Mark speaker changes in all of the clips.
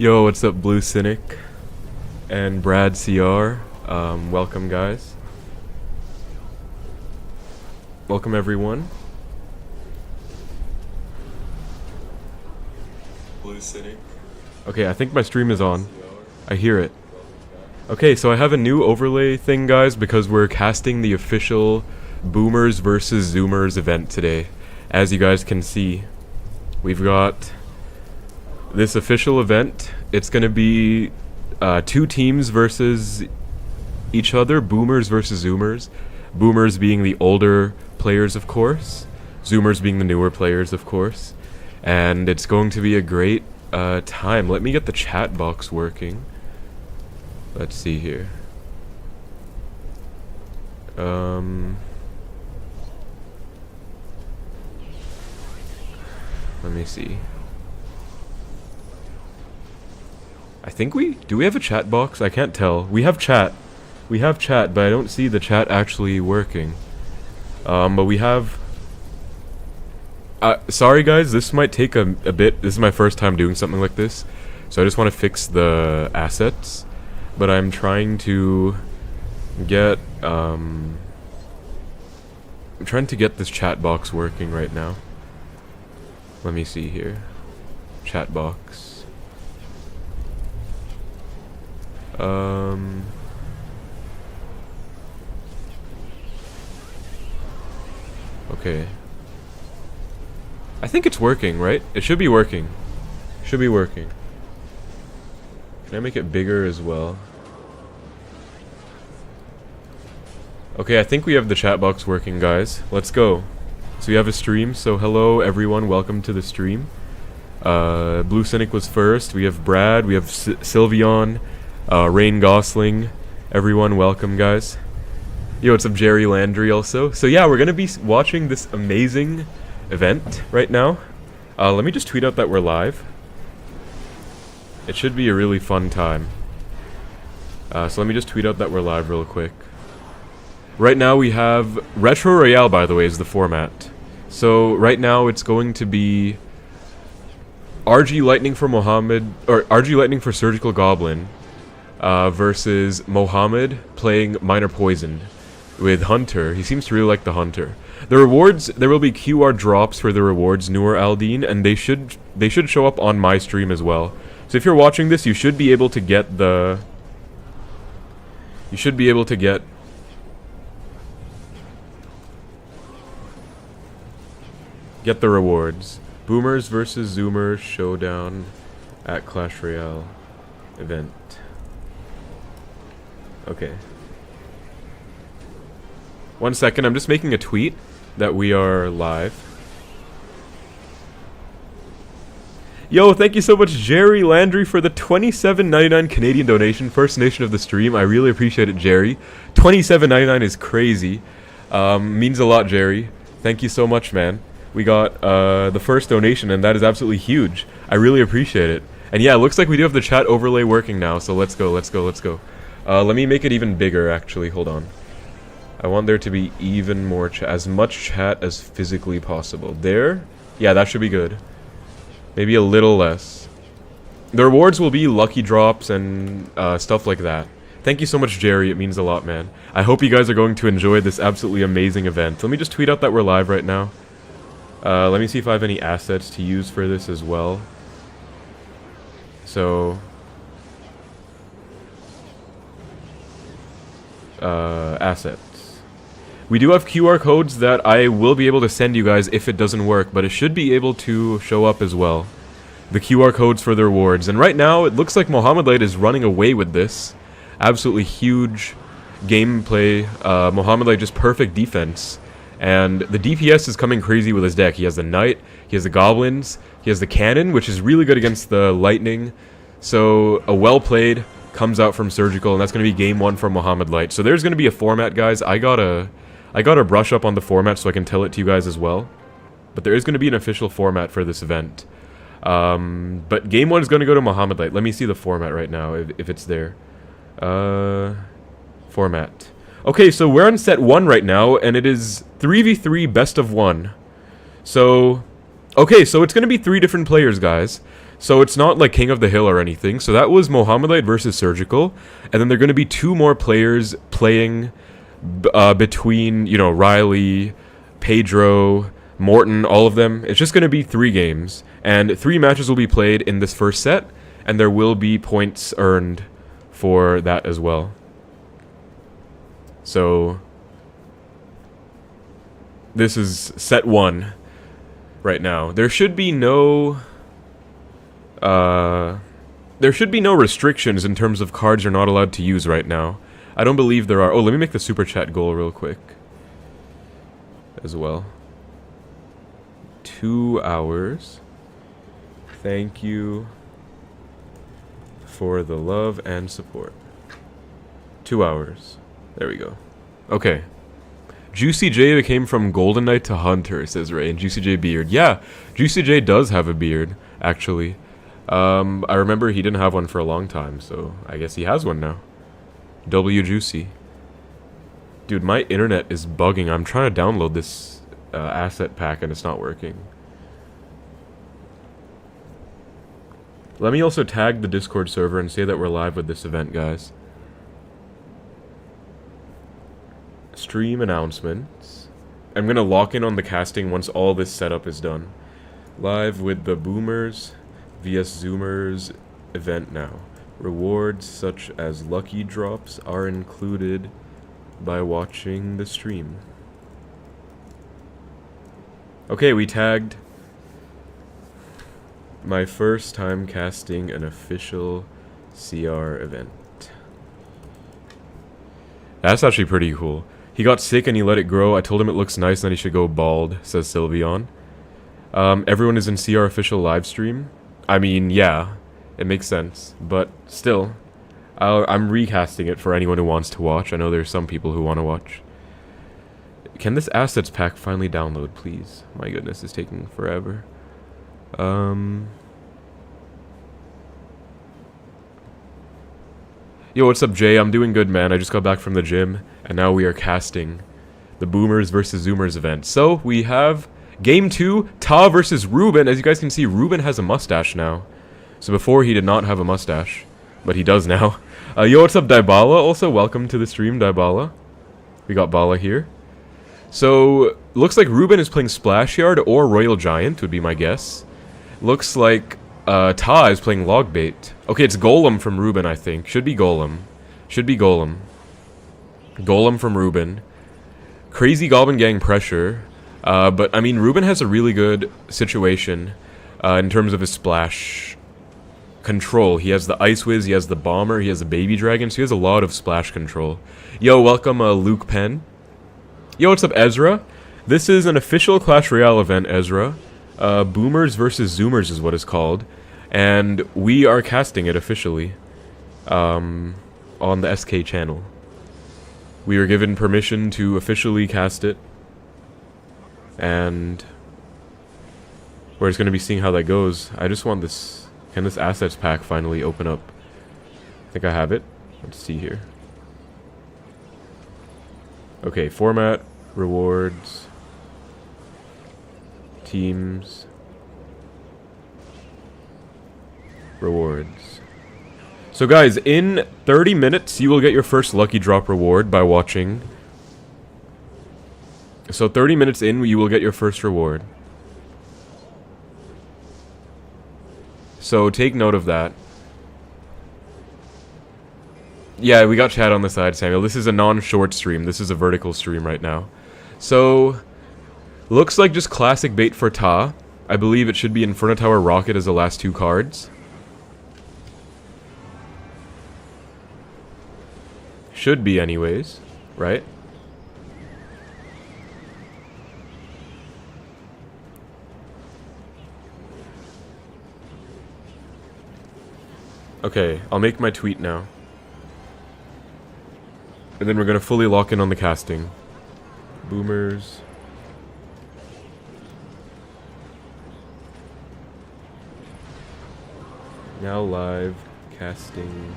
Speaker 1: Yo, what's up, Blue Cynic and Brad CR? Welcome, guys. Welcome, everyone. Blue Cynic. Okay, I think my stream is on. I hear it. Okay, so I have a new overlay thing, guys, because we're casting the official Boomers versus Zoomers event today. As you guys can see, we've got this official event. It's gonna be two teams versus each other, Boomers versus Zoomers. Boomers being the older players, of course. Zoomers being the newer players, of course. And it's going to be a great time. Let me get the chat box working. Let's see here. Let me see. I think do we have a chat box? I can't tell. We have chat. We have chat, but I don't see the chat actually working. But we have... sorry guys, this might take a bit. This is my first time doing something like this. So I just want to fix the assets. But I'm trying to get... I'm trying to get this chat box working right now. Let me see here. Chat box. Okay. I think it's working, right? It should be working. Should be working. Can I make it bigger as well? Okay, I think we have the chat box working, guys. Let's go. So we have a stream, so hello everyone, welcome to the stream. Blue Cynic was first, we have Brad, we have Sylveon, Rain Gosling, everyone welcome, guys. Yo, what's up, Jerry Landry also? So yeah, we're gonna be watching this amazing event right now. Let me just tweet out that we're live. It should be a really fun time. So let me just tweet out that we're live real quick. Right now we have Retro Royale, by the way, is the format. So right now it's going to be RG Lightning for Mohammed, or RG Lightning for Surgical Goblin, versus Mohammed playing Minor Poison with Hunter. He seems to really like the Hunter. The rewards, there will be QR drops for the rewards, Noor Aldine, and they should show up on my stream as well. So if you're watching this, you should be able to get the... You should be able to get... Get the rewards. Boomers versus Zoomers showdown at Clash Royale event. Okay. 1 second, I'm just making a tweet that we are live. Yo, thank you so much, Jerry Landry, for the $27.99 Canadian donation. First donation of the stream. I really appreciate it, Jerry. $27.99 is crazy. Means a lot, Jerry. Thank you so much, man. We got the first donation, and that is absolutely huge. I really appreciate it. And yeah, it looks like we do have the chat overlay working now, so let's go, let's go, let's go. Let me make it even bigger, actually. Hold on. I want there to be even more as much chat as physically possible. There? Yeah, that should be good. Maybe a little less. The rewards will be lucky drops and stuff like that. Thank you so much, Jerry. It means a lot, man. I hope you guys are going to enjoy this absolutely amazing event. Let me just tweet out that we're live right now. Let me see if I have any assets to use for this as well. So... assets. We do have QR codes that I will be able to send you guys if it doesn't work, but it should be able to show up as well. The QR codes for the rewards. And right now, it looks like Mohammed Light is running away with this. Absolutely huge gameplay. Mohammed Light just perfect defense. And the DPS is coming crazy with his deck. He has the Knight, he has the Goblins, he has the Cannon, which is really good against the Lightning. So, a well-played comes out from Surgical, and that's going to be game 1 for Mohammed Light. So there's going to be a format, guys. I gotta brush up on the format so I can tell it to you guys as well. But there is going to be an official format for this event. But game 1 is going to go to Mohammed Light. Let me see the format right now, if it's there. Format. Okay, so we're on set 1 right now, and it is 3v3 best of 1. So, Okay, so it's going to be 3 different players, guys. So it's not like King of the Hill or anything. So that was Mohamedite versus Surgical. And then there are going to be 2 more players playing between, you know, Riley, Pedro, Morton, all of them. It's just going to be 3 games. And 3 matches will be played in this first set. And there will be points earned for that as well. So this is set 1 right now. There should be no restrictions in terms of cards you're not allowed to use right now. I don't believe there are. Oh, let me make the super chat goal real quick as well. 2 hours. Thank you for the love and support. 2 hours. There we go. Okay. Juicy J came from Golden Knight to Hunter, says Ray, and Juicy J beard. Yeah, Juicy J does have a beard, actually. I remember he didn't have one for a long time, so I guess he has one now. W Juicy. Dude, my internet is bugging. I'm trying to download this asset pack and it's not working. Let me also tag the Discord server and say that we're live with this event, guys. Stream announcements. I'm gonna lock in on the casting once all this setup is done. Live with the Boomers vs Zoomers event now. Rewards such as lucky drops are included by watching the stream. Okay, we tagged my first time casting an official CR event. That's actually pretty cool. He got sick and he let it grow. I told him it looks nice and that he should go bald, says Sylveon. Everyone is in CR official live stream. I mean, yeah, it makes sense. But still, I'm recasting it for anyone who wants to watch. I know there's some people who want to watch. Can this assets pack finally download, please? My goodness, it's taking forever. Yo, what's up, Jay? I'm doing good, man. I just got back from the gym, and now we are casting the Boomers versus Zoomers event. So, we have Game 2, Ta versus Ruben. As you guys can see, Ruben has a mustache now. So before, he did not have a mustache, but he does now. Yo, what's up, Dybala? Also, welcome to the stream, Dybala. We got Bala here. So, looks like Ruben is playing Splash Yard or Royal Giant, would be my guess. Looks like Ta is playing Logbait. Okay, it's Golem from Ruben, I think. Should be Golem. Should be Golem. Golem from Ruben. Crazy Goblin Gang pressure. But, I mean, Ruben has a really good situation in terms of his splash control. He has the Ice Wiz, he has the Bomber, he has the Baby Dragon, so he has a lot of splash control. Yo, welcome, Luke Penn. Yo, what's up, Ezra? This is an official Clash Royale event, Ezra. Boomers versus Zoomers is what it's called. And we are casting it officially on the SK channel. We were given permission to officially cast it. And we're just going to be seeing how that goes. I just want this... Can this assets pack finally open up? I think I have it. Let's see here. Okay, format, rewards, teams, rewards. So guys, in 30 minutes, you will get your first lucky drop reward by watching. So 30 minutes in, you will get your first reward. So take note of that. Yeah, we got chat on the side, Samuel. This is a non-short stream. This is a vertical stream right now. So, looks like just classic bait for Ta. I believe it should be Inferno Tower Rocket as the last 2 cards. Should be anyways, right? Okay, I'll make my tweet now. And then we're gonna fully lock in on the casting. Boomers. Now live casting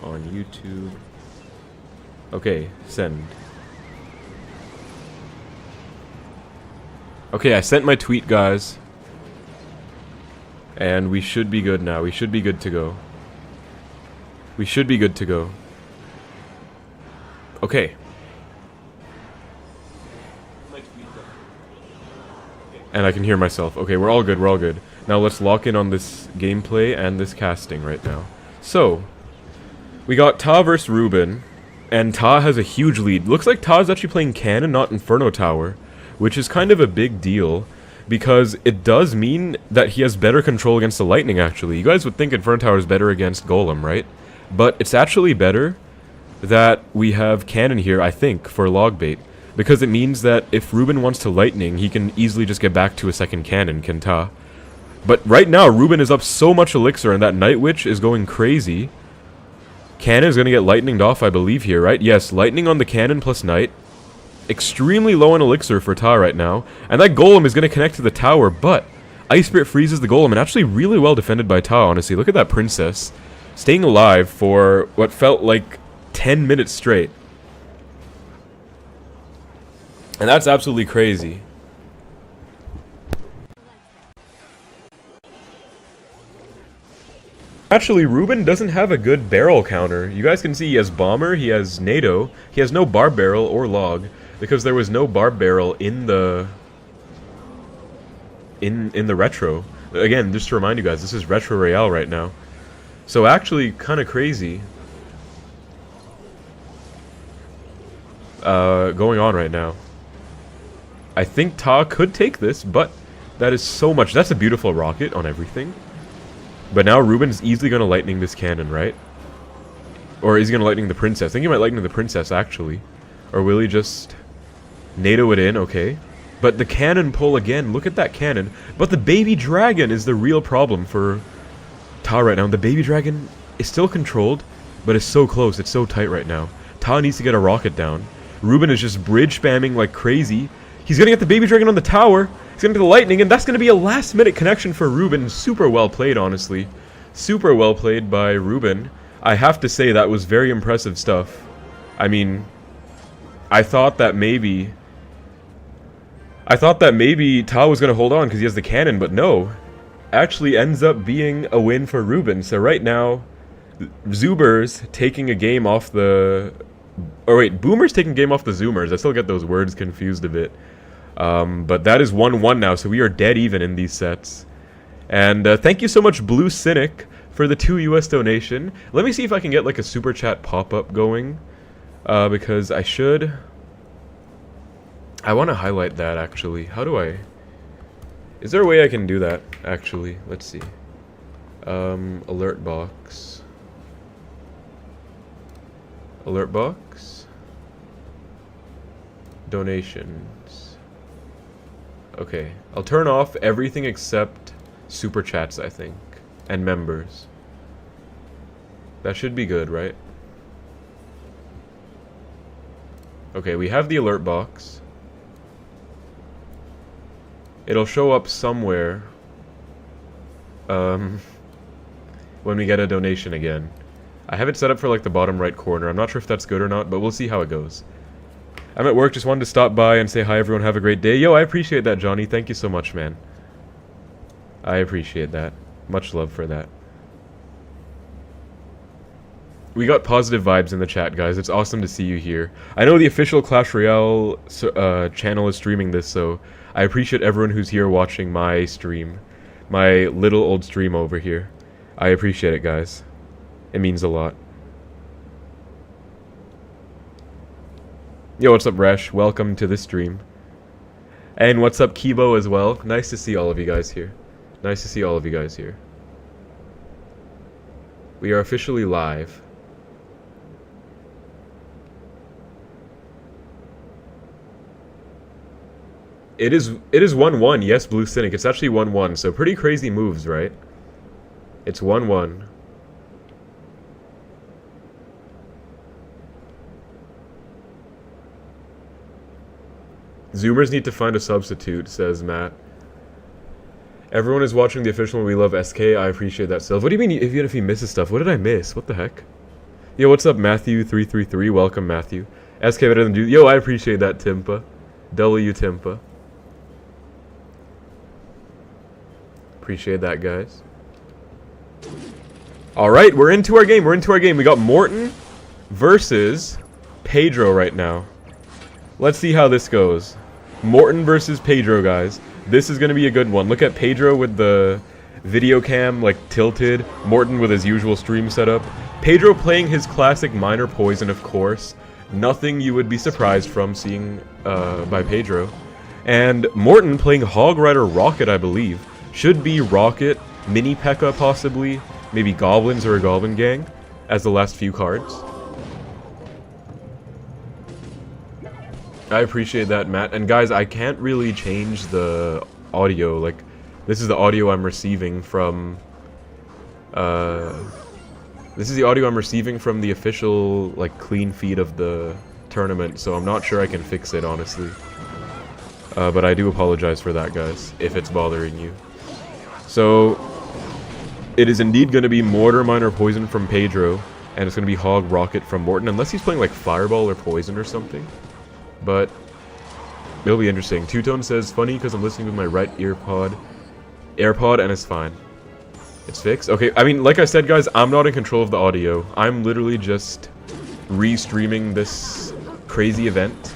Speaker 1: on YouTube. Okay, send. Okay, I sent my tweet, guys. And we should be good now. We should be good to go. We should be good to go. Okay. And I can hear myself. Okay, we're all good, we're all good. Now let's lock in on this gameplay and this casting right now. So, we got Ta versus Ruben, and Ta has a huge lead. Looks like Ta is actually playing Cannon, not Inferno Tower, which is kind of a big deal, because it does mean that he has better control against the Lightning, actually. You guys would think Inferno Tower is better against Golem, right? But it's actually better that we have Cannon here, I think, for Logbait. Because it means that if Ruben wants to Lightning, he can easily just get back to a second Cannon, can Ta. But right now, Ruben is up so much Elixir, and that Night Witch is going crazy. Cannon is going to get Lightninged off, I believe, here, right? Yes, Lightning on the Cannon plus Night. Extremely low on Elixir for Ta right now. And that Golem is going to connect to the tower, but Ice Spirit freezes the Golem, and actually really well defended by Ta, honestly. Look at that Princess staying alive for what felt like 10 minutes straight. And that's absolutely crazy. Actually, Ruben doesn't have a good barrel counter. You guys can see he has Bomber, he has NATO, he has no Barb Barrel or Log, because there was no Barb Barrel in the Retro. Again, just to remind you guys, this is Retro Royale right now. So actually, kind of crazy going on right now. I think Ta could take this, but that is so much. That's a beautiful rocket on everything. But now Ruben's easily going to Lightning this Cannon, right? Or is he going to Lightning the Princess? I think he might Lightning the Princess, actually. Or will he just NATO it in? Okay. But the Cannon pull again. Look at that Cannon. But the Baby Dragon is the real problem for Ta right now. The Baby Dragon is still controlled, but it's so close. It's so tight right now. Ta needs to get a rocket down. Ruben is just bridge spamming like crazy. He's going to get the Baby Dragon on the tower. He's going to get the Lightning, and that's going to be a last-minute connection for Ruben. Super well played, honestly. Super well played by Ruben. I have to say that was very impressive stuff. I mean, I thought that maybe Ta was going to hold on because he has the Cannon, but no. Actually ends up being a win for Ruben. So right now, Zoomer's taking a game off the... Or wait, Boomer's taking game off the Zoomers. I still get those words confused a bit. But that is 1-1 now, so we are dead even in these sets. And thank you so much, Blue Cynic, for the 2 US donation. Let me see if I can get like a super chat pop-up going. Because I should... I want to highlight that, actually. How do I... Is there a way I can do that, actually? Let's see. Alert box. Alert box. Donations. Okay. I'll turn off everything except super chats, I think. And members. That should be good, right? Okay, we have the alert box. It'll show up somewhere when we get a donation again. I have it set up for like the bottom right corner. I'm not sure if that's good or not, but we'll see how it goes. I'm at work, just wanted to stop by and say hi everyone, have a great day. Yo, I appreciate that, Johnny. Thank you so much, man. I appreciate that. Much love for that. We got positive vibes in the chat, guys. It's awesome to see you here. I know the official Clash Royale channel is streaming this, so I appreciate everyone who's here watching my stream. My little old stream over here. I appreciate it, guys. It means a lot. Yo, what's up, Resh? Welcome to the stream. And what's up, Kibo, as well? Nice to see all of you guys here. Nice to see all of you guys here. We are officially live. It is 1-1, yes, Blue Cynic. It's actually 1-1, so pretty crazy moves, right? It's 1-1. Zoomers need to find a substitute, says Matt. Everyone is watching the official one. We love SK. I appreciate that, Sylv. What do you mean even if he misses stuff? What did I miss? What the heck? Yo, what's up, Matthew333? Welcome, Matthew. SK better than do. Yo, I appreciate that, Timpa. W Timpa. appreciate that, guys. Alright, we're into our game. We got Morton versus Pedro right now. Let's see how this goes. Morton versus Pedro, guys. This is going to be a good one. Look at Pedro with the video cam, like, tilted. Morton with his usual stream setup. Pedro playing his classic minor poison, of course. Nothing you would be surprised from seeing by Pedro. And Morton playing Hog Rider Rocket, I believe. Should be Rocket, Mini P.E.K.K.A. possibly. Maybe Goblins or a Goblin Gang as the last few cards. I appreciate that, Matt. And guys, I can't really change the audio. Like, this is the audio I'm receiving from... this is the audio I'm receiving from the official, like, clean feed of the tournament. So I'm not sure I can fix it, honestly. But I do apologize for that, guys, if it's bothering you. So... it is indeed going to be Mortar, Minor, Poison from Pedro, and it's going to be Hog, Rocket from Morton, unless he's playing like Fireball or Poison or something. But it'll be interesting. Two-Tone says, funny because I'm listening with my right AirPod, and it's fine. It's fixed? Okay, I mean, like I said, guys, I'm not in control of the audio. I'm literally just re-streaming this crazy event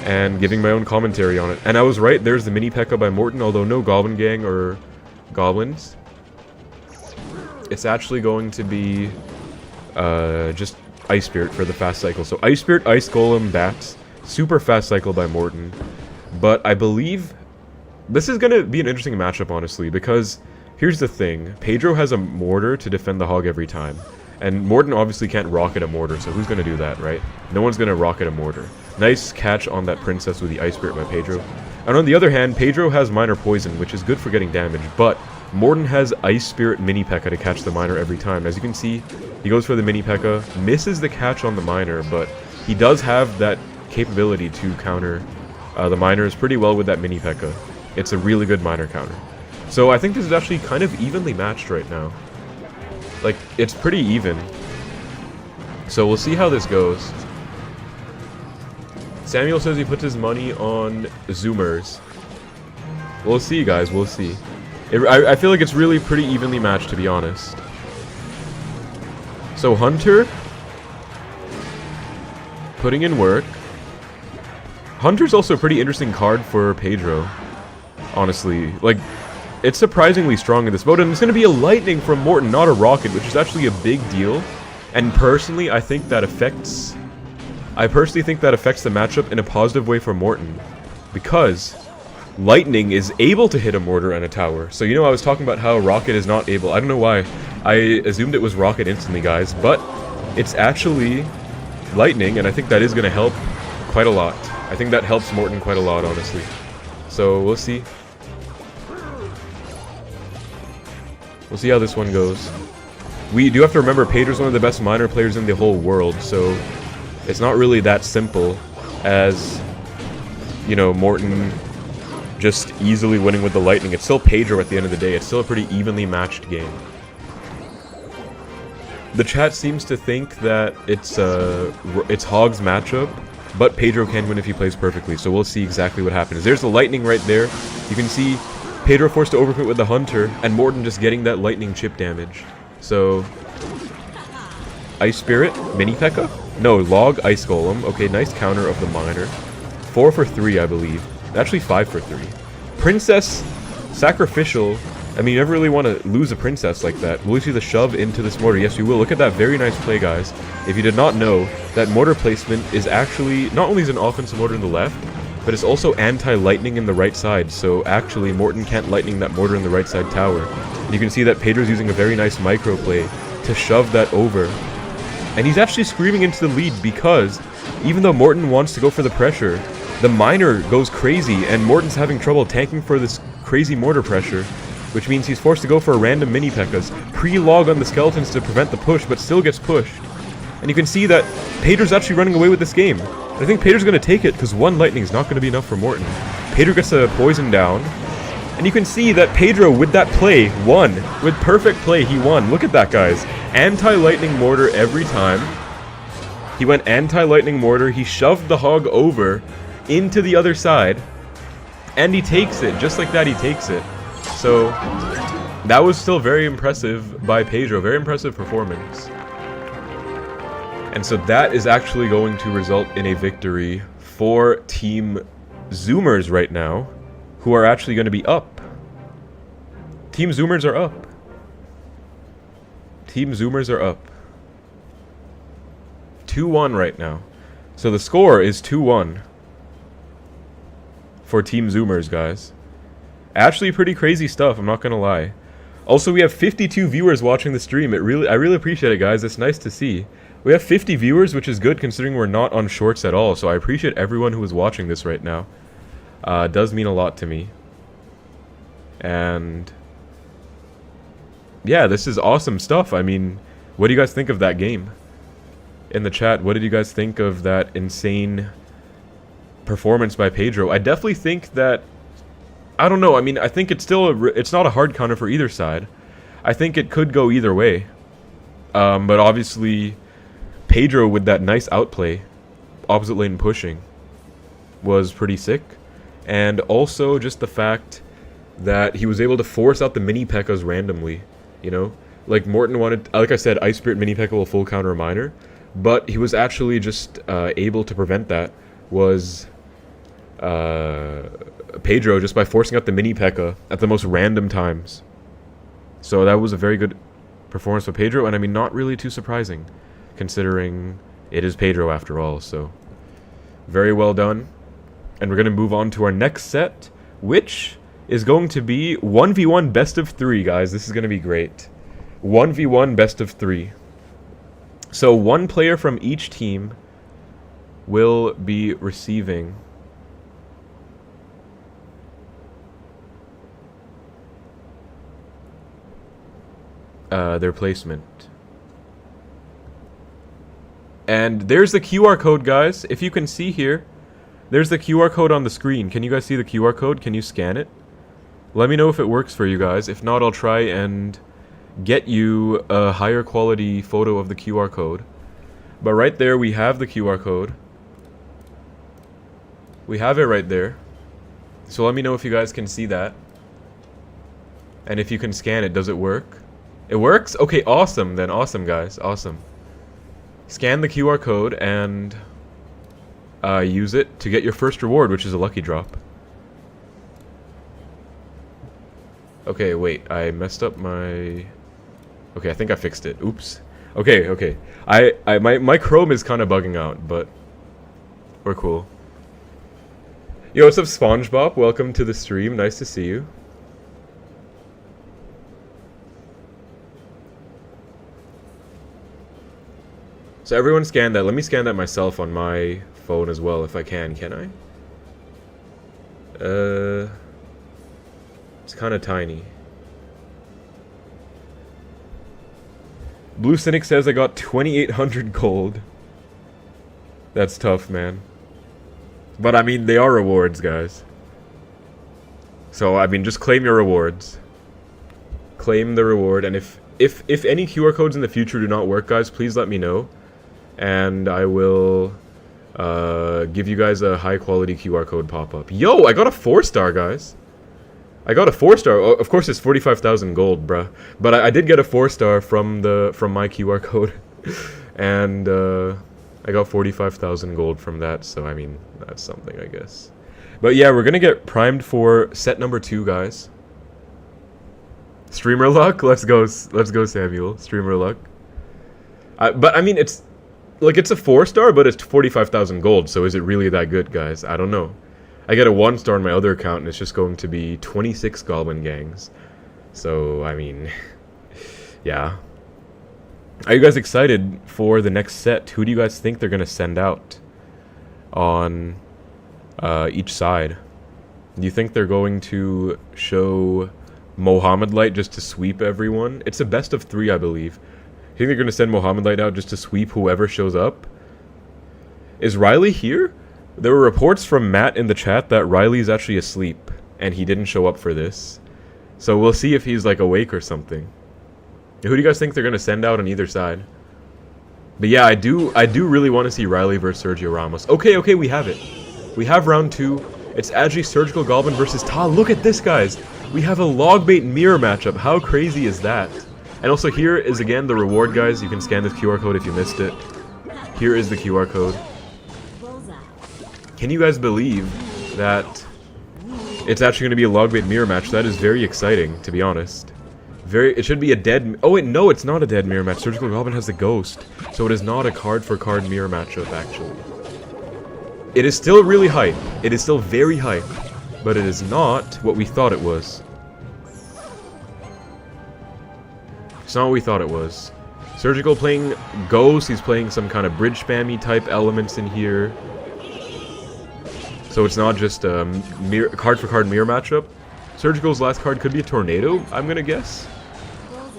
Speaker 1: and giving my own commentary on it. And I was right, there's the Mini P.E.K.K.A. by Morton, although no Goblin Gang or Goblins. It's actually going to be just Ice Spirit for the fast cycle. So Ice Spirit, Ice Golem, Bats. Super fast cycle by Morton. But I believe this is going to be an interesting matchup, honestly, because here's the thing. Pedro has a Mortar to defend the Hog every time. And Morton obviously can't rocket a Mortar, so who's going to do that, right? No one's going to rocket a Mortar. Nice catch on that Princess with the Ice Spirit by Pedro. And on the other hand, Pedro has Minor Poison, which is good for getting damage, but Morton has Ice Spirit Mini P.E.K.K.A. to catch the Minor every time. As you can see, he goes for the Mini P.E.K.K.A., misses the catch on the Minor, but he does have that capability to counter the Minors pretty well with that Mini P.E.K.K.A. It's a really good Minor counter. So I think this is actually kind of evenly matched right now. Like, it's pretty even. So we'll see how this goes. Samuel says he puts his money on Zoomers. We'll see, guys, we'll see. I feel like it's really pretty evenly matched, to be honest. So Hunter putting in work. Hunter's also a pretty interesting card for Pedro, honestly. Like, it's surprisingly strong in this mode, and it's going to be a Lightning from Morton, not a Rocket, which is actually a big deal. And personally, I think that affects... the matchup in a positive way for Morton, because Lightning is able to hit a Mortar and a Tower. So, you know, I was talking about how Rocket is not able. I don't know why. I assumed it was Rocket instantly, guys, but it's actually Lightning, and I think that is going to help quite a lot. I think that helps Morton quite a lot, honestly. So, we'll see. We'll see how this one goes. We do have to remember, Pedro's one of the best Minor players in the whole world, so it's not really that simple as, you know, Morton just easily winning with the Lightning. It's still Pedro at the end of the day. It's still a pretty evenly matched game. The chat seems to think that it's Hog's matchup, but Pedro can win if he plays perfectly, so we'll see exactly what happens. There's the Lightning right there. You can see Pedro forced to overcommit with the Hunter, and Morton just getting that Lightning chip damage. So, Ice Spirit, Mini P.E.K.K.A. No, Log, Ice Golem. Okay, nice counter of the Minor. 4 for 3, I believe. Actually, 5 for 3. Princess, Sacrificial. I mean, you never really want to lose a Princess like that. Will you see the shove into this Mortar? Yes, you will. Look at that very nice play, guys. If you did not know, that Mortar placement is actually, not only is an offensive Mortar in the left, but it's also anti-Lightning in the right side, so actually Morton can't Lightning that Mortar in the right side tower. And you can see that Pedro's using a very nice micro play to shove that over. And he's actually screaming into the lead because, even though Morton wants to go for the pressure, the Minor goes crazy, and Morton's having trouble tanking for this crazy Mortar pressure, which means he's forced to go for a random Mini P.E.K.K.A.s, pre-log on the Skeletons to prevent the push, but still gets pushed. And you can see that Pedro's actually running away with this game. I think Pedro's going to take it, because one Lightning is not going to be enough for Morton. Pedro gets a Poison down, and you can see that Pedro, with that play, won. With perfect play, he won. Look at that, guys. Anti-Lightning Mortar every time. He went anti-Lightning Mortar, he shoved the Hog over into the other side, and he takes it. Just like that, he takes it. So that was still very impressive by Pedro. Very impressive performance. And so that is actually going to result in a victory for Team Zoomers right now, who are actually going to be up. Team Zoomers are up. Team Zoomers are up. 2-1 right now. So the score is 2-1 for Team Zoomers, guys. Actually pretty crazy stuff, I'm not gonna lie. Also, we have 52 viewers watching the stream. I really appreciate it, guys. It's nice to see. We have 50 viewers, which is good considering we're not on shorts at all. So I appreciate everyone who is watching this right now. It does mean a lot to me. And yeah, this is awesome stuff. I mean, what do you guys think of that game? In the chat, what did you guys think of that insane performance by Pedro? I definitely think that, I don't know, I mean, I think it's still it's not a hard counter for either side. I think it could go either way. But obviously Pedro with that nice outplay, opposite lane pushing, was pretty sick. And also just the fact that he was able to force out the mini P.E.K.K.A.s randomly, you know? Like Morton wanted, like I said, Ice Spirit mini P.E.K.K.A. will full counter a minor, but he was actually just able to prevent that, was Pedro, just by forcing out the mini P.E.K.K.A. at the most random times. So that was a very good performance for Pedro, and I mean, not really too surprising, considering it is Pedro after all, so very well done. And we're going to move on to our next set, which is going to be 1v1 best of 3, guys. This is going to be great. 1v1 best of 3. So one player from each team will be receiving their placement. And there's the QR code, guys. If you can see here, there's the QR code on the screen. Can you guys see the QR code? Can you scan it? Let me know if it works for you guys. If not, I'll try and get you a higher quality photo of the QR code. But right there, we have the QR code. We have it right there. So let me know if you guys can see that. And if you can scan it, does it work? It works? Okay, awesome then. Awesome, guys. Awesome. Scan the QR code and use it to get your first reward, which is a lucky drop. Okay, wait. I messed up my... Okay, I think I fixed it. Oops. Okay, okay. My Chrome is kind of bugging out, but we're cool. Yo, what's up, SpongeBob? Welcome to the stream. Nice to see you. So everyone scan that. Let me scan that myself on my phone as well, if I can I? It's kind of tiny. Blue Cynic says I got 2,800 gold. That's tough, man. But I mean, they are rewards, guys. So I mean, just claim your rewards. Claim the reward, and if any QR codes in the future do not work, guys, please let me know. And I will give you guys a high quality QR code pop up. Yo, I got a 4-star, guys. I got a 4-star. Oh, of course, it's 45,000 gold, bruh. But I did get a 4-star from my QR code, and I got 45,000 gold from that. So I mean, that's something, I guess. But yeah, we're gonna get primed for set number 2, guys. Streamer luck. Let's go, Samuel. Streamer luck. But I mean, it's like, it's a 4-star, but it's 45,000 gold, so is it really that good, guys? I don't know. I get a 1-star on my other account, and it's just going to be 26 Goblin Gangs. So, I mean, yeah. Are you guys excited for the next set? Who do you guys think they're going to send out on each side? Do you think they're going to show Mohammed Light just to sweep everyone? It's a best of 3, I believe. You think they're going to send Mohammed Light out just to sweep whoever shows up? Is Riley here? There were reports from Matt in the chat that Riley's actually asleep, and he didn't show up for this. So we'll see if he's, like, awake or something. Who do you guys think they're going to send out on either side? But yeah, I do really want to see Riley versus Sergio Ramos. Okay, we have it. We have round 2. It's actually Surgical Goblin versus Ta. Look at this, guys. We have a Logbait mirror matchup. How crazy is that? And also here is again the reward, guys. You can scan this QR code if you missed it. Here is the QR code. Can you guys believe that it's actually going to be a Logbait mirror match? That is very exciting, to be honest. It should be a dead... Oh wait, no, it's not a dead mirror match. Surgical Goblin has the Ghost. So it is not a card-for-card mirror matchup, actually. It is still really hype. It is still very hype. But it is not what we thought it was. It's not what we thought it was. Surgical playing Ghost. He's playing some kind of bridge spammy type elements in here. So it's not just a card-for-card mirror matchup. Surgical's last card could be a Tornado, I'm gonna guess.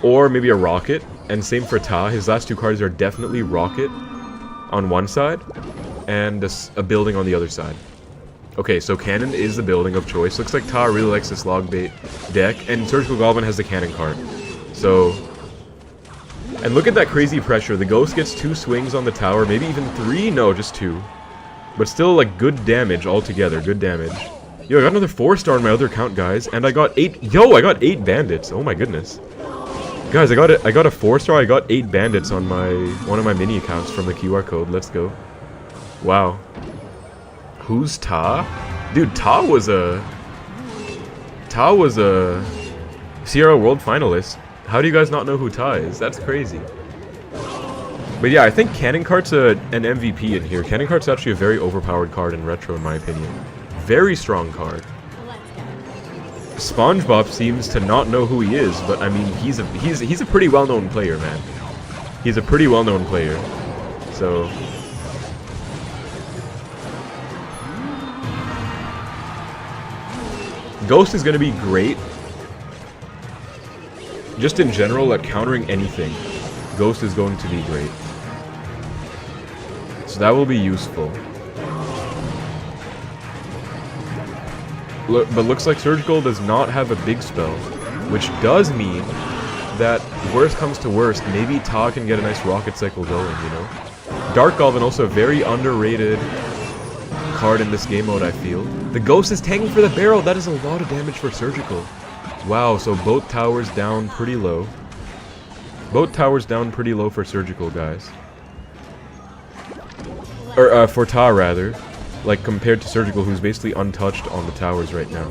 Speaker 1: Or maybe a Rocket. And same for Ta. His last two cards are definitely Rocket on one side and a building on the other side. Okay, so Cannon is the building of choice. Looks like Ta really likes this Logbait deck, and Surgical Goblin has the Cannon card. So... And look at that crazy pressure. The Ghost gets 2 swings on the tower, maybe even 3? No, just 2. But still, like, good damage altogether. Good damage. Yo, I got another 4-star on my other account, guys, and I got 8... Yo, I got 8 bandits. Oh my goodness. Guys, I got a 4-star, I got 8 bandits on one of my mini accounts from the QR code. Let's go. Wow. Who's Ta? Dude, Ta was a Sierra World finalist. How do you guys not know who Ta is? That's crazy. But yeah, I think Cannon Cart's an MVP in here. Cannon Cart's actually a very overpowered card in Retro, in my opinion. Very strong card. SpongeBob seems to not know who he is, but I mean, he's a pretty well-known player, man. He's a pretty well-known player. So... Ghost is going to be great. Just in general, at countering anything, Ghost is going to be great. So that will be useful. But looks like Surgical does not have a big spell, which does mean that worst comes to worst, maybe Ta can get a nice rocket cycle going, you know? Dark Goblin, also a very underrated card in this game mode, I feel. The Ghost is tanking for the barrel. That is a lot of damage for Surgical. Wow, so both towers down pretty low. Both towers down pretty low for Surgical, guys. Or, for Ta, rather. Like, compared to Surgical, who's basically untouched on the towers right now.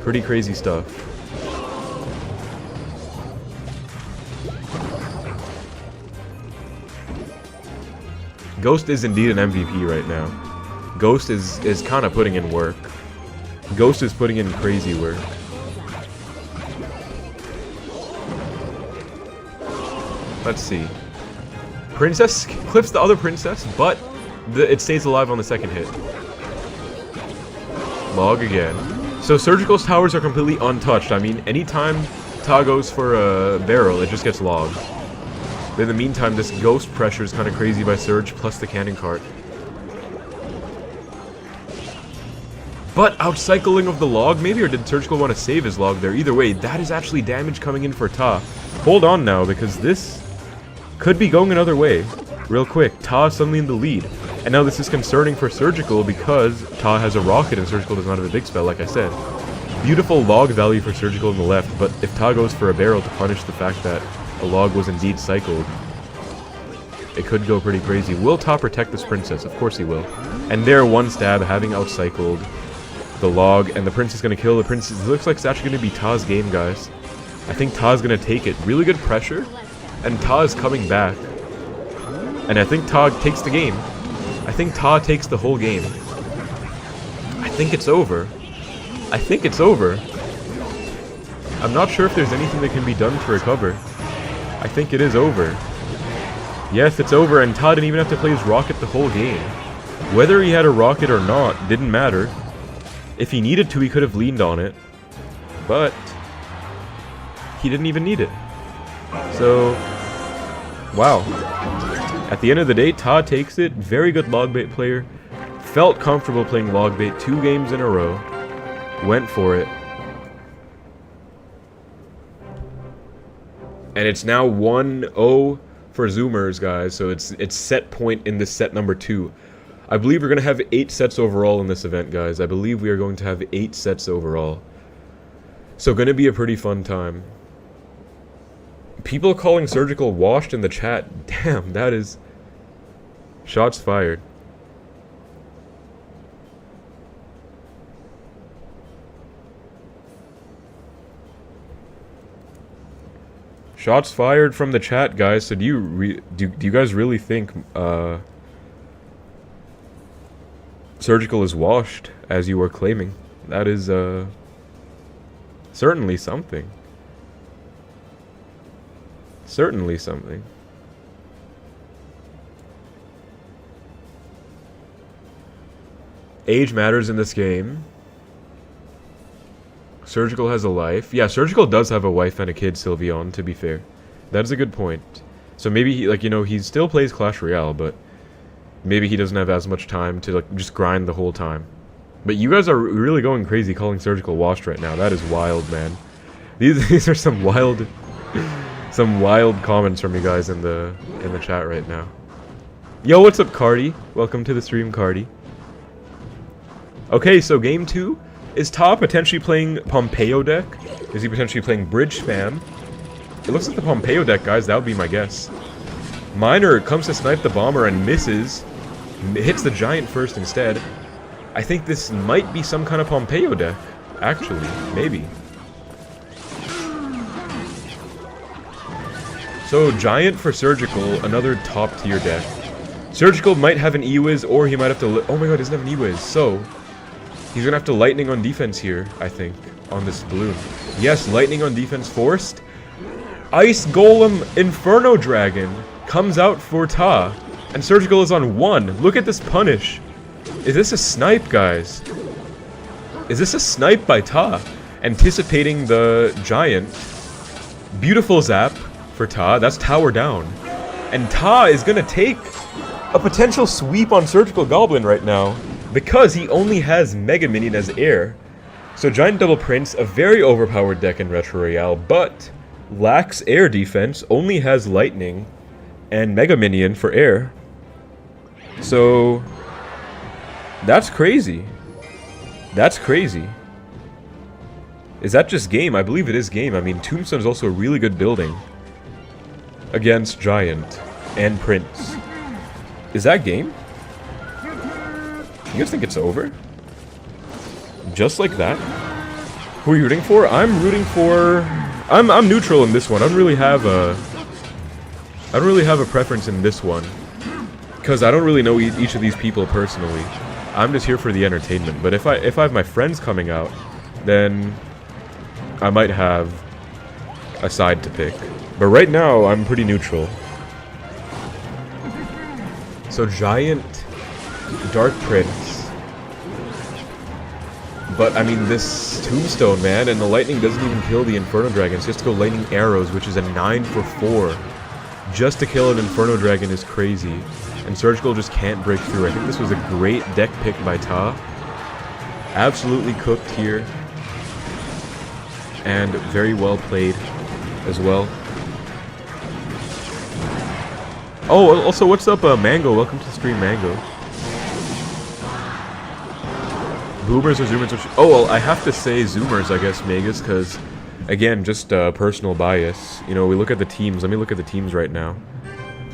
Speaker 1: Pretty crazy stuff. Ghost is indeed an MVP right now. Ghost is kind of putting in work. Ghost is putting in crazy work. Let's see. Princess clips the other princess, but it stays alive on the second hit. Log again. So Surgical's towers are completely untouched. I mean, anytime Ta goes for a barrel, it just gets logged. But in the meantime, this Ghost pressure is kind of crazy by Surge, plus the Cannon cart. But outcycling of the log, maybe, or did Surgical want to save his log there? Either way, that is actually damage coming in for Ta. Hold on now, because this could be going another way. Real quick, Ta is suddenly in the lead. And now this is concerning for Surgical because Ta has a rocket and Surgical does not have a big spell, like I said. Beautiful log value for Surgical on the left, but if Ta goes for a barrel to punish the fact that a log was indeed cycled, it could go pretty crazy. Will Ta protect this princess? Of course he will. And there, one stab, having outcycled the log, and the prince is going to kill the princess. It looks like it's actually going to be Ta's game, guys. I think Ta's going to take it. Really good pressure, and Ta is coming back. And I think Ta takes the game. I think Ta takes the whole game. I think it's over. I think it's over. I'm not sure if there's anything that can be done to recover. I think it is over. Yes, it's over, and Ta didn't even have to play his rocket the whole game. Whether he had a rocket or not didn't matter. If he needed to, he could have leaned on it. But he didn't even need it. So, wow. At the end of the day, Ta takes it. Very good Logbait player. Felt comfortable playing Logbait 2 games in a row. Went for it. And it's now 1-0 for Zoomers, guys. So it's set point in this set number 2. I believe we're going to have 8 sets overall in this event, guys. I believe we are going to have 8 sets overall. So going to be a pretty fun time. People calling Surgical washed in the chat. Damn, that is... Shots fired. Shots fired from the chat, guys. So do you guys really think Surgical is washed, as you were claiming? That is certainly something. Certainly something. Age matters in this game. Surgical has a life. Yeah, Surgical does have a wife and a kid, Sylveon, to be fair. That is a good point. So maybe, he, like, you know, he still plays Clash Royale, but maybe he doesn't have as much time to, like, just grind the whole time. But you guys are really going crazy calling Surgical washed right now. That is wild, man. These are some wild comments from you guys in the chat right now. Yo, what's up, Cardi? Welcome to the stream, Cardi. Okay, so game 2. Is Ta potentially playing Pompeo deck? Is he potentially playing Bridge Spam? It looks like the Pompeo deck, guys. That would be my guess. Miner comes to snipe the Bomber and misses. Hits the Giant first instead. I think this might be some kind of Pompeo deck. Actually, maybe. So, Giant for Surgical, another top tier deck. Surgical might have an E-Wiz, or he might have to... Oh my god, he doesn't have an E-Wiz, so... He's gonna have to Lightning on defense here, I think, on this balloon. Yes, Lightning on defense forced. Ice Golem Inferno Dragon comes out for Ta, and Surgical is on 1. Look at this punish. Is this a snipe, guys? Is this a snipe by Ta? Anticipating the Giant. Beautiful zap for Ta. That's tower down. And Ta is gonna take a potential sweep on Surgical Goblin right now, because he only has Mega Minion as air. So Giant Double Prince, a very overpowered deck in Retro Royale, but lacks air defense, only has Lightning and Mega Minion for air. So that's crazy. That's crazy. Is that just game? I believe it is game. I mean, Tombstone is also a really good building against Giant and Prince. Is that game? You guys think it's over? Just like that? Who are you rooting for? I'm rooting for... I'm neutral in this one. I don't really have a preference in this one, because I don't really know each of these people personally. I'm just here for the entertainment. But if I have my friends coming out, then I might have a side to pick. But right now, I'm pretty neutral. So Giant, Dark Prince. But, I mean, this Tombstone, man, and the Lightning doesn't even kill the Inferno Dragons. Just to go Lightning Arrows, which is a 9 for 4. Just to kill an Inferno Dragon is crazy. And Surgical just can't break through. I think this was a great deck pick by Ta. Absolutely cooked here. And very well played as well. Oh, also, what's up, Mango? Welcome to the stream, Mango. Boomers or Zoomers? Oh, well, I have to say Zoomers, I guess, Megas, because, again, just personal bias. You know, we look at the teams. Let me look at the teams right now.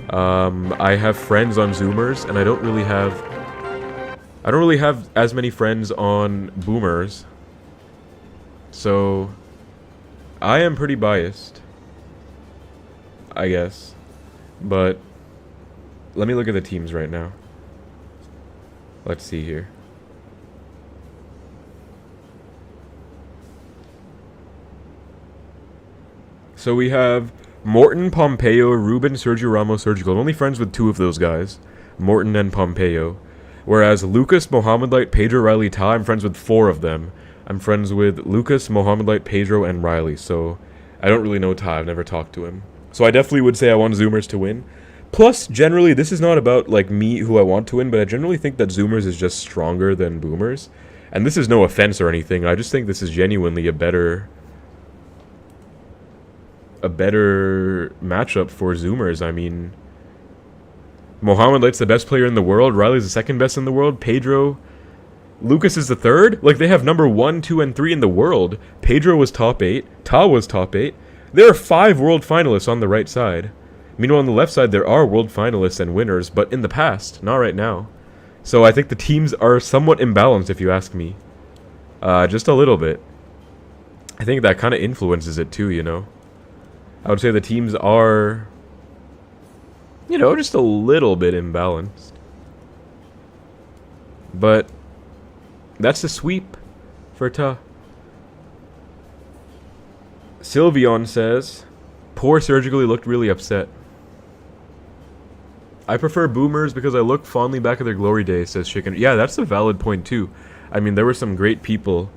Speaker 1: I have friends on Zoomers, and I don't really have as many friends on Boomers. So, I am pretty biased, I guess. But let me look at the teams right now. Let's see here. So we have Morton, Pompeo, Ruben, Sergio Ramos, Surgical. I'm only friends with 2 of those guys, Morton and Pompeo. Whereas Lucas, Mohamed Light, Pedro, Riley, Ta, I'm friends with 4 of them. I'm friends with Lucas, Mohamed Light, Pedro, and Riley. So I don't really know Ta. I've never talked to him. So I definitely would say I want Zoomers to win. Plus, generally, this is not about, like, me who I want to win, but I generally think that Zoomers is just stronger than Boomers. And this is no offense or anything. I just think this is genuinely a better matchup for Zoomers. I mean, Mohamed Light's the best player in the world. Riley's the second best in the world. Pedro... Lucas is the third? Like, they have number 1, 2, and 3 in the world. Pedro was top 8. Ta was top 8. There are 5 world finalists on the right side. Meanwhile, on the left side, there are world finalists and winners, but in the past, not right now. So I think the teams are somewhat imbalanced, if you ask me. Just a little bit. I think that kind of influences it too, you know? I would say the teams are, you know, just a little bit imbalanced. But that's a sweep for Ta. Sylveon says, poor surgically looked really upset. I prefer boomers because I look fondly back at their glory days, says Chicken. Yeah, that's a valid point too. I mean, there were some great people.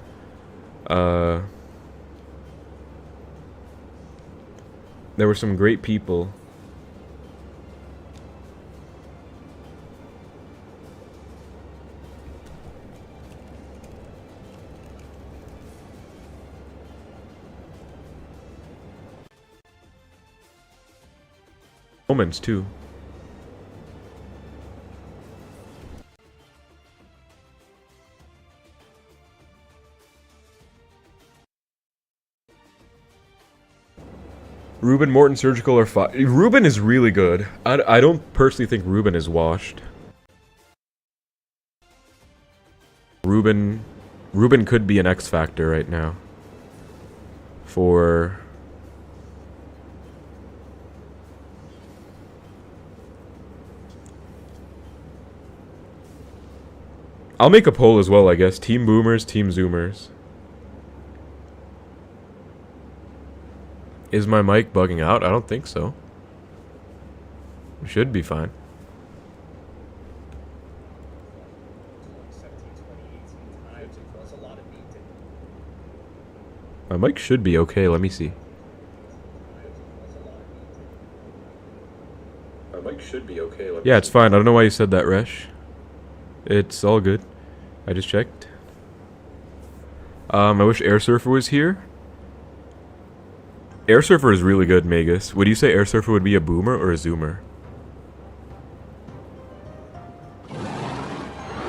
Speaker 1: There were some great people. Moments too. Ruben, Morton, Surgical are fine. Ruben is really good. I don't personally think Ruben is washed. Ruben could be an X factor right now. For... I'll make a poll as well, I guess. Team Boomers, Team Zoomers. Is my mic bugging out? I don't think so. It should be fine. My mic should be okay. Let me see. My mic should be okay. Yeah, it's fine. I don't know why you said that, Resh. It's all good. I just checked. I wish Air Surfer was here. Air Surfer is really good, Magus. Would you say Air Surfer would be a boomer or a zoomer?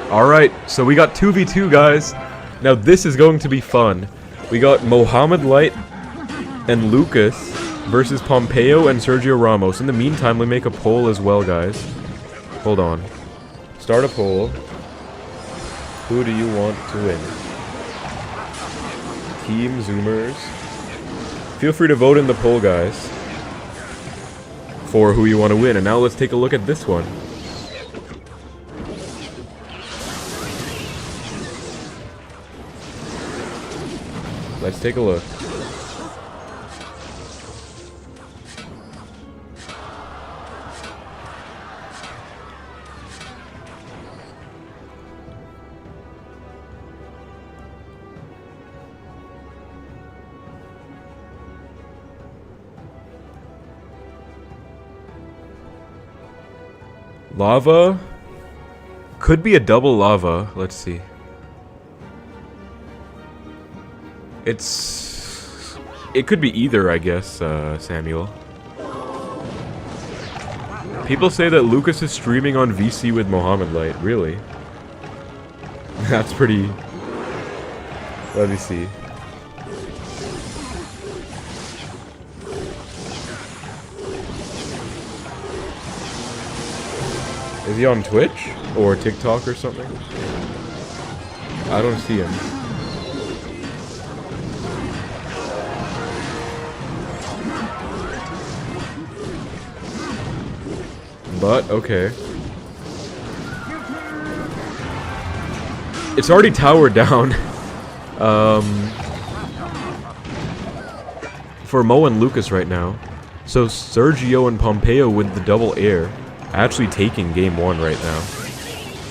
Speaker 1: Alright, so we got 2v2, guys. Now this is going to be fun. We got Mohamed Light and Lucas versus Pompeo and Sergio Ramos. In the meantime, let me make a poll as well, guys. Hold on. Start a poll. Who do you want to win? Team Zoomers. Feel free to vote in the poll, guys, for who you want to win. And now let's take a look at this one. Let's take a look. Lava? Could be a double lava. Let's see. It could be either, I guess, Samuel. People say that Lucas is streaming on VC with Mohamed Light. Really? That's pretty... Let me see. Is he on Twitch? Or TikTok or something? I don't see him. But, okay. It's already towered down. For Mo and Lucas right now. So Sergio and Pompeo with the double air. Actually taking game 1 right now.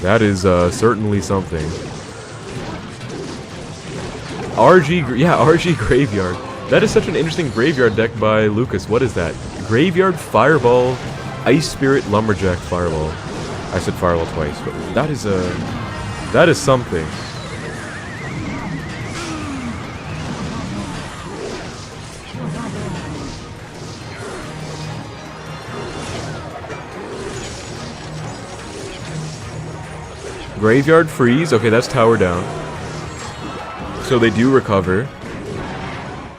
Speaker 1: That is certainly something. RG Graveyard. That is such an interesting graveyard deck by Lucas. What is that? Graveyard Fireball, Ice Spirit, Lumberjack Fireball. I said Fireball twice, but that is something. Graveyard freeze. Okay, that's tower down. So they do recover.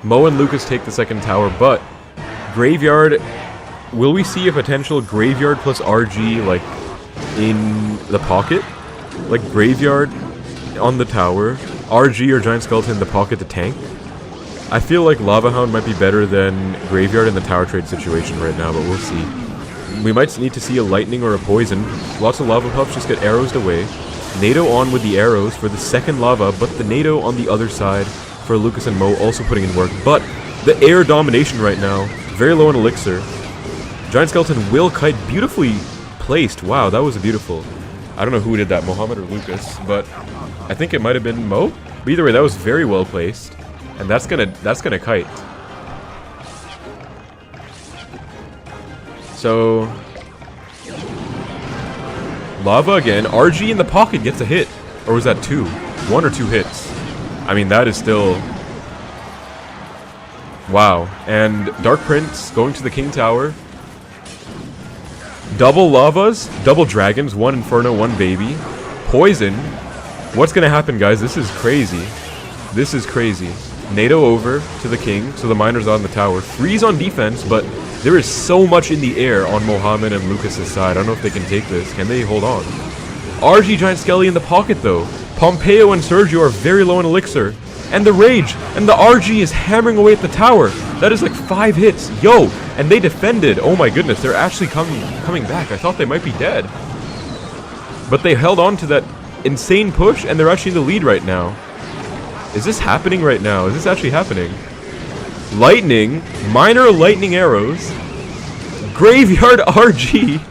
Speaker 1: Mo and Lucas take the second tower, but Graveyard... Will we see a potential Graveyard plus RG, like, in the pocket? Like, Graveyard on the tower, RG or Giant Skeleton in the pocket to tank? I feel like Lava Hound might be better than Graveyard in the tower trade situation right now, but we'll see. We might need to see a Lightning or a Poison. Lots of Lava Pups just get arrowed away. Nado on with the arrows for the second lava, but the Nado on the other side for Lucas and Mo also putting in work. But the air domination right now, very low on elixir. Giant Skeleton will kite, beautifully placed. Wow, that was beautiful. I don't know who did that, Mohammed or Lucas, but I think it might have been Mo. But either way, that was very well placed, and that's gonna kite. So lava again. RG in the pocket gets a hit, or was that two? One or two hits? I mean, that is still wow. And Dark Prince going to the King Tower. Double lavas, double dragons, one inferno, one baby. Poison. What's gonna happen, guys? This is crazy. This is crazy. Nado over to the king, so the miner's on the tower. Freeze on defense, but there is so much in the air on Mohammed and Lucas's side. I don't know if they can take this. Can they hold on? RG Giant Skelly in the pocket, though. Pompeo and Sergio are very low in elixir. And the rage, and the RG is hammering away at the tower. That is like 5 hits. Yo, and they defended. Oh my goodness, they're actually coming back. I thought they might be dead. But they held on to that insane push, and they're actually in the lead right now. Is this happening right now? Is this actually happening? Lightning, minor lightning arrows, Graveyard RG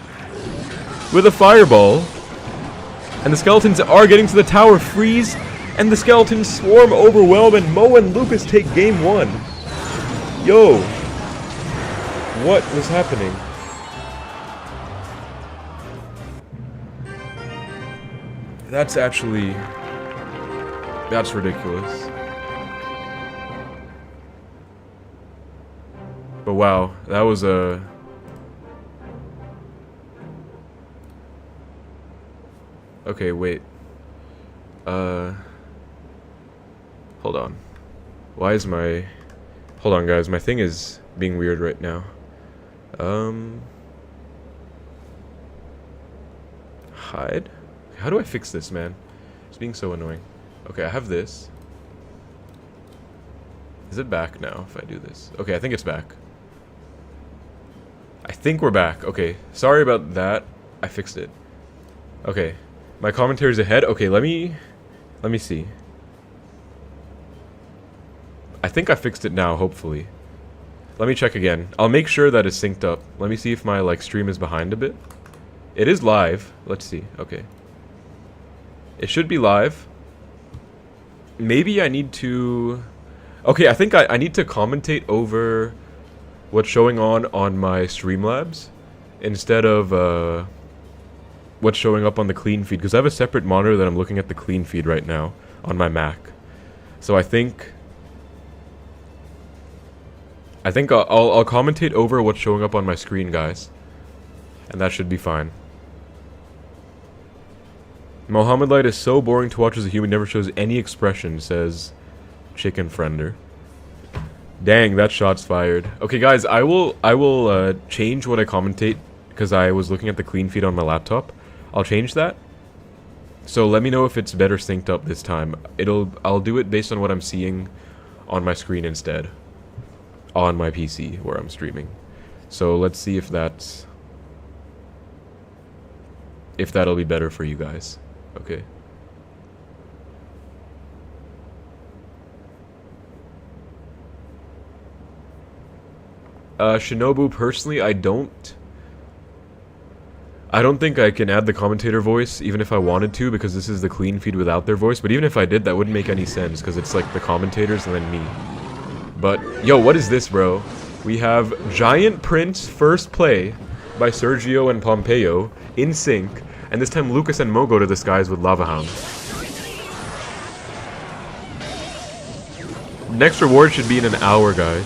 Speaker 1: with a fireball, and the skeletons are getting to the tower. Freeze, and the skeletons swarm, overwhelm, and Mo and Lucas take game 1. Yo, what was happening? That's ridiculous. But wow, that was a... Okay, wait. Hold on. Why is my... Hold on, guys. My thing is being weird right now. Hide? How do I fix this, man? It's being so annoying. Okay, I have this. Is it back now if I do this? Okay, I think it's back. I think we're back. Okay, sorry about that. I fixed it. Okay, my commentary's ahead. Okay, let me see. I think I fixed it now, hopefully. Let me check again. I'll make sure that it's synced up. Let me see if my stream is behind a bit. It is live. Let's see. Okay. It should be live. Maybe I need to... Okay, I think I need to commentate over what's showing on my Streamlabs instead of what's showing up on the clean feed, because I have a separate monitor that I'm looking at the clean feed right now on my Mac. So I think I'll commentate over what's showing up on my screen, guys, and that should be fine. Mohammed Light is so boring to watch as a human, never shows any expression, says Chicken Friender. Dang, that shot's fired. Okay, guys, I will change what I commentate, because I was looking at the clean feed on my laptop. I'll change that. So let me know if it's better synced up this time. I'll do it based on what I'm seeing on my screen instead, on my PC where I'm streaming. So let's see if that'll be better for you guys. Okay. Shinobu, personally, I don't think I can add the commentator voice, even if I wanted to, because this is the clean feed without their voice. But even if I did, that wouldn't make any sense, because it's like the commentators and then me. But, yo, what is this, bro? We have Giant Prince first play by Sergio and Pompeo in sync, and this time Lucas and Mo go to the skies with Lava Hound. Next reward should be in an hour, guys.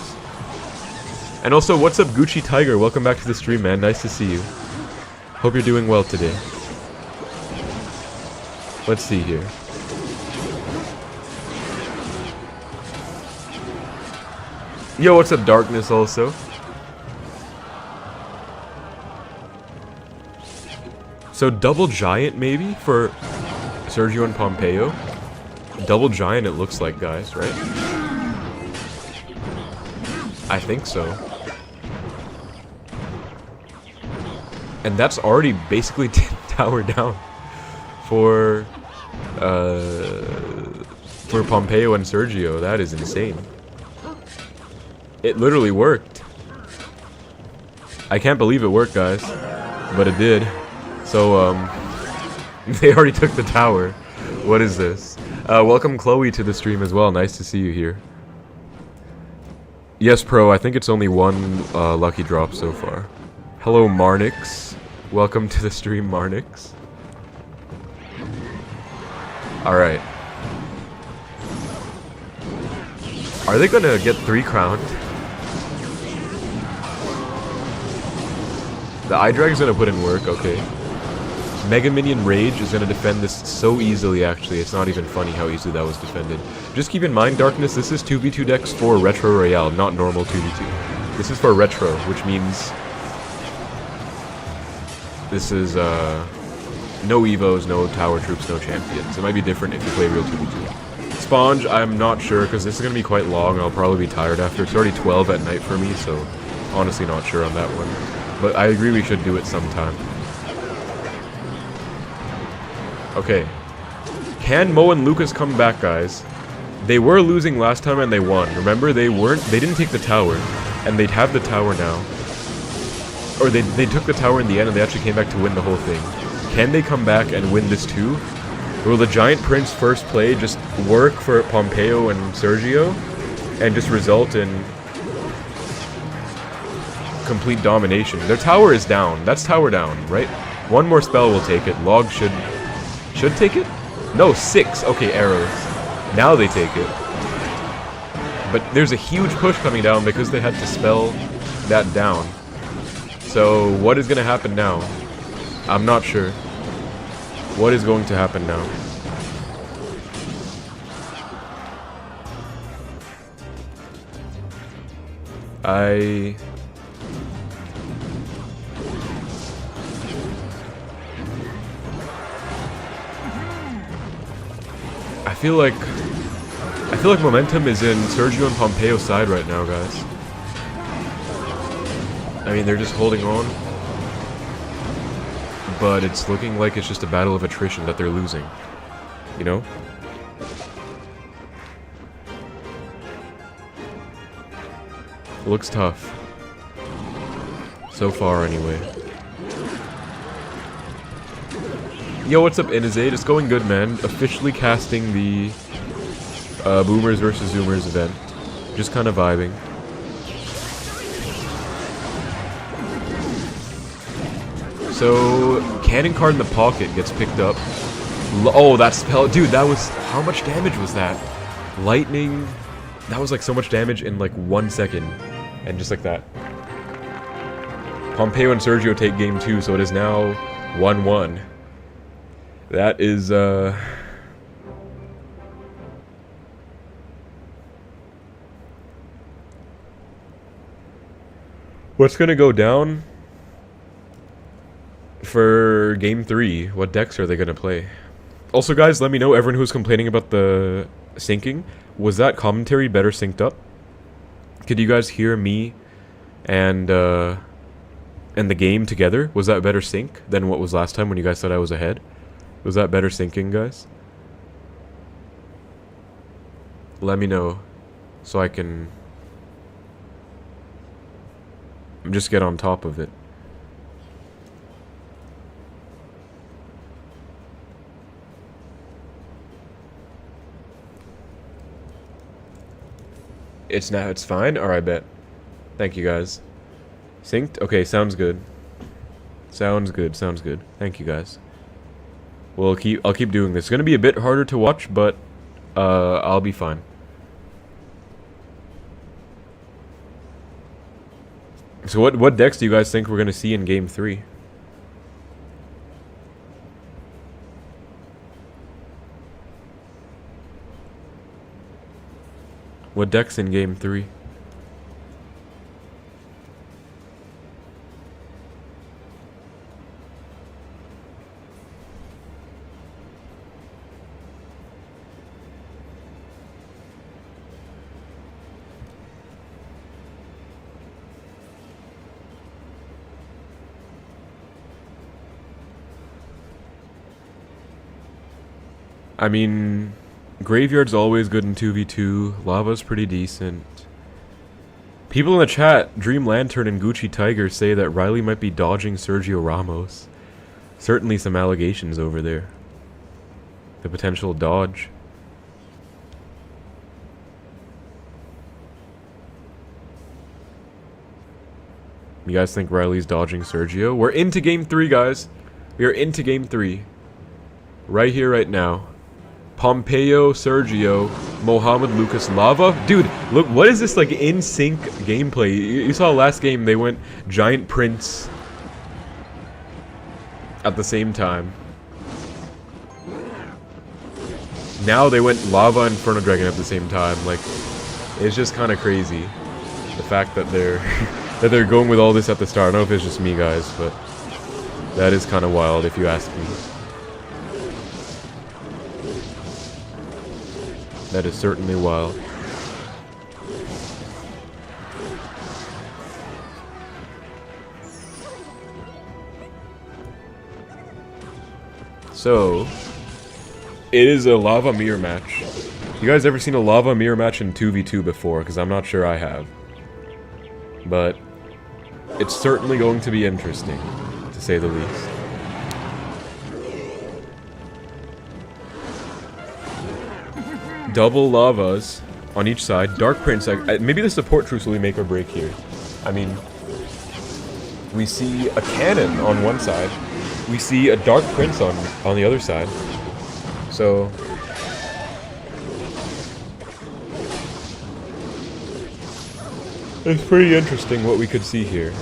Speaker 1: And also, what's up, Gucci Tiger? Welcome back to the stream, man. Nice to see you. Hope you're doing well today. Let's see here. Yo, what's up, Darkness, also? So double giant, maybe, for Sergio and Pompeo? Double giant, it looks like, guys, right? I think so. And that's already basically tower down for Pompeo and Sergio. That is insane. It literally worked. I can't believe it worked, guys, but it did. So they already took the tower. What is this? Welcome Chloe to the stream as well. Nice to see you here. Yes, Pro, I think it's only one lucky drop so far. Hello, Marnix. Welcome to the stream, Marnix. Alright. Are they gonna get 3 crowned? The Eye Dragon's gonna put in work, okay. Mega Minion Rage is gonna defend this so easily, actually. It's not even funny how easily that was defended. Just keep in mind, Darkness, this is 2v2 decks for Retro Royale, not normal 2v2. This is for Retro, which means... this is, no Evos, no Tower Troops, no Champions. It might be different if you play real 2v2. Sponge, I'm not sure, because this is gonna be quite long. I'll probably be tired after. It's already 12 at night for me, so honestly not sure on that one. But I agree we should do it sometime. Okay. Can Mo and Lucas come back, guys? They were losing last time and they won. Remember, they didn't take the tower. And they'd have the tower now. Or they took the tower in the end and they actually came back to win the whole thing. Can they come back and win this too? Will the Giant Prince first play just work for Pompeo and Sergio? And just result in complete domination. Their tower is down. That's tower down, right? One more spell will take it. Log should take it? No, 6. Okay, arrows. Now they take it. But there's a huge push coming down because they had to spell that down. So what is going to happen now? I'm not sure. What is going to happen now? I feel like momentum is in Sergio and Pompeo's side right now, guys. I mean, they're just holding on. But it's looking like it's just a battle of attrition that they're losing. You know? Looks tough. So far, anyway. Yo, what's up, Inazade? It's going good, man. Officially casting the Boomers versus Zoomers event. Just kind of vibing. So, Cannon Card in the Pocket gets picked up. Oh, that spell. Dude, that was... how much damage was that? Lightning... that was like so much damage in like 1 second. And just like that. Pompeo and Sergio take game 2, so it is now 1-1. That is, what's gonna go down for game 3? What decks are they gonna play? Also, guys, let me know, everyone who's complaining about the syncing. Was that commentary better synced up? Could you guys hear me and the game together? Was that better sync than what was last time when you guys said I was ahead? Was that better syncing, guys? Let me know so I can just get on top of it. It's fine? Alright, bet. Thank you, guys. Synced? Okay, sounds good. Sounds good. Thank you, guys. I'll keep doing this. It's gonna be a bit harder to watch, but I'll be fine. So what decks do you guys think we're gonna see in game 3? What deck's in game 3? I mean, Graveyard's always good in 2v2. Lava's pretty decent. People in the chat, Dream Lantern and Gucci Tiger, say that Riley might be dodging Sergio Ramos. Certainly some allegations over there. The potential dodge. You guys think Riley's dodging Sergio? We're into game 3, guys. We are into game 3. Right here, right now. Pompeo, Sergio, Mohamed, Lucas, Lava. Dude, look, what is this, like, in-sync gameplay? You saw last game, they went Giant Prince at the same time. Now they went Lava and Inferno Dragon at the same time. Like, it's just kind of crazy. The fact that they're that they're going with all this at the start. I don't know if it's just me, guys, but that is kind of wild if you ask me. That is certainly wild. So, it is a lava mirror match. You guys ever seen a lava mirror match in 2v2 before? Because I'm not sure I have. But, it's certainly going to be interesting, to say the least. Double lavas on each side. Dark Prince, maybe the support truce will make or break here. I mean, we see a cannon on one side. We see a Dark Prince on the other side. So, it's pretty interesting what we could see here.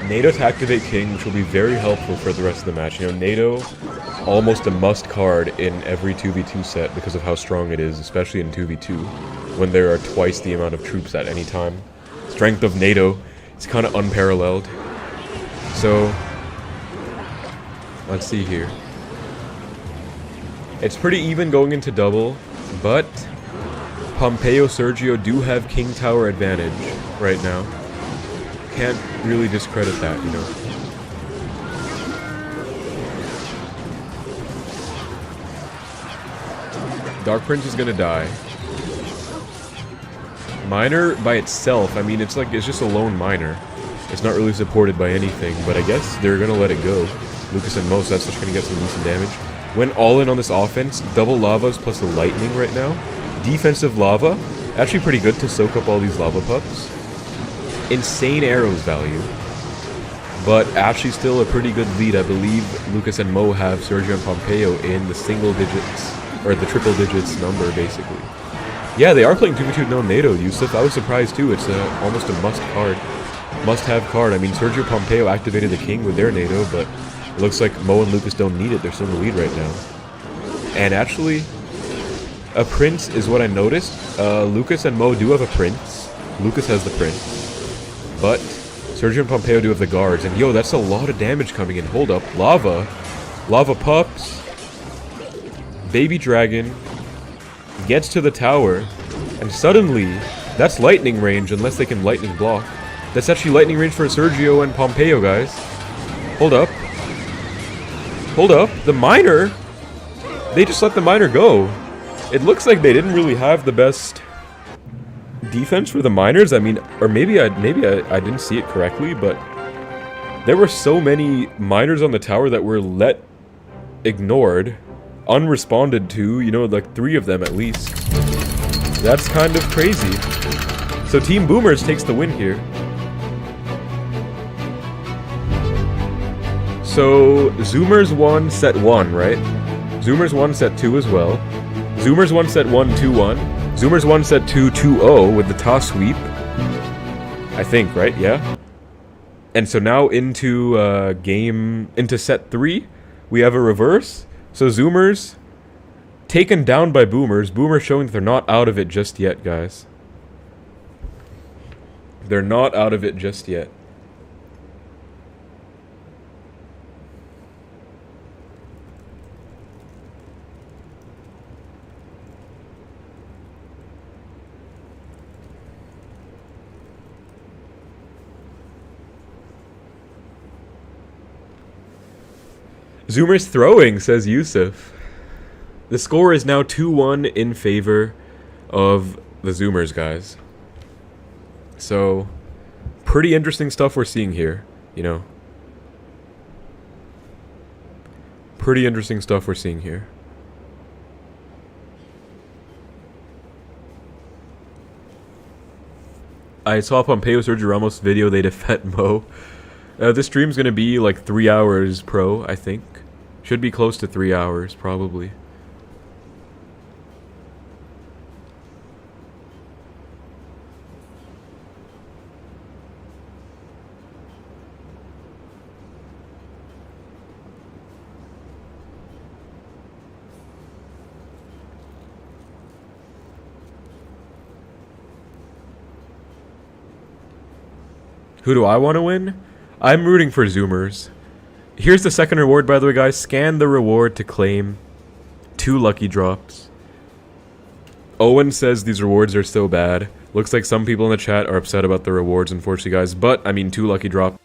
Speaker 1: NATO to activate King, which will be very helpful for the rest of the match. You know, NATO, almost a must card in every 2v2 set because of how strong it is, especially in 2v2, when there are twice the amount of troops at any time. Strength of NATO is kind of unparalleled. So, let's see here. It's pretty even going into double, but Pompeo, Sergio do have King Tower advantage right now. Can't really discredit that, you know. Dark Prince is gonna die. Miner by itself, I mean, it's just a lone miner. It's not really supported by anything, but I guess they're gonna let it go. Lucas and Mo, so that's just gonna get some decent damage. Went all in on this offense, double lavas plus the lightning right now. Defensive lava, actually pretty good to soak up all these lava pups. Insane arrows value, but actually still a pretty good lead. I believe Lucas and Mo have Sergio and Pompeo in the single digits, or the triple digits number, basically. Yeah, they are playing 2v2 no NATO, Yusuf. I was surprised too. It's almost a must-have card. I mean, Sergio Pompeo activated the King with their NATO, but it looks like Mo and Lucas don't need it. They're still in the lead right now. And actually, a Prince is what I noticed. Lucas and Mo do have a Prince. Lucas has the Prince. But Sergio and Pompeo do have the guards, and yo, that's a lot of damage coming in. Hold up. Lava. Lava pups. Baby dragon. Gets to the tower. And suddenly, that's lightning range, unless they can lightning block. That's actually lightning range for Sergio and Pompeo, guys. Hold up. Hold up. The miner. They just let the miner go. It looks like they didn't really have the best defense for the miners. I mean, or maybe I didn't see it correctly, but there were so many miners on the tower that were ignored, unresponded to, you know, like 3 of them at least. That's kind of crazy. So Team Boomers takes the win here. So Zoomers won set 1, right? Zoomers won set 2 as well. Zoomers won set 1, 2-1. Zoomers won set 2, 2-0 with the toss sweep. I think, right? Yeah? And so now into set 3, we have a reverse. So Zoomers taken down by Boomers. Boomers showing that they're not out of it just yet, guys. They're not out of it just yet. Zoomers throwing, says Yusuf. The score is now 2-1 in favor of the Zoomers, guys. So, pretty interesting stuff we're seeing here, you know. Pretty interesting stuff we're seeing here. I saw Pompeo Sergio Ramos video they defet Mo. This stream's gonna be like 3 hours pro, I think. Should be close to 3 hours, probably. Who do I want to win? I'm rooting for Zoomers. Here's the second reward, by the way, guys. Scan the reward to claim 2 lucky drops. Owen says these rewards are so bad. Looks like some people in the chat are upset about the rewards, unfortunately, guys. But, I mean, 2 lucky drops.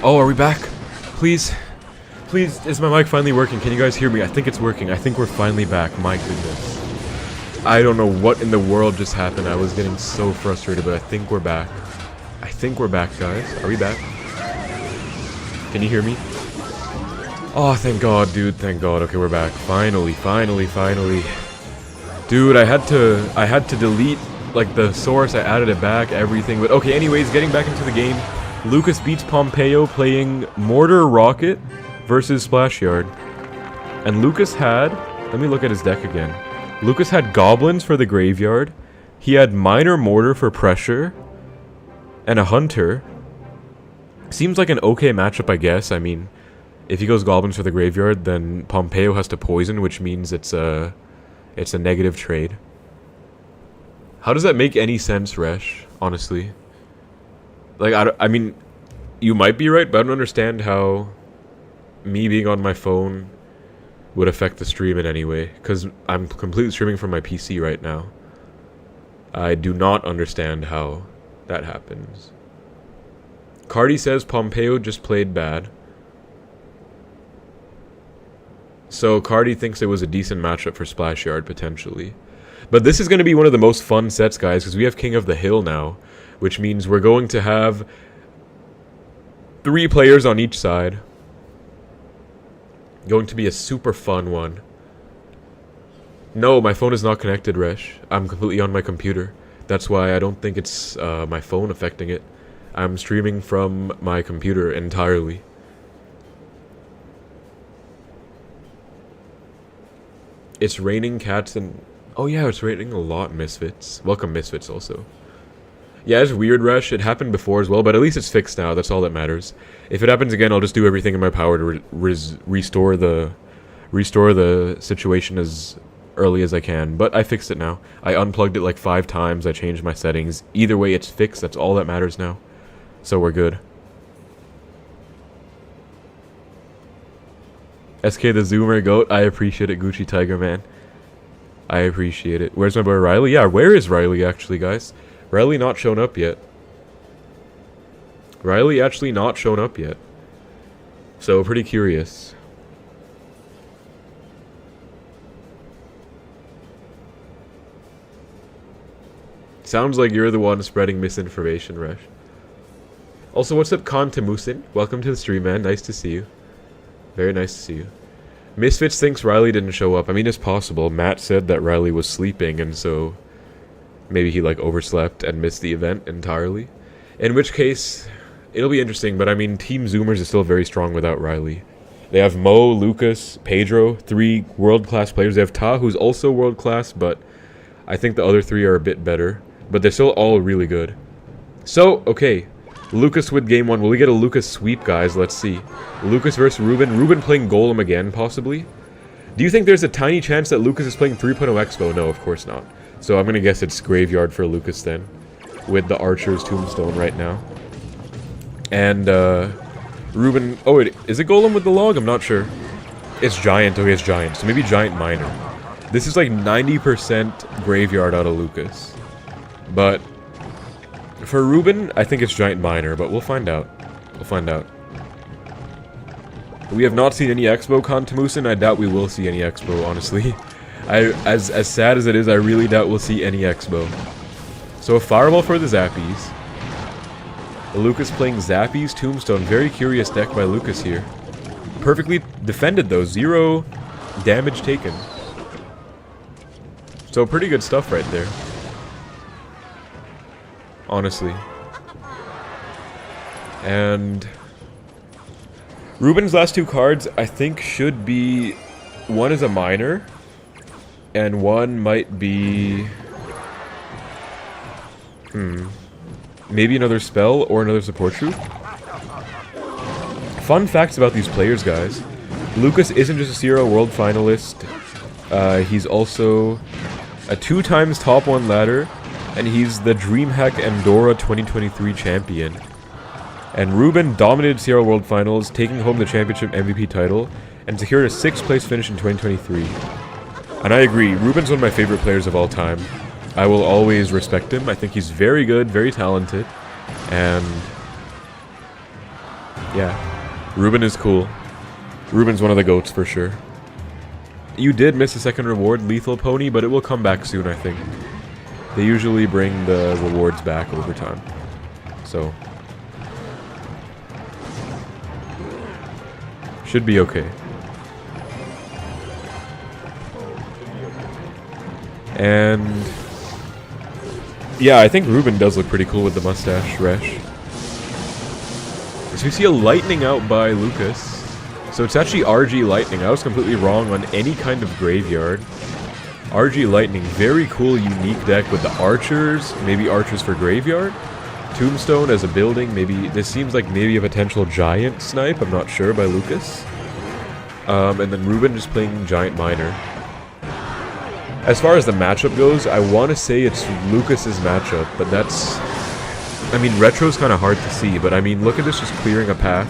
Speaker 1: Oh, are we back? Please. Please, is my mic finally working? Can you guys hear me? I think it's working. I think we're finally back. My goodness. I don't know what in the world just happened. I was getting so frustrated, but I think we're back. I think we're back, guys. Are we back? Can you hear me? Oh, thank God, dude. Thank God. Okay, we're back. Finally, finally, finally. Dude, I had to delete, like, the source. I added it back, everything. But, okay, anyways, getting back into the game. Lucas beats Pompeo playing Mortar Rocket versus Splash Yard. And Lucas had... Let me look at his deck again. Lucas had Goblins for the Graveyard. He had Minor Mortar for Pressure. And a Hunter. Seems like an okay matchup, I guess. I mean, if he goes Goblins for the Graveyard, then Pompeo has to Poison, which means it's a negative trade. How does that make any sense, Resh? Honestly. Like, I mean, you might be right, but I don't understand how me being on my phone would affect the stream in any way. Because I'm completely streaming from my PC right now. I do not understand how that happens. Cardi says Pompeo just played bad. So Cardi thinks it was a decent matchup for Splash Yard, potentially. But this is going to be one of the most fun sets, guys, because we have King of the Hill now. Which means we're going to have 3 players on each side. Going to be a super fun one. No, my phone is not connected, Resh. I'm completely on my computer. That's why I don't think it's my phone affecting it. I'm streaming from my computer entirely. It's raining cats and... Oh yeah, it's raining a lot, Misfits. Welcome, Misfits, also. Yeah, it's weird, Rush. It happened before as well, but at least it's fixed now. That's all that matters. If it happens again, I'll just do everything in my power to restore the situation as early as I can. But I fixed it now. I unplugged it like 5 times. I changed my settings. Either way, it's fixed. That's all that matters now. So we're good. SK the Zoomer Goat. I appreciate it, Gucci Tiger Man. I appreciate it. Where's my boy Riley? Yeah, where is Riley actually, guys? Riley not shown up yet. Riley actually not shown up yet. So, pretty curious. Sounds like you're the one spreading misinformation, Resh. Also, what's up, Khan Tamusin? Welcome to the stream, man. Nice to see you. Very nice to see you. Misfits thinks Riley didn't show up. I mean, it's possible. Matt said that Riley was sleeping, and so... maybe he, like, overslept and missed the event entirely. In which case, it'll be interesting, but I mean, Team Zoomers is still very strong without Riley. They have Mo, Lucas, Pedro, 3 world-class players. They have Ta, who's also world-class, but I think the other 3 are a bit better. But they're still all really good. So, okay. Lucas with game 1. Will we get a Lucas sweep, guys? Let's see. Lucas versus Ruben. Ruben playing Golem again, possibly? Do you think there's a tiny chance that Lucas is playing 3.0 Expo? No, of course not. So I'm going to guess it's Graveyard for Lucas then. With the Archer's Tombstone right now. And, Ruben... oh, is it Golem with the log? I'm not sure. It's Giant. Okay, it's Giant. So maybe Giant Minor. This is like 90% Graveyard out of Lucas. But... for Ruben, I think it's Giant Minor, but we'll find out. We'll find out. We have not seen any Expo, Kantamusin. I doubt we will see any Expo, honestly. As sad as it is, I really doubt we'll see any Expo. So a Fireball for the Zappies. Lucas playing Zappies, Tombstone. Very curious deck by Lucas here. Perfectly defended though. 0 damage taken. So pretty good stuff right there. Honestly. And... Ruben's last 2 cards, I think, should be... one is a minor. And one might be... maybe another spell or another support troop. Fun facts about these players, guys. Lucas isn't just a Zero World finalist. He's also a 2 times top 1 ladder. And he's the DreamHack Andorra 2023 champion. And Ruben dominated Zero World Finals, taking home the championship MVP title, and secured a 6th place finish in 2023. And I agree, Ruben's one of my favorite players of all time. I will always respect him. I think he's very good, very talented, and Yeah. Ruben is cool. Ruben's one of the goats for sure. You did miss a second reward, Lethal Pony, but it will come back soon, I think. They usually bring the rewards back over time. So. Should be okay. And yeah, I think Ruben does look pretty cool with the mustache, Resh. So we see a lightning out by Lucas. So it's actually RG Lightning. I was completely wrong on any kind of graveyard. RG Lightning, very cool, unique deck with the archers, maybe archers for graveyard. Tombstone as a building, maybe, this seems like maybe a potential giant snipe, I'm not sure, by Lucas. And then Ruben just playing giant miner. As far as the matchup goes, I want to say it's Lucas's matchup, but that's... I mean, Retro's kind of hard to see, but I mean, look at this just clearing a path.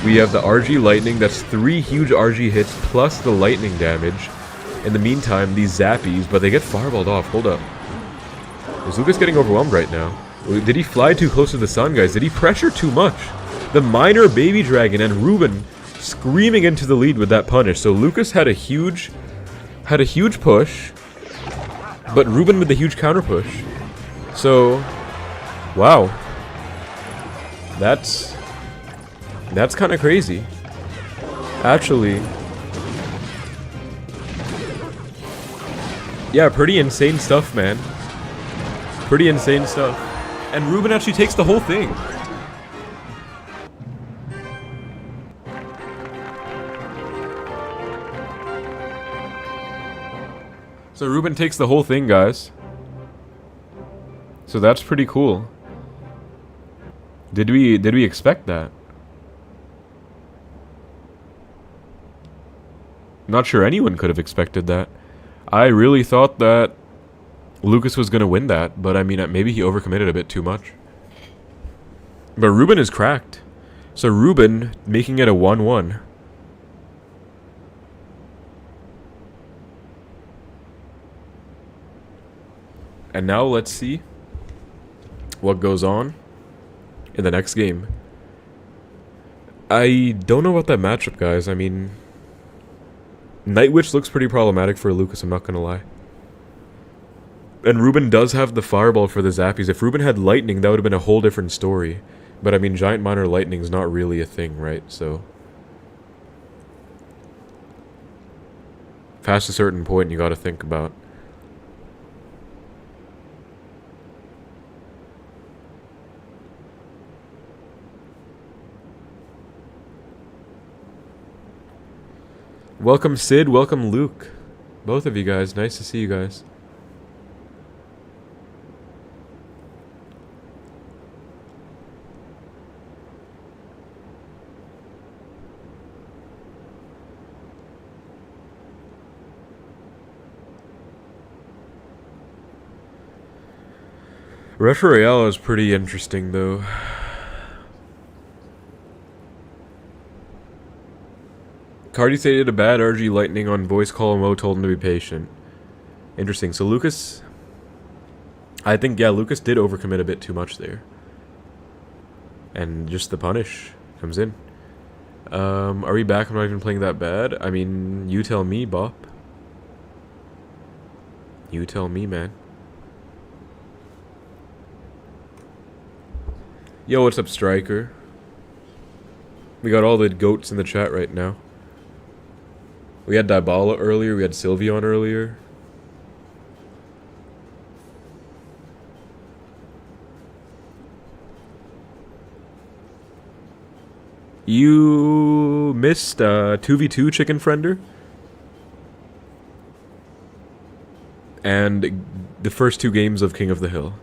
Speaker 1: We have the RG Lightning, that's 3 huge RG hits, plus the lightning damage. In the meantime, these Zappies, but they get fireballed off, hold up. Is Lucas getting overwhelmed right now? Did he fly too close to the sun, guys? Did he pressure too much? The Miner Baby Dragon and Ruben screaming into the lead with that punish, so Lucas had a huge push. But Ruben with the huge counter push. So, wow. That's kind of crazy. Actually. Yeah, pretty insane stuff, man. Pretty insane stuff. And Ruben actually takes the whole thing. So Ruben takes the whole thing, guys. So that's pretty cool. Did we expect that? Not sure anyone could have expected that. I really thought that Lucas was gonna win that, but I mean, maybe he overcommitted a bit too much. But Ruben is cracked. So Ruben making it a 1-1. And now let's see what goes on in the next game. I don't know about that matchup, guys. I mean, Night Witch looks pretty problematic for Lucas, I'm not gonna lie. And Ruben does have the fireball for the Zappies. If Ruben had lightning, that would have been a whole different story. But I mean, giant miner lightning is not really a thing, right? So past a certain point, you gotta think about. Welcome Sid, welcome Luke. Both of you guys, nice to see you guys. Royale is pretty interesting though. Cardi stated a bad RG Lightning on voice call and Mo told him to be patient. Interesting. So Lucas... I think, yeah, Lucas did overcommit a bit too much there. And just the punish comes in. Are we back? I'm not even playing that bad. I mean, you tell me, Bop. You tell me, man. Yo, what's up, Striker? We got all the goats in the chat right now. We had Dybala earlier, we had Sylveon earlier. You missed 2v2 Chicken Friender. And the first 2 games of King of the Hill.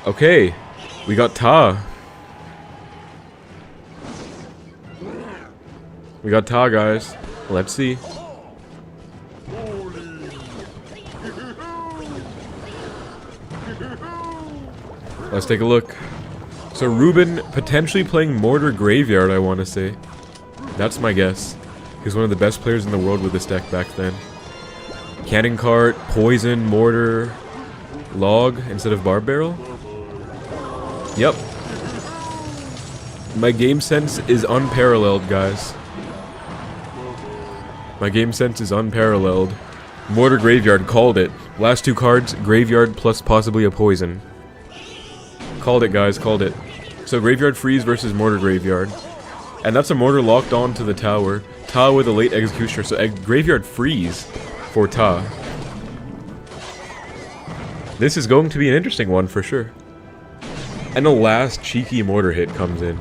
Speaker 1: Okay, we got Ta. We got Ta, guys. Let's see. Let's take a look. So Ruben potentially playing Mortar Graveyard, I want to say. That's my guess. He's one of the best players in the world with this deck back then. Cannon Cart, Poison, Mortar, Log instead of Barb Barrel. Yep. My game sense is unparalleled, guys. My game sense is unparalleled. Mortar Graveyard, called it. Last two cards, Graveyard plus possibly a Poison. Called it, guys, called it. So Graveyard Freeze versus Mortar Graveyard. And that's a Mortar locked on to the tower. Ta with a late Executioner, so Graveyard Freeze for Ta. This is going to be an interesting one for sure. And the last cheeky Mortar hit comes in.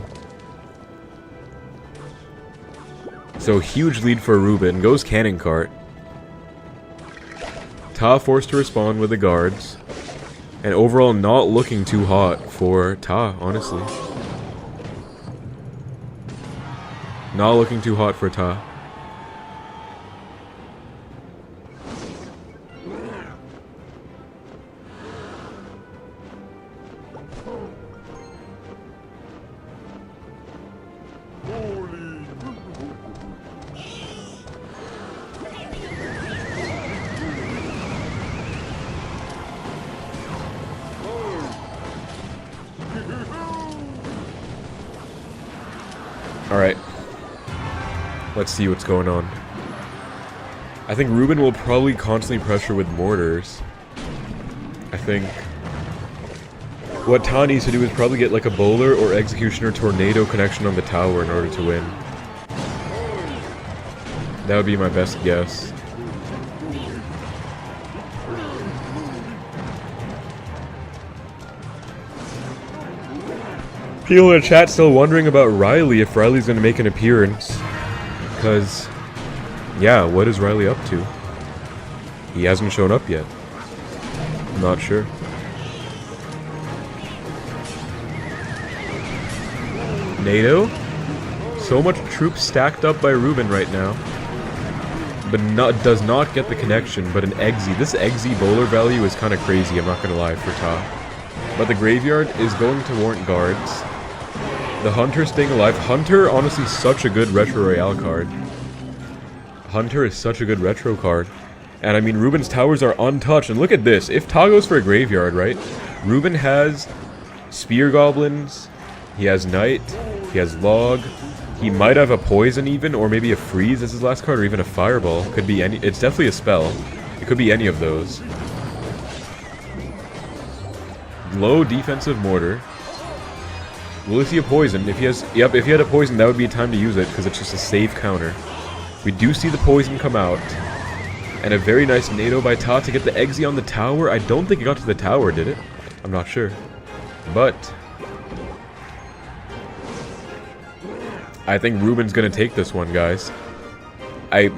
Speaker 1: So huge lead for Ruben. Goes Cannon Cart. Ta forced to respond with the guards. And overall not looking too hot for Ta, honestly. Not looking too hot for Ta. Alright. Let's see what's going on. I think Ruben will probably constantly pressure with mortars. I think what Ta needs to do is probably get like a bowler or executioner tornado connection on the tower in order to win. That would be my best guess. People in the chat still wondering about Riley, if Riley's going to make an appearance. Because, yeah, what is Riley up to? He hasn't shown up yet. I'm not sure. NATO? So much troops stacked up by Ruben right now. But does not get the connection, but an Eggsy. This Eggsy bowler value is kind of crazy, I'm not going to lie, for Ta. But the graveyard is going to warrant guards. The Hunter staying alive. Hunter, honestly, such a good retro Royale card. Hunter is such a good retro card. And I mean, Ruben's towers are untouched. And look at this. If Ta goes for a graveyard, right? Ruben has Spear Goblins. He has Knight. He has Log. He might have a Poison even, or maybe a Freeze as his last card, or even a Fireball. Could be any. It's definitely a spell. It could be any of those. Low defensive Mortar. Will he see a Poison? If he has, yep, if he had a Poison, that would be time to use it, because it's just a safe counter. We do see the Poison come out. And a very nice NATO by Ta to get the Eggsy on the tower. I don't think it got to the tower, did it? I'm not sure. But I think Ruben's gonna take this one, guys. I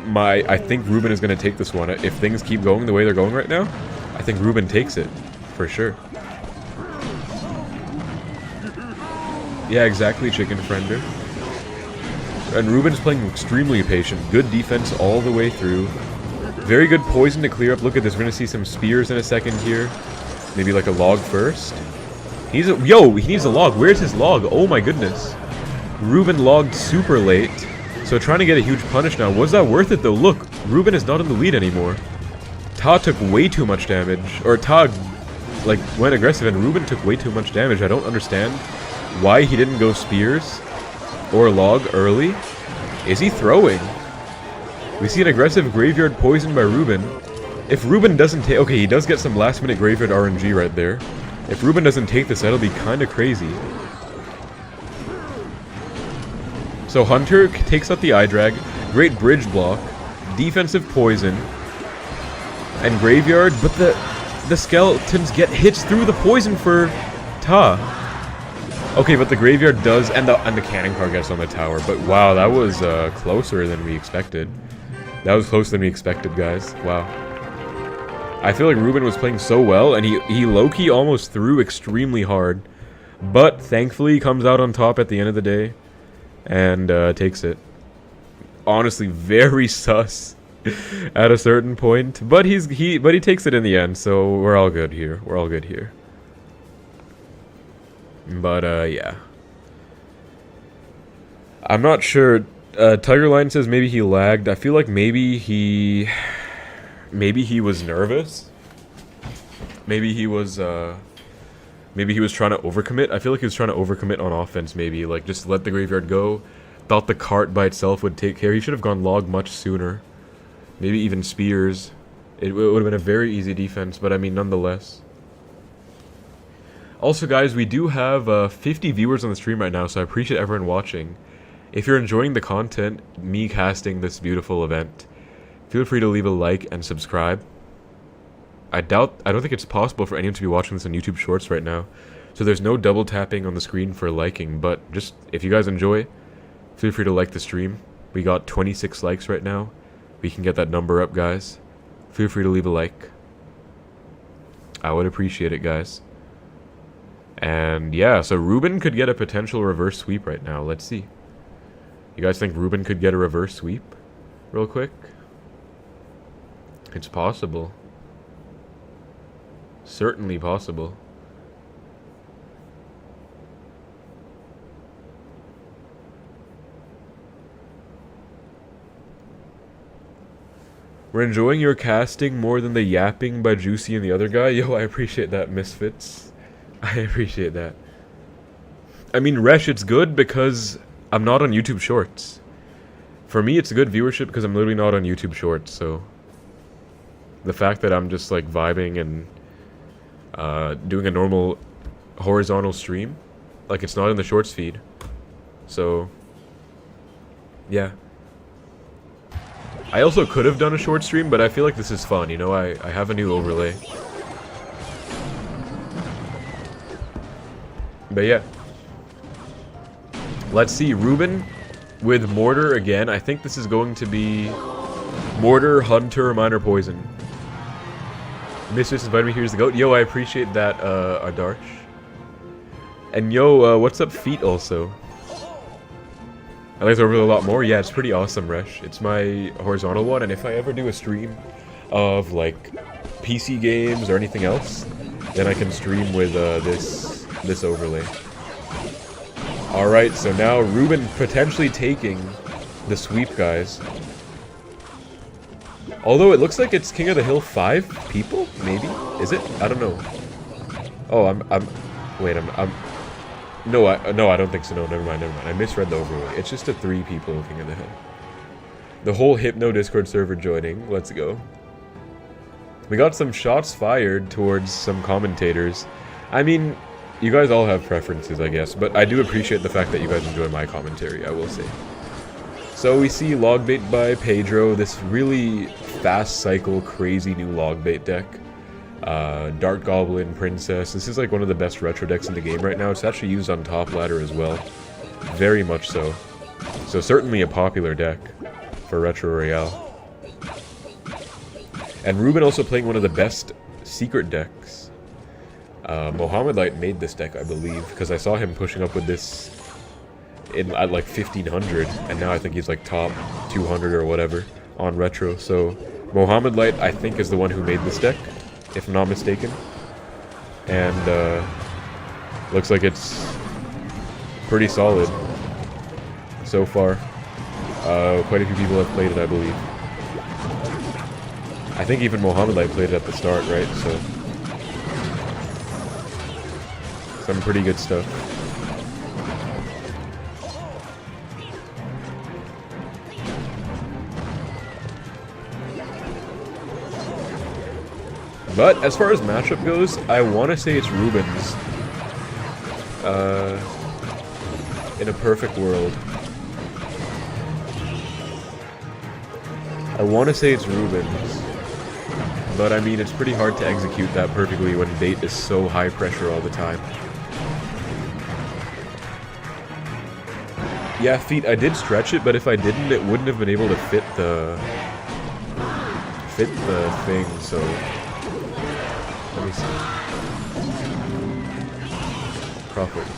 Speaker 1: think Ruben is gonna take this one. If things keep going the way they're going right now, I think Ruben takes it. For sure. Yeah, exactly, Chicken Friender. And Ruben's playing extremely patient. Good defense all the way through. Very good Poison to clear up. Look at this. We're going to see some spears in a second here. Maybe like a log first. He needs a log. Where's his log? Oh my goodness. Ruben logged super late. So trying to get a huge punish now. Was that worth it though? Look, Ruben is not in the lead anymore. Ta took way too much damage. Or Ta, like, went aggressive and Ruben took way too much damage. I don't understand why he didn't go spears or log early. Is he throwing? We see an aggressive graveyard poison by Ruben. If Ruben doesn't take... Okay, he does get some last minute graveyard RNG right there. If Ruben doesn't take this, that'll be kind of crazy. So Hunter takes out the eye drag. Great bridge block. Defensive poison. And graveyard, but the skeletons get hits through the poison for Ta. Okay, but the graveyard does, and the cannon card gets on the tower. But wow, that was closer than we expected. That was closer than we expected, guys. Wow. I feel like Ruben was playing so well, and he low-key almost threw extremely hard. But thankfully, he comes out on top at the end of the day, and takes it. Honestly, very sus at a certain point, but he takes it in the end. So we're all good here. We're all good here. But, yeah. I'm not sure. Tiger Line says maybe he lagged. I feel like maybe he was nervous. Maybe he was trying to overcommit. I feel like he was trying to overcommit on offense, maybe. Like, just let the graveyard go. Thought the cart by itself would take care. He should have gone log much sooner. Maybe even spears. It would have been a very easy defense, but I mean, nonetheless. Also, guys, we do have 50 viewers on the stream right now, so I appreciate everyone watching. If you're enjoying the content, me casting this beautiful event, feel free to leave a like and subscribe. I don't think it's possible for anyone to be watching this on YouTube Shorts right now, so there's no double tapping on the screen for liking, but just, if you guys enjoy, feel free to like the stream. We got 26 likes right now. We can get that number up, guys. Feel free to leave a like. I would appreciate it, guys. And yeah, so Ruben could get a potential reverse sweep right now. Let's see. You guys think Ruben could get a reverse sweep? Real quick. It's possible. Certainly possible. We're enjoying your casting more than the yapping by Juicy and the other guy. Yo, I appreciate that, Misfits. I appreciate that. I mean, Resh, it's good because I'm not on YouTube Shorts. For me, it's a good viewership because I'm literally not on YouTube Shorts, so... The fact that I'm just, like, vibing and doing a normal horizontal stream, like, it's not in the Shorts feed. So... Yeah. I also could have done a short stream, but I feel like this is fun, you know? I have a new overlay. But yeah. Let's see, Ruben with Mortar again. I think this is going to be Mortar, Hunter, Minor Poison. Mistress invited me, here's the goat. Yo, I appreciate that, Adarsh. And yo, what's up, Feet also? I like the overlay a lot more. Yeah, it's pretty awesome, Resh. It's my horizontal one, and if I ever do a stream of, like, PC games or anything else, then I can stream with this overlay. Alright, so now Ruben potentially taking the sweep, guys. Although it looks like it's King of the Hill 5 people, maybe? Is it? I don't know. Oh, No, I don't think so. No, never mind. I misread the overlay. It's just a 3 people King of the Hill. The whole Hypno Discord server joining. Let's go. We got some shots fired towards some commentators. I mean, you guys all have preferences, I guess, but I do appreciate the fact that you guys enjoy my commentary, I will say. So we see Logbait by Pedro, this really fast cycle, crazy new Logbait deck. Dark Goblin, Princess. This is like one of the best retro decks in the game right now. It's actually used on top ladder as well. Very much so. So certainly a popular deck for Retro Royale. And Ruben also playing one of the best secret decks. Mohammed Light made this deck, I believe, because I saw him pushing up with this at like 1500, and now I think he's like top 200 or whatever on Retro. So Mohammed Light, I think, is the one who made this deck, if I'm not mistaken. And looks like it's pretty solid so far. Quite a few people have played it, I believe. I think even Mohammed Light played it at the start, right? So some pretty good stuff. But as far as matchup goes, I want to say it's Ruben's. In a perfect world. I want to say it's Ruben's. But I mean, it's pretty hard to execute that perfectly when bait is so high pressure all the time. Yeah, Feet, I did stretch it, but if I didn't, it wouldn't have been able to fit the thing, so... Let me see. Property.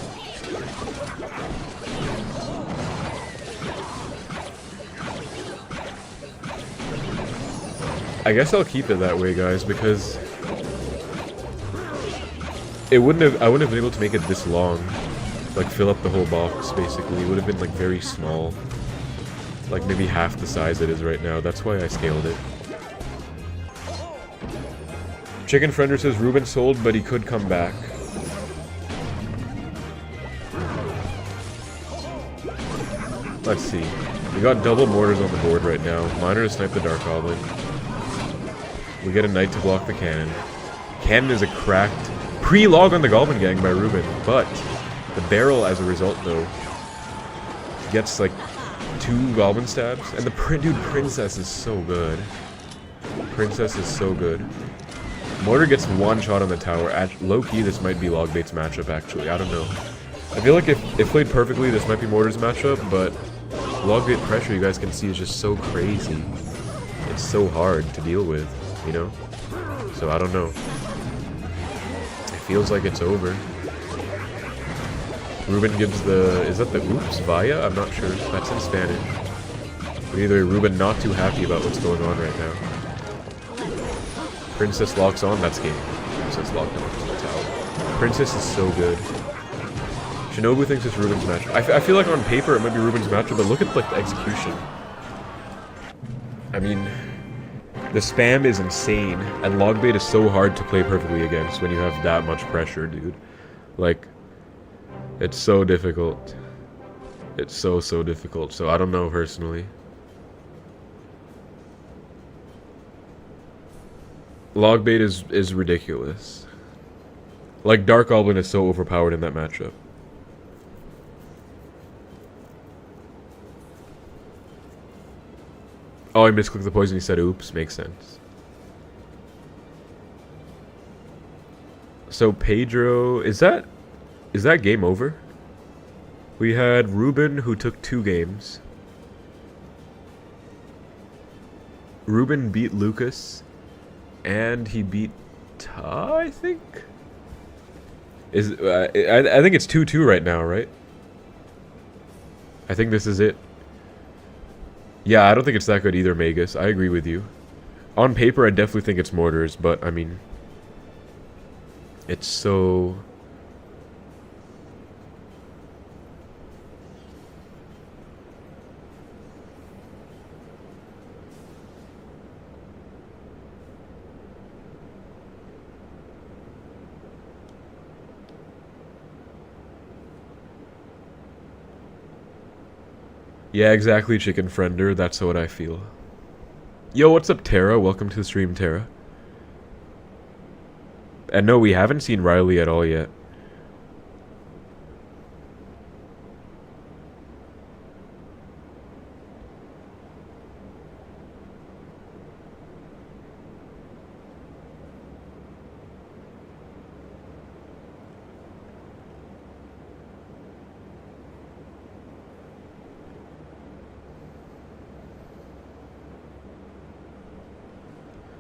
Speaker 1: I guess I'll keep it that way, guys, because it wouldn't have. I wouldn't have been able to make it this long, like fill up the whole box. Basically, it would have been like very small, like maybe half the size it is right now. That's why I scaled it. Chicken Friender says Ruben sold, but he could come back. Let's see. We got double mortars on the board right now. Miner to snipe the Dark Goblin. We get a Knight to block the cannon. Cannon is a cracked pre-log on the Goblin Gang by Ruben, but the barrel as a result though gets like 2 Goblin stabs. And the Princess is so good. Princess is so good. Mortar gets 1 shot on the tower. Low-key, this might be Logbait's matchup actually. I don't know. I feel like if played perfectly, this might be Mortar's matchup, but Logbait pressure, you guys can see, is just so crazy. It's so hard to deal with, you know? So I don't know. It feels like it's over. Ruben gives the... Is that the oops via? I'm not sure. That's in Spanish. But either Ruben not too happy about what's going on right now. Princess locks on, that's game. Princess locked on to the tower. Princess is so good. Shinobu thinks it's Ruben's matchup. I feel like on paper it might be Ruben's matchup, but look at like the execution. I mean, the spam is insane, and Logbait is so hard to play perfectly against when you have that much pressure, dude. Like, it's so difficult. It's so difficult, so I don't know personally. Logbait is ridiculous. Like, Dark Goblin is so overpowered in that matchup. Oh, I misclicked the poison, he said oops, makes sense. So Pedro, is that game over? We had Ruben who took 2 games. Ruben beat Lucas, and he beat Ta, I think? I think it's 2-2 right now, right? I think this is it. Yeah, I don't think it's that good either, Magus. I agree with you. On paper, I definitely think it's Mortars, but, I mean... It's so... Yeah, exactly, Chicken Friender. That's what I feel. Yo, what's up, Tara? Welcome to the stream, Tara. And no, we haven't seen Riley at all yet.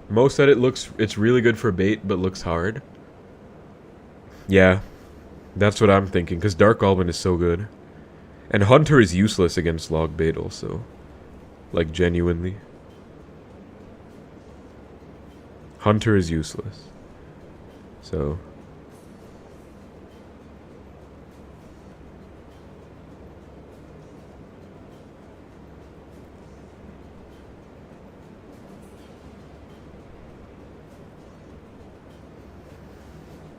Speaker 1: Mo said it's really good for bait, but looks hard. Yeah, that's what I'm thinking, because Dark Goblin is so good. And Hunter is useless against log bait also. Like, genuinely. Hunter is useless. So...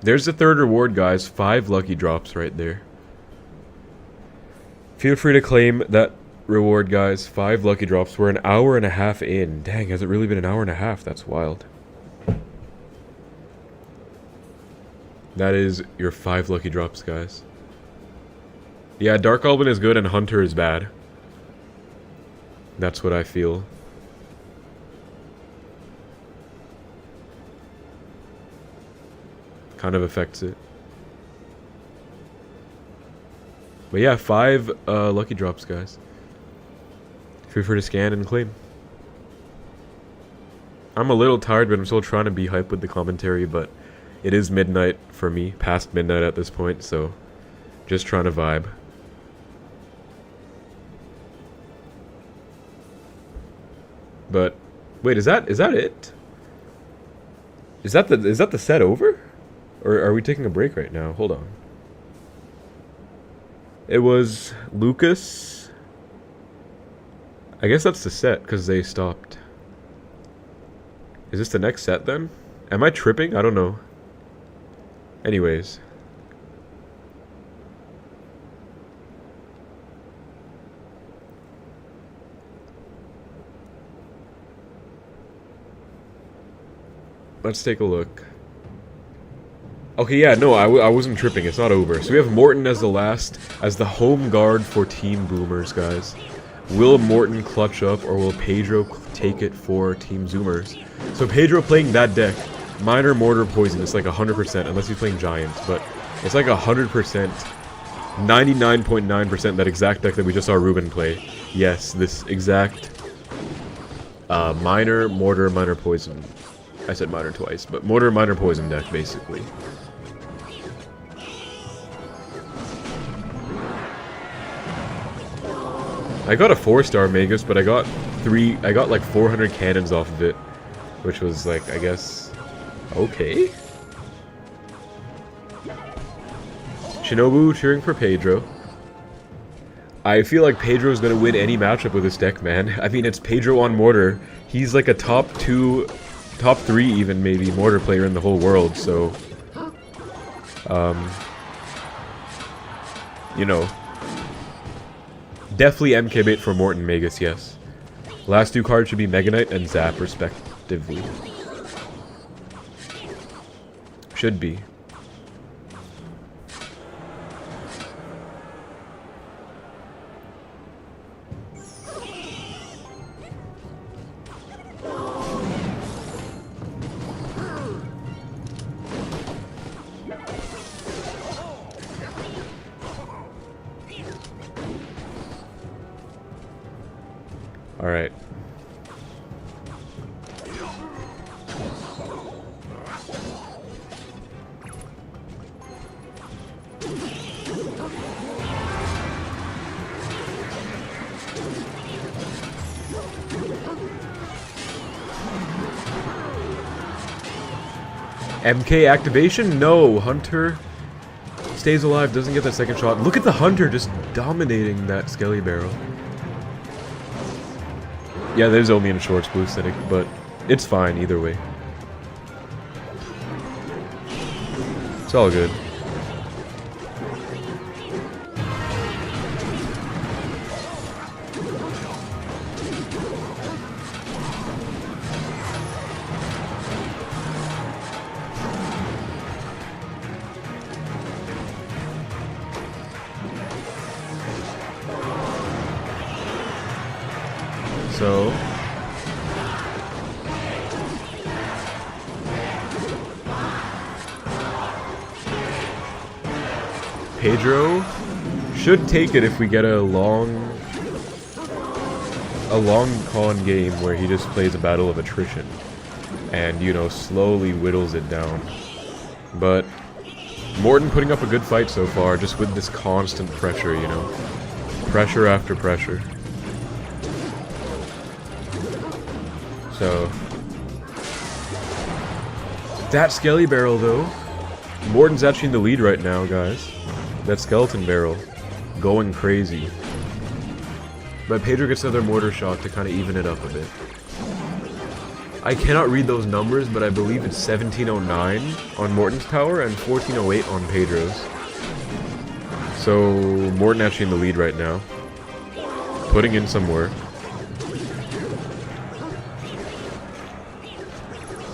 Speaker 1: There's the third reward, guys. 5 lucky drops right there. Feel free to claim that reward, guys. 5 lucky drops. We're an hour and a half in. Dang, has it really been an hour and a half? That's wild. That is your 5 lucky drops, guys. Yeah, Dark Goblin is good and Hunter is bad. That's what I feel. Kind of affects it. But yeah, 5 lucky drops, guys. Feel free to scan and claim. I'm a little tired, but I'm still trying to be hype with the commentary, but it is midnight for me, past midnight at this point, so just trying to vibe. But wait, is that it? Is that the set over? Or are we taking a break right now? Hold on. It was Lucas. I guess that's the set, because they stopped. Is this the next set, then? Am I tripping? I don't know. Anyways. Let's take a look. Okay, yeah, no, I wasn't tripping. It's not over. So we have Morton as the home guard for Team Boomers, guys. Will Morton clutch up, or will Pedro take it for Team Zoomers? So Pedro playing that deck, Minor Mortar Poison, it's like 100%, unless he's playing Giant, but it's like 100%, 99.9% that exact deck that we just saw Ruben play. Yes, this exact Minor, Mortar, Minor Poison. I said Minor twice, but Mortar, Minor Poison deck, basically. I got a 4-star Magus, but I got like 400 cannons off of it, which was like, I guess, okay. Shinobu cheering for Pedro. I feel like Pedro's gonna win any matchup with this deck, man. I mean, it's Pedro on Mortar. He's like a top 3 even, maybe, Mortar player in the whole world, so... you know... Definitely MK bait for Morton Magus, yes. Last 2 cards should be Mega Knight and Zap, respectively. Should be. Alright. MK activation? No, Hunter stays alive, doesn't get that second shot. Look at the Hunter just dominating that Skelly Barrel. Yeah, there's only in shorts, Blue Cynic, but it's fine either way. It's all good. So Pedro should take it if we get a long con game where he just plays a battle of attrition and, you know, slowly whittles it down. But Morton putting up a good fight so far, just with this constant pressure, you know. Pressure after pressure. So that Skelly Barrel, though, Morton's actually in the lead right now, guys. That Skeleton Barrel going crazy. But Pedro gets another mortar shot to kind of even it up a bit. I cannot read those numbers, but I believe it's 1709 on Morton's tower and 1408 on Pedro's. So Morton actually in the lead right now, putting in some work.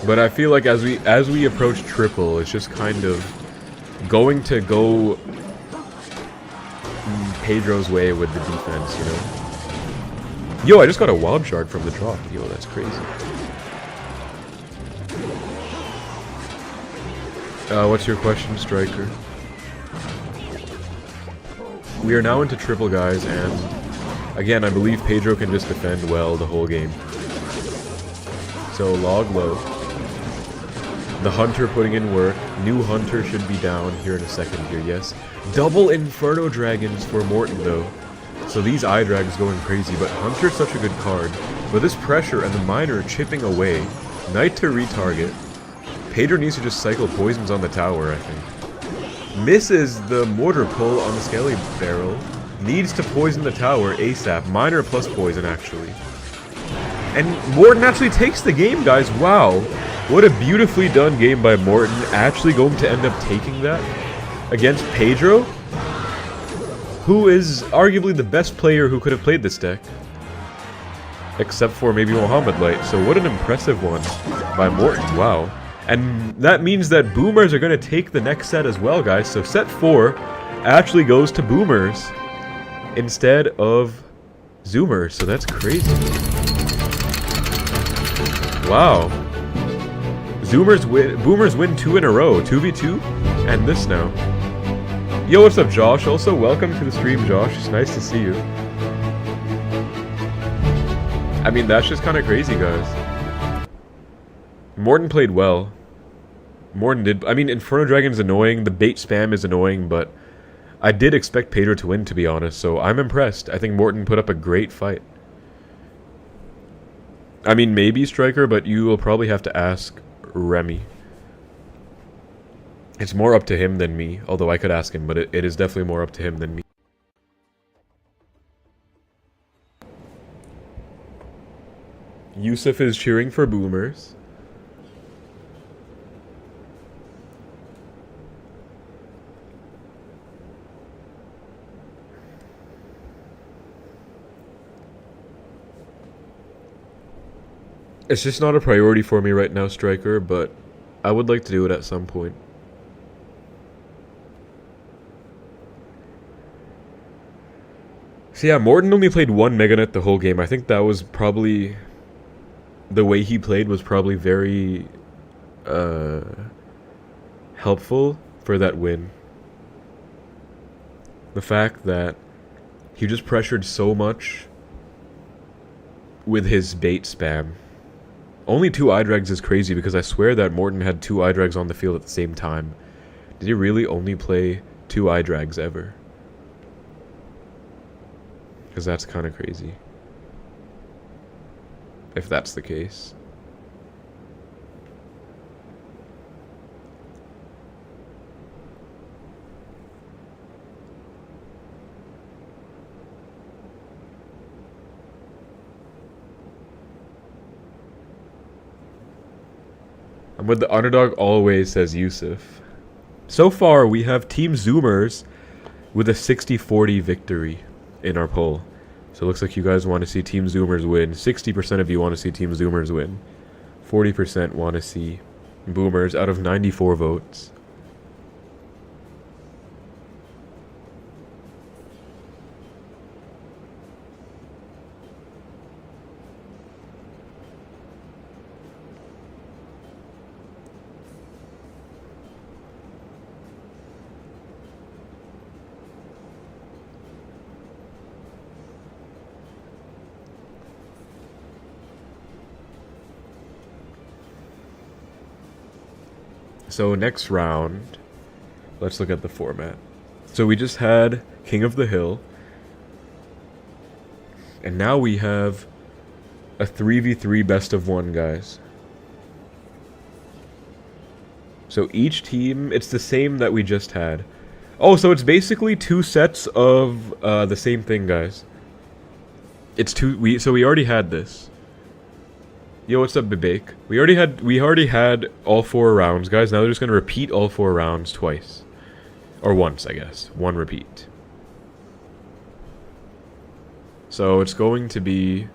Speaker 1: But I feel like as we approach triple, it's just kind of going to go Pedro's way with the defense, you know. Yo, I just got a wild shard from the drop. Yo, that's crazy. What's your question, Striker? We are now into triple, guys, and again, I believe Pedro can just defend well the whole game. So log low. The Hunter putting in work. New Hunter should be down here in a second here, yes. Double Inferno Dragons for Morton, though. So these eye dragons going crazy, but Hunter's such a good card. But this pressure and the Miner chipping away. Knight to retarget. Pedro needs to just cycle poisons on the tower, I think. Misses the mortar pull on the Skelly Barrel. Needs to poison the tower ASAP. Minor plus poison, actually. And Morton actually takes the game, guys. Wow. What a beautifully done game by Morton. Actually going to end up taking that against Pedro, who is arguably the best player who could have played this deck. Except for maybe Mohamed Light. So what an impressive one by Morton. Wow. And that means that Boomers are going to take the next set as well, guys. So set 4 actually goes to Boomers instead of Zoomers. So that's crazy. Wow. Zoomers win. Boomers win 2 in a row. 2v2. And this now. Yo, what's up, Josh? Also, welcome to the stream, Josh. It's nice to see you. I mean, that's just kind of crazy, guys. Morton played well. Morton did. I mean, Inferno Dragon's annoying. The bait spam is annoying, but I did expect Pedro to win, to be honest. So I'm impressed. I think Morton put up a great fight. I mean, maybe Striker, but you will probably have to ask Remy. It's more up to him than me. Although I could ask him, but it is definitely more up to him than me. Yusuf is cheering for Boomers. It's just not a priority for me right now, Striker, but I would like to do it at some point. So yeah, Morton only played 1 Meganet the whole game. I think that was probably... The way he played was probably very helpful for that win. The fact that he just pressured so much with his bait spam. Only 2 Idrags is crazy because I swear that Morton had 2 Idrags on the field at the same time. Did he really only play 2 Idrags ever? Because that's kind of crazy. If that's the case. I'm with the underdog always, says Yusuf. So far, we have Team Zoomers with a 60-40 victory in our poll. So it looks like you guys want to see Team Zoomers win. 60% of you want to see Team Zoomers win. 40% want to see Boomers out of 94 votes. So next round, let's look at the format. So we just had King of the Hill. And now we have a 3v3 best of 1, guys. So each team, it's the same that we just had. Oh, so it's basically 2 sets of the same thing, guys. It's 2, so we already had this. Yo, what's up, Bibake? We already had all 4 rounds, guys. Now they're just gonna repeat all 4 rounds twice. Or once, I guess. 1 repeat. So it's going to be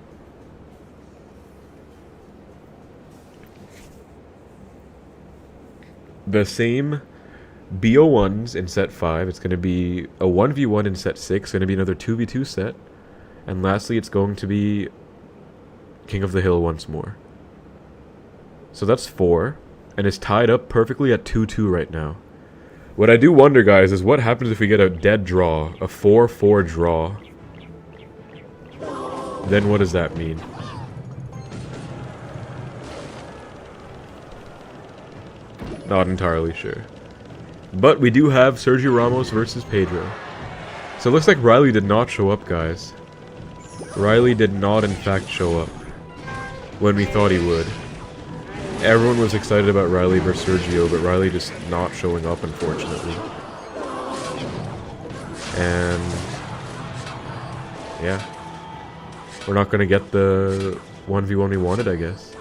Speaker 1: the same BO1s in set 5. It's gonna be a 1v1 in set 6. It's gonna be another 2v2 set. And lastly, it's going to be King of the Hill once more. So that's 4, and it's tied up perfectly at 2-2 right now. What I do wonder, guys, is what happens if we get a dead draw, a 4-4 draw. Then what does that mean? Not entirely sure. But we do have Sergio Ramos versus Pedro. So it looks like Riley did not show up, guys. Riley did not, in fact, show up when we thought he would. Everyone was excited about Riley versus Sergio, but Riley just not showing up, unfortunately. And yeah, we're not gonna get the 1v1 we wanted, I guess.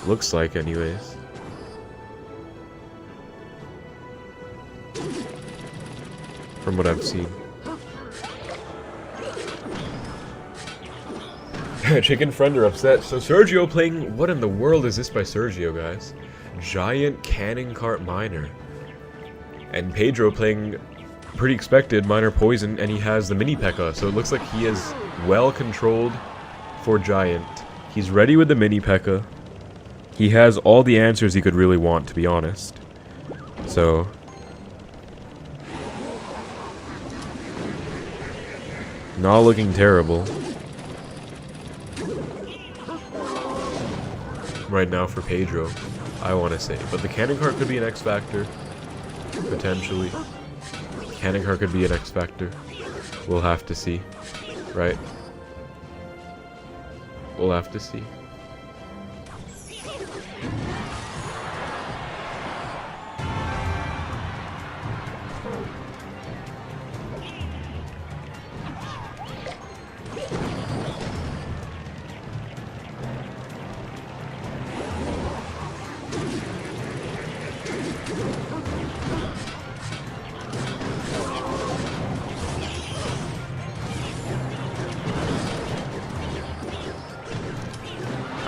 Speaker 1: Looks like, anyways. From what I've seen. Chicken friend are upset. So Sergio playing... What in the world is this by Sergio, guys? Giant Cannon Cart Miner. And Pedro playing pretty expected Miner Poison, and he has the Mini P.E.K.K.A. So it looks like he is well controlled for Giant. He's ready with the Mini P.E.K.K.A. He has all the answers he could really want, to be honest. So... not looking terrible. Right now for Pedro, I want to say. But the Cannon Cart could be an X Factor. Potentially. Cannon Cart could be an X Factor. We'll have to see. Right? We'll have to see.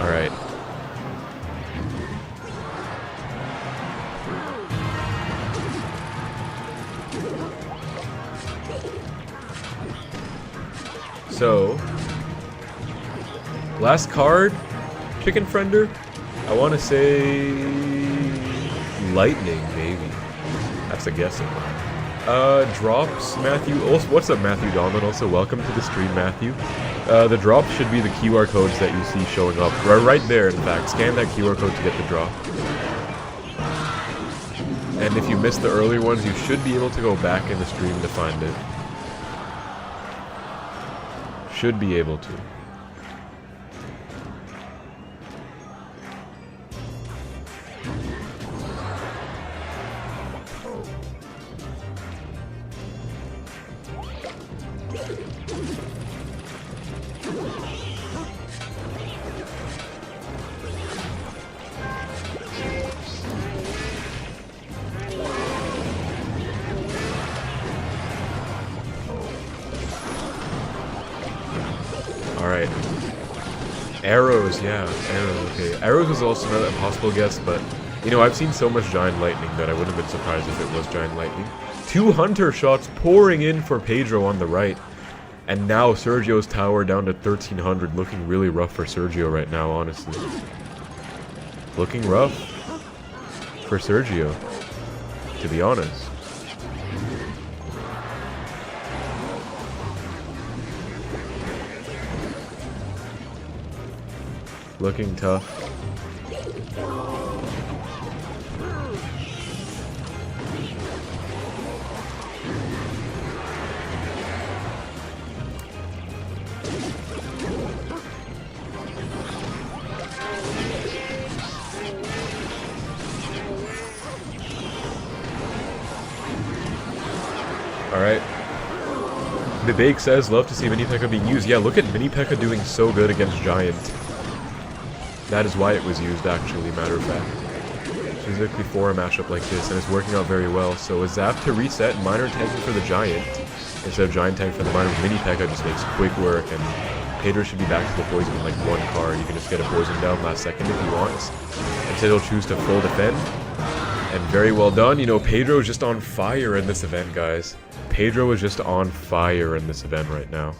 Speaker 1: Alright. So, last card, Chicken Friender, I want to say Lightning, maybe. That's a guess of mine. Drops, Matthew. Also, what's up, Matthew Donlin? Also, welcome to the stream, Matthew. The drop should be the QR codes that you see showing up. Right there, in fact. Scan that QR code to get the drop. And if you missed the earlier ones, you should be able to go back in the stream to find it. Should be able to. Alright. Arrows, yeah. Arrows, okay. Arrows was also another possible guess, but, you know, I've seen so much Giant Lightning that I wouldn't have been surprised if it was Giant Lightning. 2 Hunter shots pouring in for Pedro on the right. And now Sergio's tower down to 1300, looking really rough for Sergio right now, honestly. Looking rough for Sergio, to be honest. Looking tough. Alright. The Bake says, love to see Mini P.E.K.K.A. being used. Yeah, look at Mini P.E.K.K.A. doing so good against Giant. That is why it was used, actually, matter of fact. Specifically for a matchup like this, and it's working out very well. So a Zap to reset, Miner tanking for the Giant. Instead of Giant tank for the Miner, Mini P.E.K.K.A. just makes quick work, and Pedro should be back to the poison in like 1 card. You can just get a poison down last second if he wants. Instead he'll choose to full defend. And very well done. You know, Pedro is just on fire in this event, guys. Pedro is just on fire in this event right now.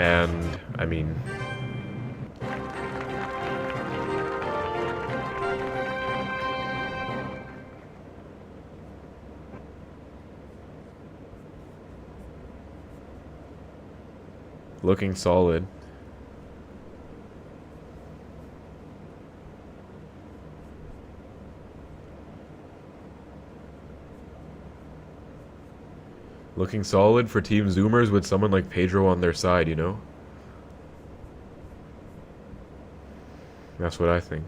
Speaker 1: And, I mean... looking solid. Looking solid for Team Zoomers with someone like Pedro on their side, you know? That's what I think.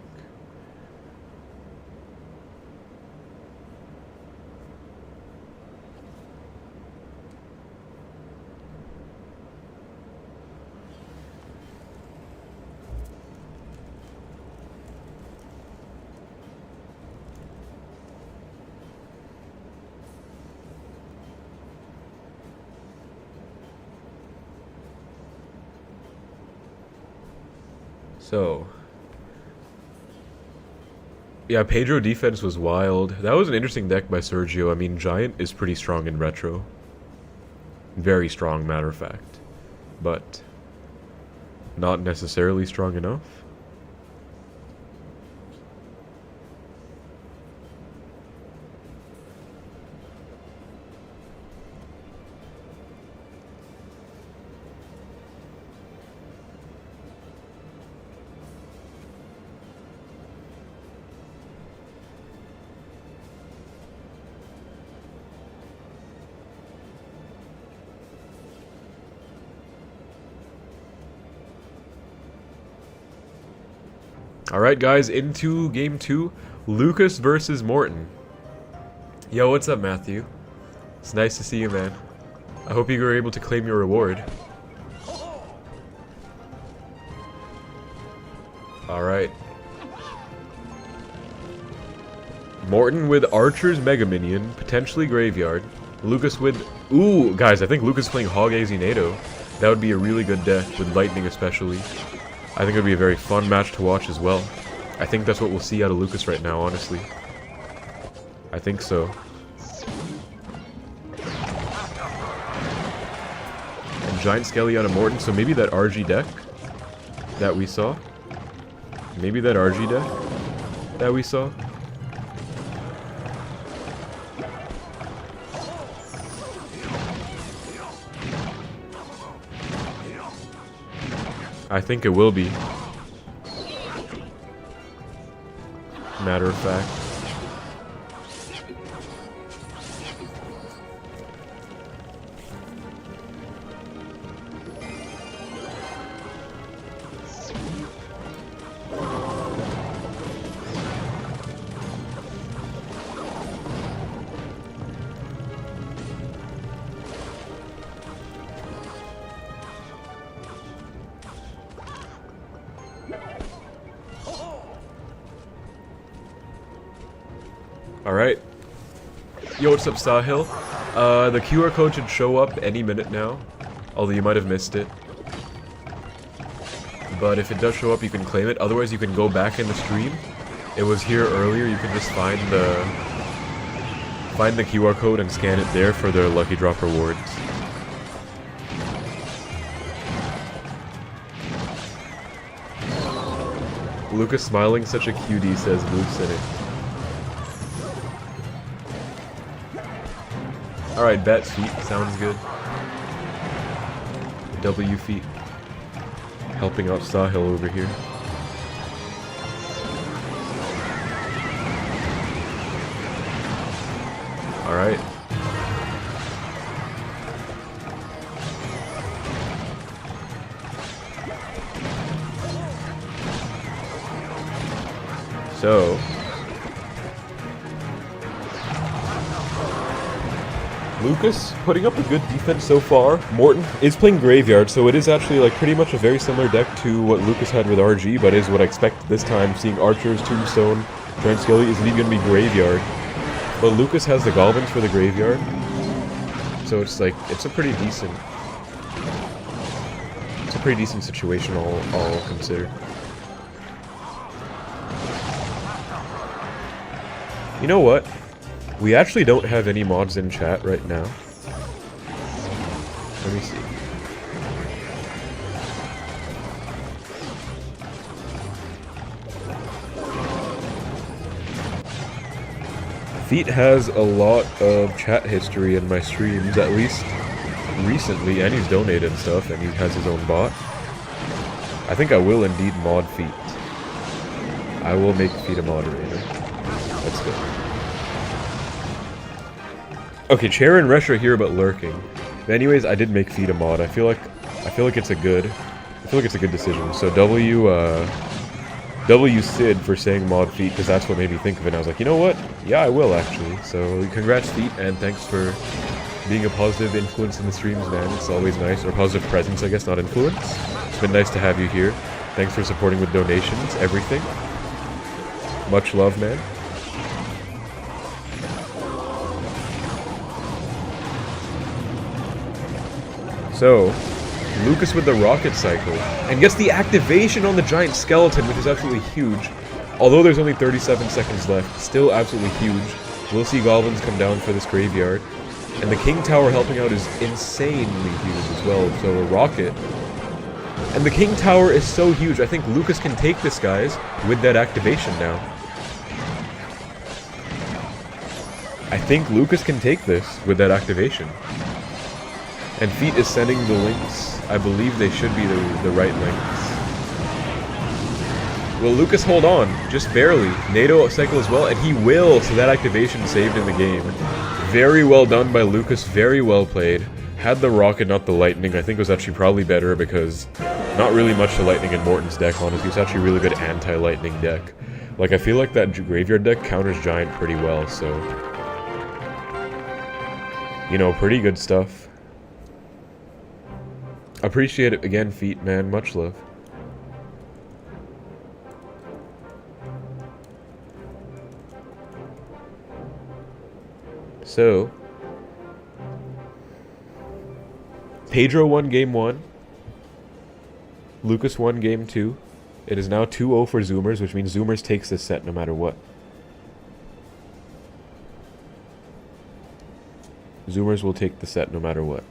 Speaker 1: So, yeah, Pedro defense was wild. That was an interesting deck by Sergio. I mean, Giant is pretty strong in retro. Very strong, matter of fact. But not necessarily strong enough. Alright guys, into game 2, Lucas versus Morton. Yo, what's up Matthew? It's nice to see you, man. I hope you were able to claim your reward. Alright. Morton with Archer's Mega Minion, potentially Graveyard. Lucas with... Ooh, guys, I think Lucas playing Hog Azinato. That would be a really good deck, with Lightning especially. I think it would be a very fun match to watch as well. I think that's what we'll see out of Lucas right now, honestly. I think so. And Giant Skelly out of Morton, so maybe that RG deck that we saw. Maybe that RG deck that we saw. I think it will be. Matter of fact. Alright. Yo, what's up, Sahil? The QR code should show up any minute now, although you might have missed it. But if it does show up, you can claim it. Otherwise, you can go back in the stream. It was here earlier. You can just find the QR code and scan it there for the lucky drop rewards. Lucas smiling, such a cutie, says Blue Cynic. Alright, bet feet, sounds good. W feet. Helping out Sahil over here. Alright. So... Lucas putting up a good defense so far. Morton is playing Graveyard, so it is actually like pretty much a very similar deck to what Lucas had with RG, but is what I expect this time, seeing Archers, Tombstone, Giant Skelly is indeed going to be Graveyard. But Lucas has the Goblins for the Graveyard, so it's like, it's a pretty decent situation all considered. You know what? We actually don't have any mods in chat right now. Let me see. Feet has a lot of chat history in my streams, at least recently, and he's donated stuff, and he has his own bot. I think I will indeed mod Feet. I will make Feet a moderator. Let's go. Okay, Chair and Resh are here but lurking. But anyways, I did make Feet a mod. I feel like it's a good decision. So W Sid for saying mod Feet, because that's what made me think of it. And I was like, you know what? Yeah, I will actually. So congrats Feet, and thanks for being a positive influence in the streams, man. It's always nice. Or positive presence, I guess, not influence. It's been nice to have you here. Thanks for supporting with donations, everything. Much love, man. So, Lucas with the rocket cycle, and gets the activation on the giant skeleton, which is absolutely huge. Although there's only 37 seconds left, still absolutely huge. We'll see goblins come down for this graveyard. And the King Tower helping out is insanely huge as well, so a rocket. And the King Tower is so huge, I think Lucas can take this, guys, with that activation now. I think Lucas can take this with that activation. And Feet is sending the links. I believe they should be the right links. Will Lucas hold on? Just barely. NATO cycle as well, and he will, so that activation saved in the game. Very well done by Lucas, very well played. Had the rocket, not the lightning. I think it was actually probably better because not really much to lightning in Morton's deck, honestly. It's actually a really good anti-lightning deck. Like, I feel like that graveyard deck counters Giant pretty well, so... You know, pretty good stuff. Appreciate it again, Feet, man. Much love. So, Pedro won game 1. Lucas won game 2. It is now 2-0 for Zoomers, which means Zoomers takes this set no matter what. Zoomers will take the set no matter what.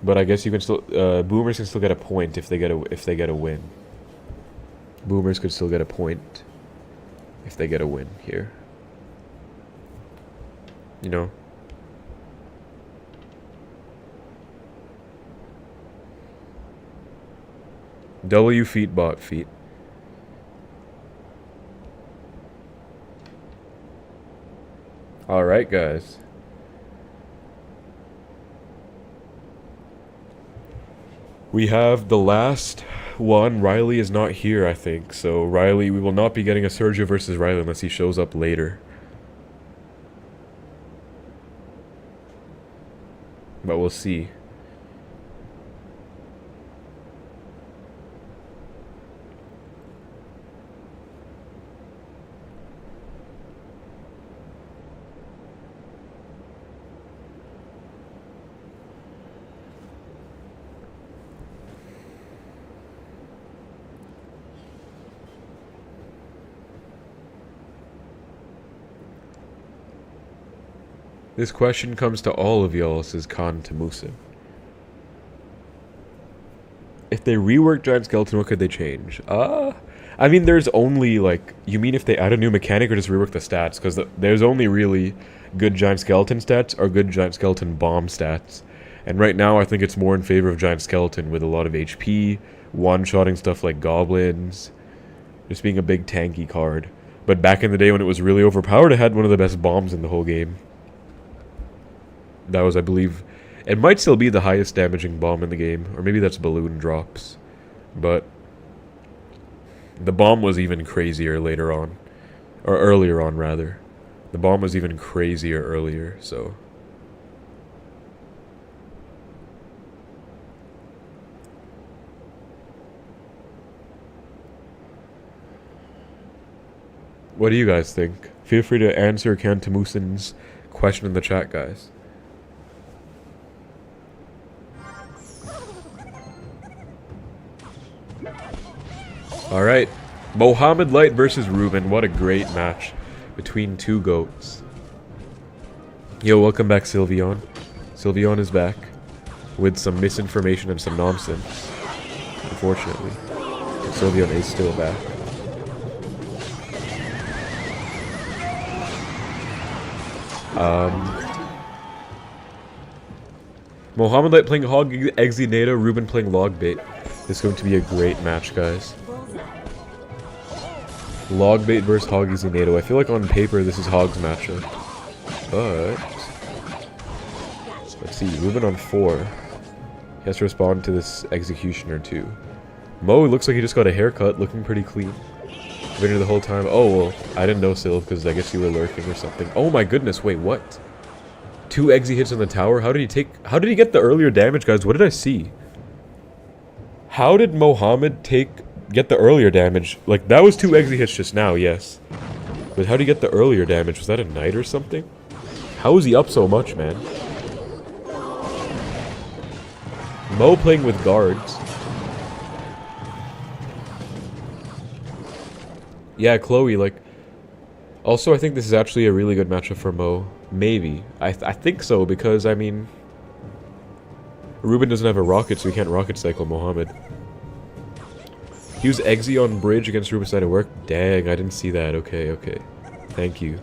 Speaker 1: But I guess you can still Boomers can still get a point if they get a win. Boomers could still get a point if they get a win here. You know. W Feet bot Feet. All right, guys. We have the last one. Riley is not here, I think. So Riley, we will not be getting a Sergio versus Riley unless he shows up later. But we'll see. This question comes to all of y'all, says Khan to Musin. If they rework Giant Skeleton, what could they change? I mean, there's only, like... You mean if they add a new mechanic or just rework the stats? Because there's only really good Giant Skeleton stats or good Giant Skeleton bomb stats. And right now, I think it's more in favor of Giant Skeleton with a lot of HP, one-shotting stuff like Goblins, just being a big tanky card. But back in the day when it was really overpowered, it had one of the best bombs in the whole game. That was, I believe, it might still be the highest damaging bomb in the game, or maybe that's balloon drops, but the bomb was even crazier later on, or earlier on rather. The bomb was even crazier earlier, so. What do you guys think? Feel free to answer Kantamusin's question in the chat, guys. Alright, Mohammed Light versus Ruben. What a great match between two GOATs. Yo, welcome back, Sylveon. Sylveon is back with some misinformation and some nonsense. Unfortunately, Sylveon is still back. Mohammed Light playing Hog Exinator, Ruben playing Logbait. This is going to be a great match, guys. Logbait versus Hog Exinator. I feel like on paper this is Hog's matchup. But let's see, Ruben on 4. He has to respond to this executioner too. Mo looks like he just got a haircut, looking pretty clean. Been here the whole time. Oh well, I didn't know, Sylv, because I guess you were lurking or something. Oh my goodness, wait, what? 2 exy hits on the tower? How did he get the earlier damage, guys? What did I see? How did Mohammed get the earlier damage? Like, that was 2 exy hits just now, yes. But how did he get the earlier damage? Was that a knight or something? How is he up so much, man? Mo playing with guards. Yeah, Chloe, like... Also, I think this is actually a really good matchup for Mo. Maybe. I think so, because, I mean... Ruben doesn't have a rocket, so he can't rocket cycle Mohammed. He was exy on bridge against Ruben's side of work. Dang, I didn't see that. Okay, okay. Thank you.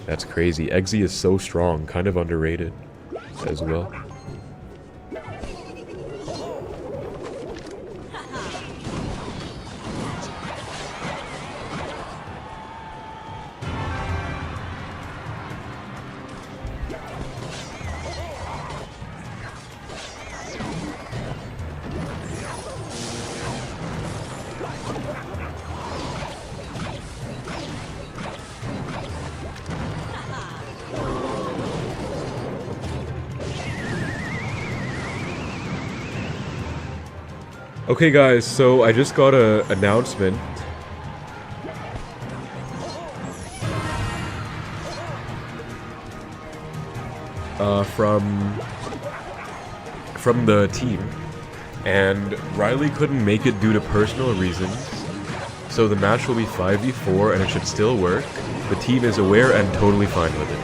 Speaker 1: That's crazy. Exy is so strong. Kind of underrated as well. Okay guys, so I just got an announcement. From the team. And Riley couldn't make it due to personal reasons. So the match will be 5v4 and it should still work. The team is aware and totally fine with it.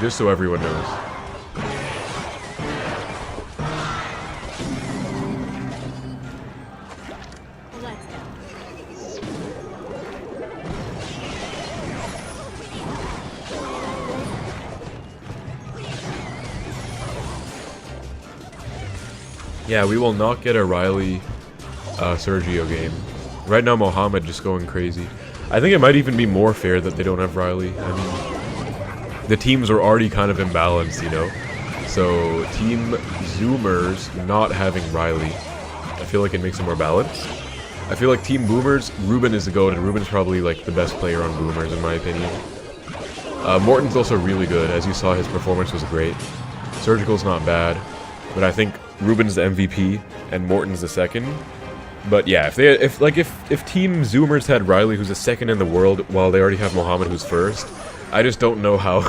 Speaker 1: Just so everyone knows. Yeah, we will not get a Riley Sergio game. Right now Mohammed just going crazy. I think it might even be more fair that they don't have Riley. I mean, the teams are already kind of imbalanced, you know? So, Team Zoomers not having Riley, I feel like it makes them more balanced. I feel like Team Boomers, Ruben is the GOAT, and Ruben's probably like the best player on Boomers in my opinion. Morton's also really good. As you saw, his performance was great. Surgical's not bad, but I think Ruben's the MVP and Morton's the second. But yeah, if Team Zoomers had Riley, who's the second in the world, while they already have Mohammed, who's first, I just don't know how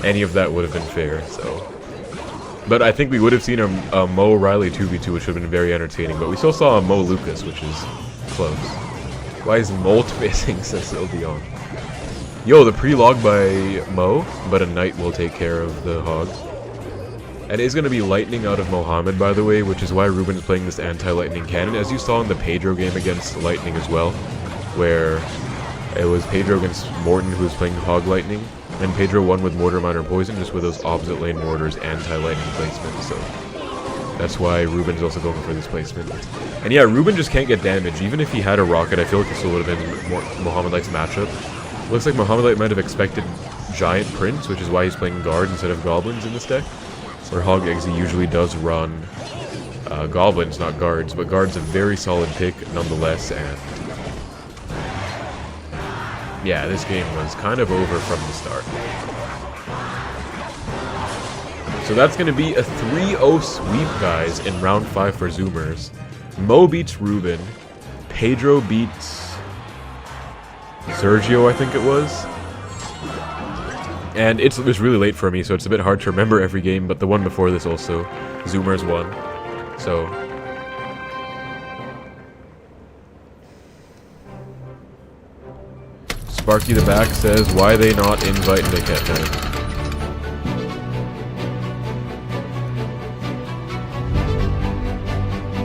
Speaker 1: any of that would have been fair. So, but I think we would have seen a Mo Riley 2v2, which would have been very entertaining. But we still saw a Mo Lucas, which is close. Why is Molt facing Cecil Dion? Yo, the pre-log by Mo, but a knight will take care of the hog. And it's going to be lightning out of Mohammed, by the way, which is why Ruben is playing this anti-lightning cannon, as you saw in the Pedro game against lightning as well, where it was Pedro against Morton who was playing hog lightning, and Pedro won with mortar, miner, poison, just with those opposite lane mortars anti-lightning placement. So that's why Ruben's also going for this placement. And yeah, Ruben just can't get damage. Even if he had a rocket, I feel like this would have been more Mohammed Light's matchup. Looks like Mohammed Light might have expected Giant Prince, which is why he's playing guards instead of goblins in this deck. Where Hog Exy usually does run goblins, not guards, but guards a very solid pick nonetheless, and yeah, this game was kind of over from the start. So that's going to be a 3-0 sweep, guys, in round 5 for Zoomers. Mo beats Ruben, Pedro beats Sergio, I think it was. And it was really late for me, so it's a bit hard to remember every game, but the one before this also, Zoomers won. So Sparky the Back says, why they not invite Nick at that?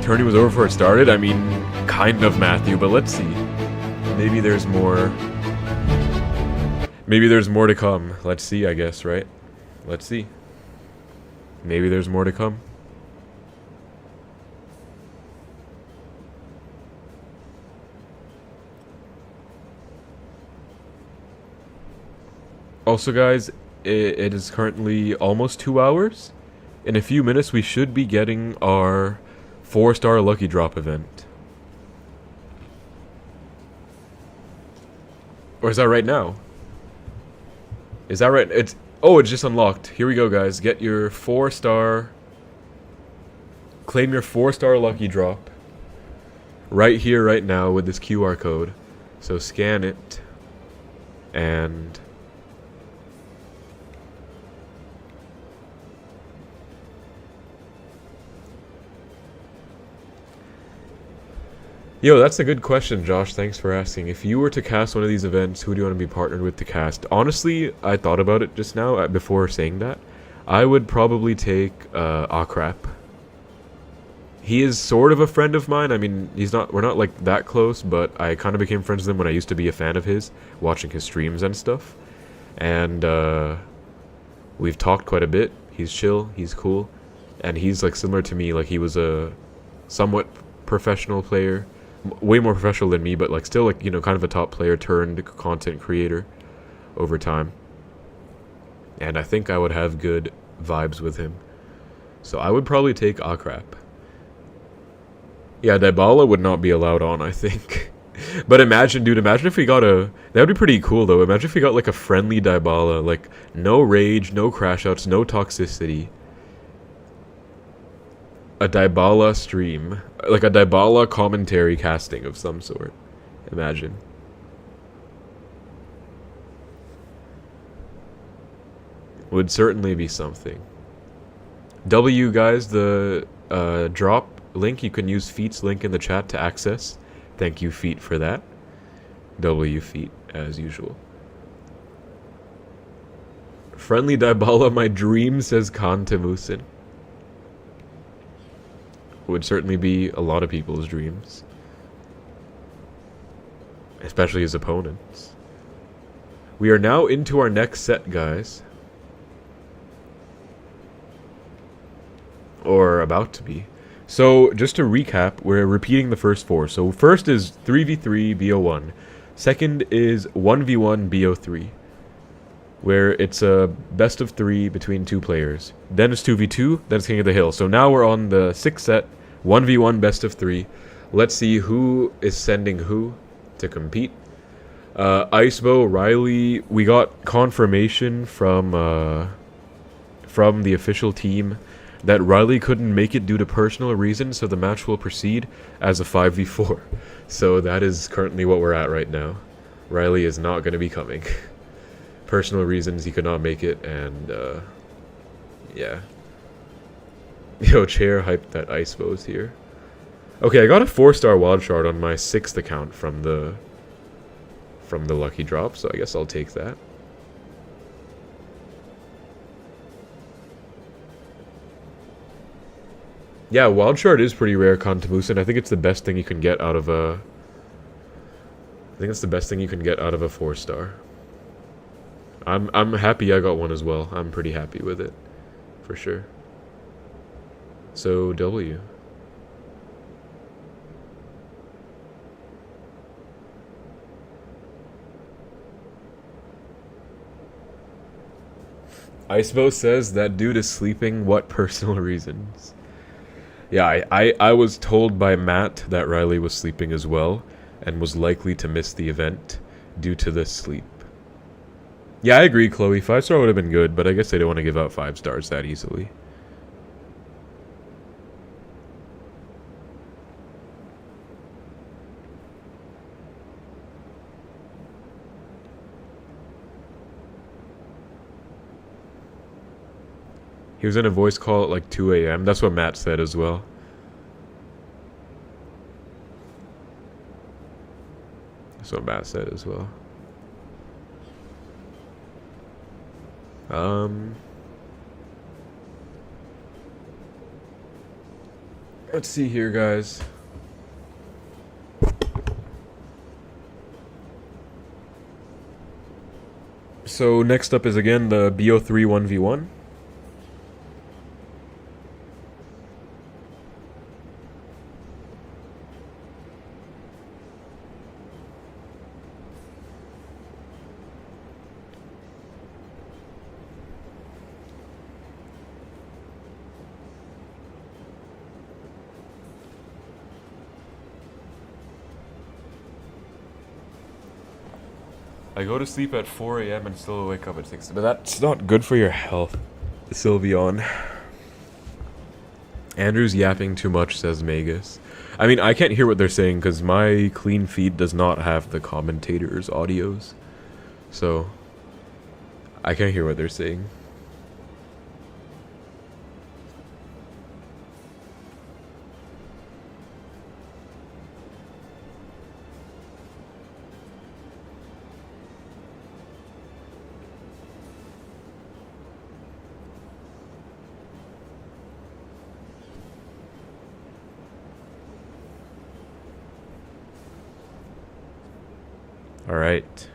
Speaker 1: Tourney was over before it started? I mean, kind of, Matthew, but let's see. Maybe there's more. Maybe there's more to come. Let's see, I guess, right? Let's see. Maybe there's more to come. Also, guys, it is currently almost 2 hours. In a few minutes, we should be getting our 4-star lucky drop event. Or is that right now? Is that right? It's just unlocked. Here we go, guys. Get your 4-star. Claim your 4-star lucky drop. Right here, right now, with this QR code. So scan it. And yo, that's a good question, Josh. Thanks for asking. If you were to cast one of these events, who do you want to be partnered with to cast? Honestly, I thought about it just now before saying that. I would probably take Akrap. He is sort of a friend of mine. I mean, we're not like that close, but I kind of became friends with him when I used to be a fan of his, watching his streams and stuff. And we've talked quite a bit. He's chill, he's cool, and he's like similar to me. Like he was a somewhat professional player. Way more professional than me, but like still like, you know, kind of a top player turned content creator over time. And I think I would have good vibes with him. So I would probably take Akrap. Yeah, Dybala would not be allowed on, I think. But imagine if we got that would be pretty cool though. Imagine if we got like a friendly Dybala, like no rage, no crash outs, no toxicity. A Dybala stream. Like a Dybala commentary casting of some sort. Imagine. Would certainly be something. W, guys, the drop link, you can use Feet's link in the chat to access. Thank you, Feet, for that. W Feet, as usual. Friendly Dybala, my dream, says Khan Timusin. Would certainly be a lot of people's dreams. Especially his opponents. We are now into our next set, guys. Or about to be. So, just to recap, we're repeating the first 4. So, first is 3v3 BO1. Second is 1v1 BO3. Where it's a best of 3 between 2 players. Then it's 2v2, then it's King of the Hill. So now we're on the 6th set. 1v1 best of 3. Let's see who is sending who to compete. Icebo, Riley, we got confirmation from the official team that Riley couldn't make it due to personal reasons, so the match will proceed as a 5v4. So that is currently what we're at right now. Riley is not going to be coming. Personal reasons, he could not make it, and yeah. Yo, Chair hyped that Icebo's here. Okay, I got a 4-star wild shard on my 6th account from the lucky drop, so I guess I'll take that. Yeah, wild shard is pretty rare, Kantamusin. I think it's the best thing you can get out of a 4-star. I'm happy I got one as well. I'm pretty happy with it, for sure. So, W. Icebo says that dude is sleeping. What personal reasons? Yeah, I was told by Matt that Riley was sleeping as well and was likely to miss the event due to the sleep. Yeah, I agree, Chloe. 5-star would have been good, but I guess they don't want to give out 5 stars that easily. He was in a voice call at like 2 a.m. That's what Matt said as well. That's what Matt said as well. Let's see here, guys. So next up is again the BO3 1v1. I go to sleep at 4 a.m. and still wake up at 6. But that's not good for your health, Sylveon. Andrew's yapping too much, says Magus. I mean, I can't hear what they're saying because my clean feed does not have the commentators' audios. So, I can't hear what they're saying. Alright.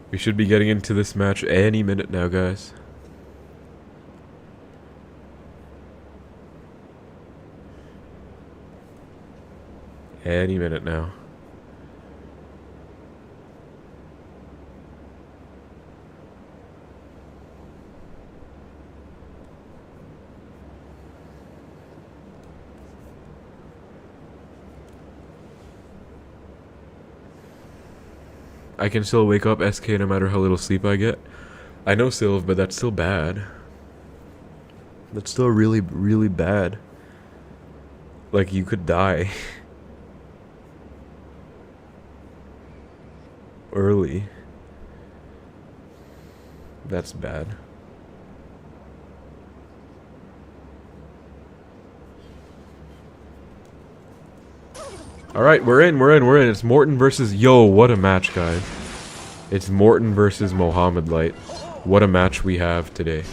Speaker 1: We should be getting into this match any minute now, guys. Any minute now. I can still wake up SK no matter how little sleep I get. I know, Sylv, but that's still bad. That's still really, really bad. Like, you could die. Early. That's bad. Alright, we're in. It's Morton versus... Yo, what a match, guys. It's Morton versus Mohammed Light. What a match we have today.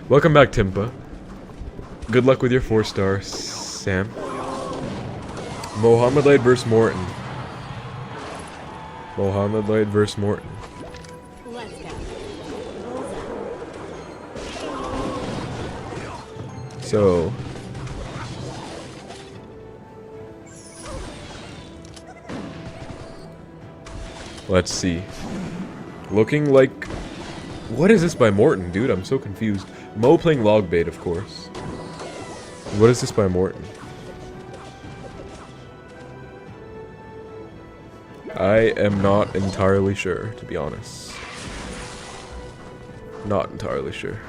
Speaker 1: Welcome back, Timpa. Good luck with your 4-star, Sam. Mohammed Light versus Morton. Mohammed Light versus Morton. So... let's see. Looking like... What is this by Morton, dude? I'm so confused. Mo playing log bait, of course. What is this by Morton? I am not entirely sure, to be honest. Not entirely sure.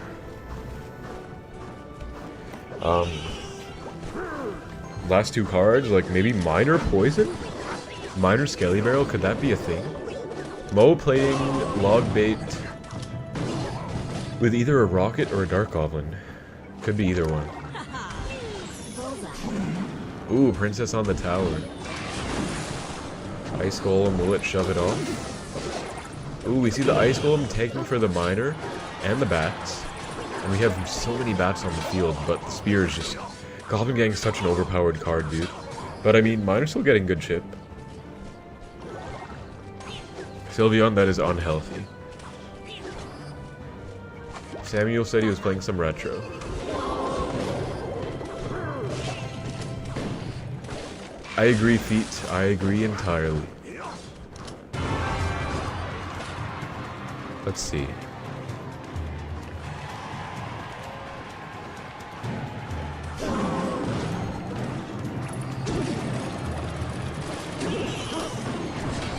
Speaker 1: Last 2 cards, like maybe Minor Poison? Minor Skelly Barrel, could that be a thing? Mo playing log bait with either a rocket or a dark goblin. Could be either one. Ooh, Princess on the tower. Ice Golem, will it shove it off? Ooh, we see the Ice Golem taking for the Miner and the bats. And we have so many bats on the field, but the spear is just... Goblin Gang's such an overpowered card, dude. But I mean, Miner's still getting good chip. Sylveon, that is unhealthy. Samuel said he was playing some retro. I agree, Feet. I agree entirely. Let's see.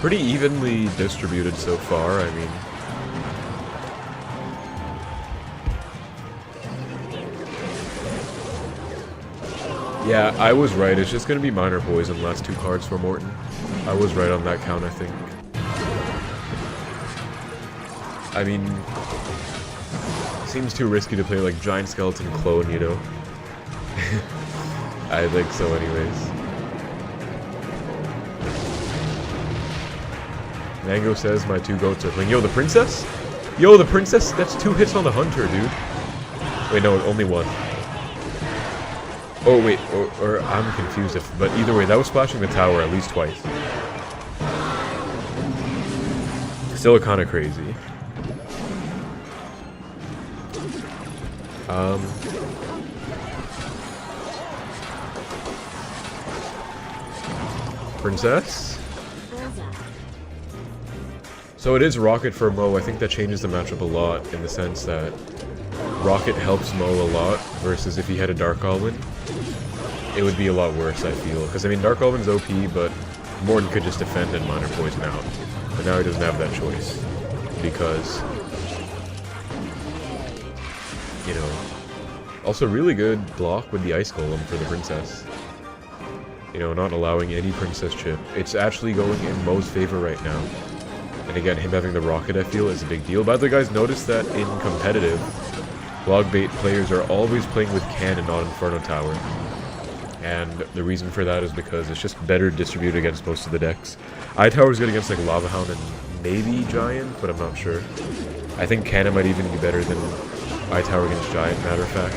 Speaker 1: Pretty evenly distributed so far, I mean. Yeah, I was right. It's just going to be Minor Poison last 2 cards for Morton. I was right on that count, I think. I mean, seems too risky to play like Giant Skeleton Clone, you know? I think so anyways. Mango says my 2 goats are playing. Yo, the princess? Yo, the princess? That's 2 hits on the hunter, dude. Wait, no, only 1. Oh, wait, or I'm confused. But either way, that was splashing the tower at least twice. Still kind of crazy. Princess? So it is Rocket for Mo. I think that changes the matchup a lot in the sense that Rocket helps Mo a lot versus if he had a Dark Goblin, it would be a lot worse, I feel. Because, I mean, Dark Goblin's OP, but Morton could just defend and minor poison out. But now he doesn't have that choice. Because, you know, also really good block with the Ice Golem for the Princess. You know, not allowing any Princess chip. It's actually going in Mo's favor right now. And again, him having the rocket, I feel, is a big deal. By the way, guys, notice that in competitive, log bait players are always playing with Cannon, not Inferno Tower. And the reason for that is because it's just better distributed against most of the decks. Tower is good against like Lava Hound and maybe Giant, but I'm not sure. I think Cannon might even be better than Tower against Giant, matter of fact.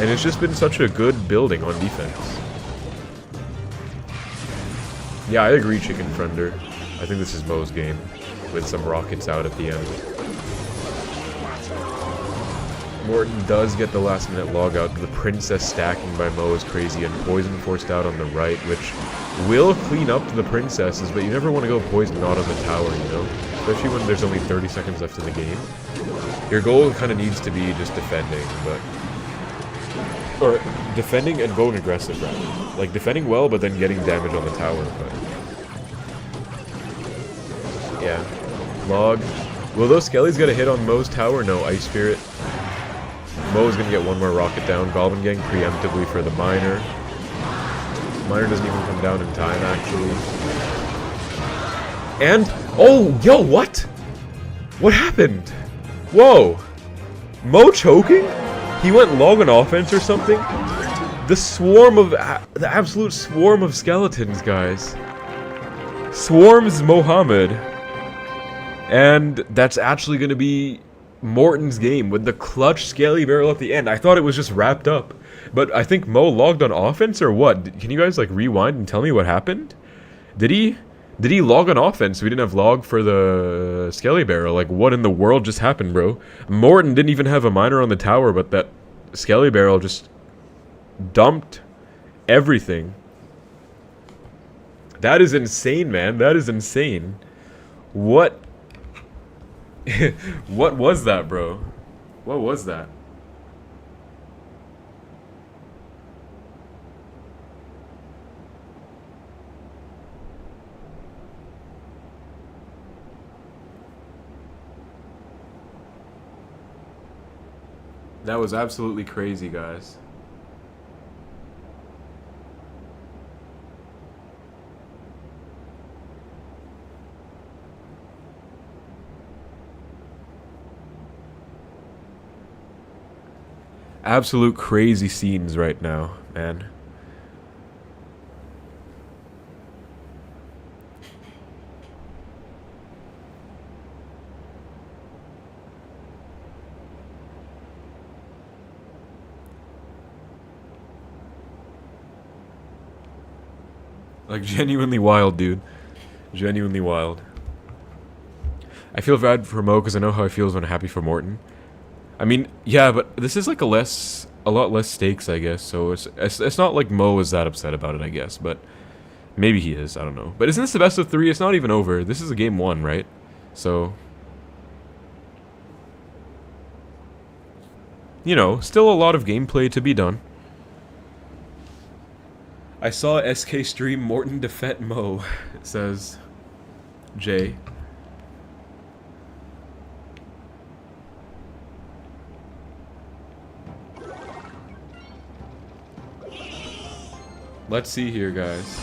Speaker 1: And it's just been such a good building on defense. Yeah, I agree, Chicken Friender. I think this is Mo's game, with some rockets out at the end. Morton does get the last minute log out, but the Princess stacking by Mo is crazy, and Poison forced out on the right, which will clean up the Princesses, but you never want to go Poison not on the tower, you know? Especially when there's only 30 seconds left in the game. Your goal kind of needs to be just defending, but... Or, defending and going aggressive, rather. Like, defending well, but then getting damage on the tower, but... Yeah. Log. Will those Skellies get a hit on Mo's tower? No, Ice Spirit. Mo's gonna get one more rocket down. Goblin Gang preemptively for the Miner. Miner doesn't even come down in time, actually. And... Oh, yo, what? What happened? Whoa. Mo choking? He went long on offense or something? The swarm of... The absolute swarm of skeletons, guys. Swarms Mohammed. And that's actually going to be Morton's game with the clutch Scaly Barrel at the end. I thought it was just wrapped up. But I think Mo logged on offense or what? Can you guys like rewind and tell me what happened? Did he log on offense? We didn't have log for the Scaly Barrel. Like what in the world just happened, bro? Morton didn't even have a miner on the tower, but that Scaly Barrel just dumped everything. That is insane, man. That is insane. What? What was that, bro? What was that? That was absolutely crazy, guys. Absolute crazy scenes right now, man. Like, genuinely wild, dude. Genuinely wild. I feel bad for Mo because I know how he feels when happy for Morton. I mean, yeah, but this is like a lot less stakes, I guess. So it's not like Mo is that upset about it, I guess. But maybe he is. I don't know. But isn't this the best of 3? It's not even over. This is a game 1, right? So, you know, still a lot of gameplay to be done. I saw SK stream Morton defend Mo. It says Jay. Let's see here, guys.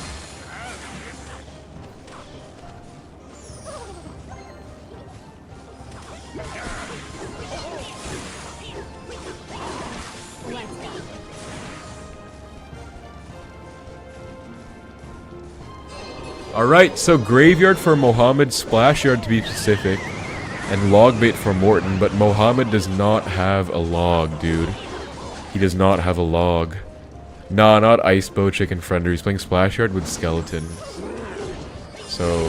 Speaker 1: Alright, so Graveyard for Mohammed, Splash Yard to be specific, and Log Bait for Morton, but Mohammed does not have a log, dude. He does not have a log. Nah, not Ice Bow Chicken Friender. He's playing Splash Yard with Skeletons. So,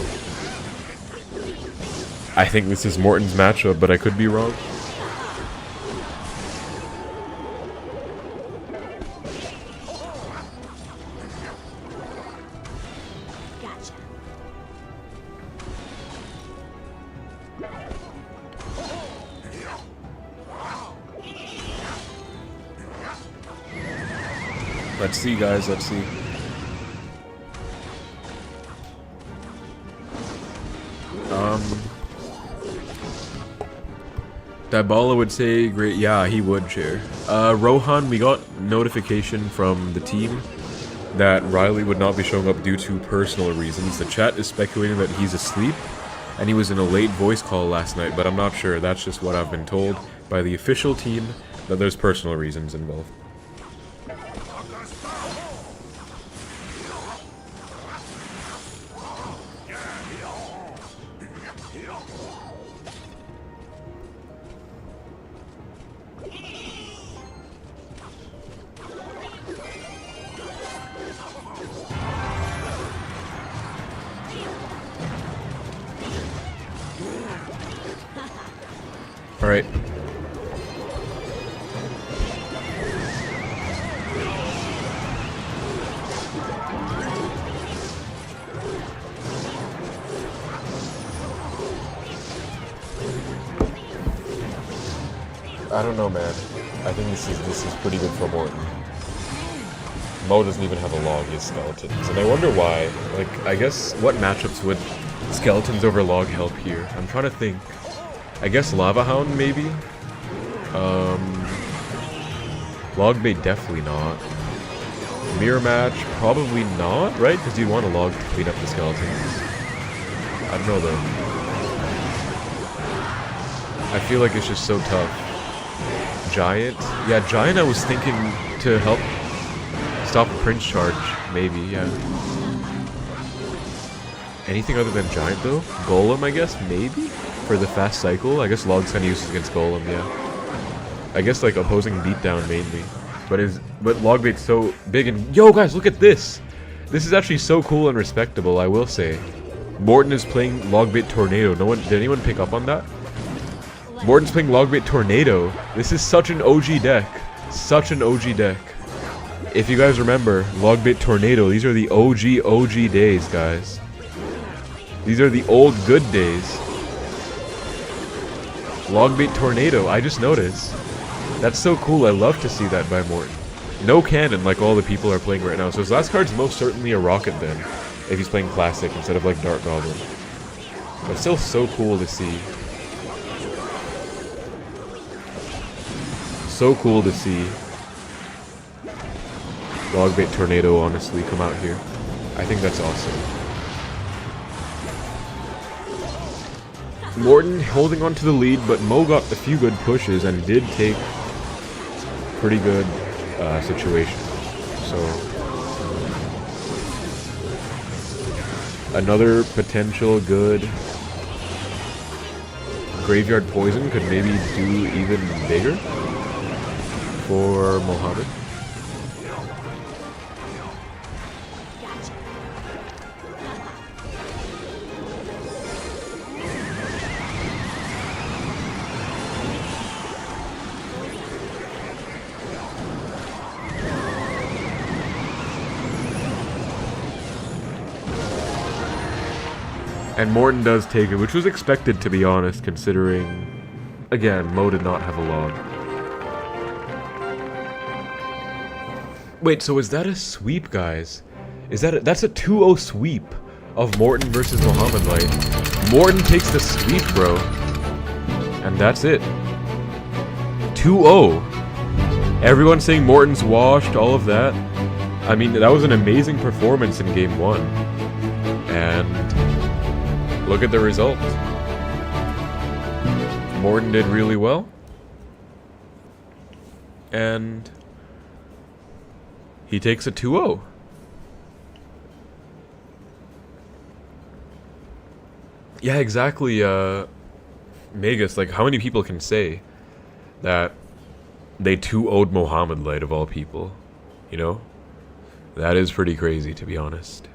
Speaker 1: I think this is Morton's matchup, but I could be wrong.
Speaker 2: Gotcha.
Speaker 1: Let's see, guys. Let's see. Dybala would say, great, yeah, he would, Chair. Rohan, we got notification from the team that Riley would not be showing up due to personal reasons. The chat is speculating that he's asleep, and he was in a late voice call last night, but I'm not sure. That's just what I've been told by the official team, that there's personal reasons involved. Alright. I don't know, man. I think this is pretty good for Morton. Mo doesn't even have a log, he has skeletons. And I wonder why. Like, I guess, what matchups would skeletons over log help here? I'm trying to think. I guess Lava Hound, maybe? Log bait, definitely not. Mirror match, probably not, right? Because you'd want a log to clean up the skeletons. I don't know, though. I feel like it's just so tough. Giant? Yeah, Giant I was thinking to help stop a Prince charge, maybe, yeah. Anything other than Giant, though? Golem, I guess, maybe? For the fast cycle? I guess Log's kind of useless against Golem, yeah. I guess, like, opposing beatdown mainly. But Log bait's so big and... Yo, guys, look at this! This is actually so cool and respectable, I will say. Morton is playing Log bait Tornado. Did anyone pick up on that? Morton's playing Log bait Tornado. This is such an OG deck. Such an OG deck. If you guys remember, Log bait Tornado, these are the OG days, guys. These are the old good days. Log bait Tornado, I just noticed. That's so cool, I love to see that by Morton. No cannon like all the people are playing right now, so his last card's most certainly a Rocket then, if he's playing Classic instead of like Dark Goblin. But still so cool to see. So cool to see Log bait Tornado honestly come out here. I think that's awesome. Morton holding on to the lead, but Mo got a few good pushes and did take pretty good situation. So another potential good Graveyard Poison could maybe do even bigger for Mohammed. And Morton does take it, which was expected, to be honest, considering, again, Mo did not have a log. Wait, so is that a sweep, guys? That's a 2-0 sweep of Morton versus Mohammed Light. Morton takes the sweep, bro. And that's it. 2-0. Everyone's saying Morton's washed, all of that. I mean, that was an amazing performance in Game 1. And look at the result. Morton did really well. And he takes a 2-0. Yeah, exactly, Magus, like, how many people can say that they 2-0'd Mohammed Light, of all people? You know? That is pretty crazy, to be honest.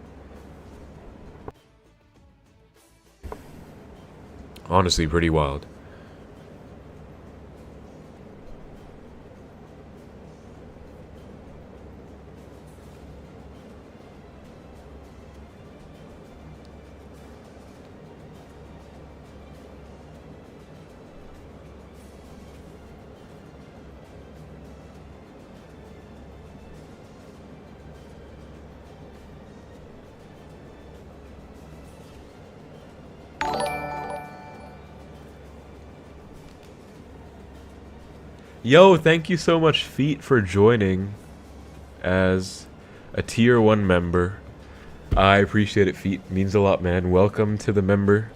Speaker 1: Honestly, pretty wild. Yo, thank you so much, Feet, for joining as a tier 1 member. I appreciate it, Feet. Means a lot, man. Welcome to the member.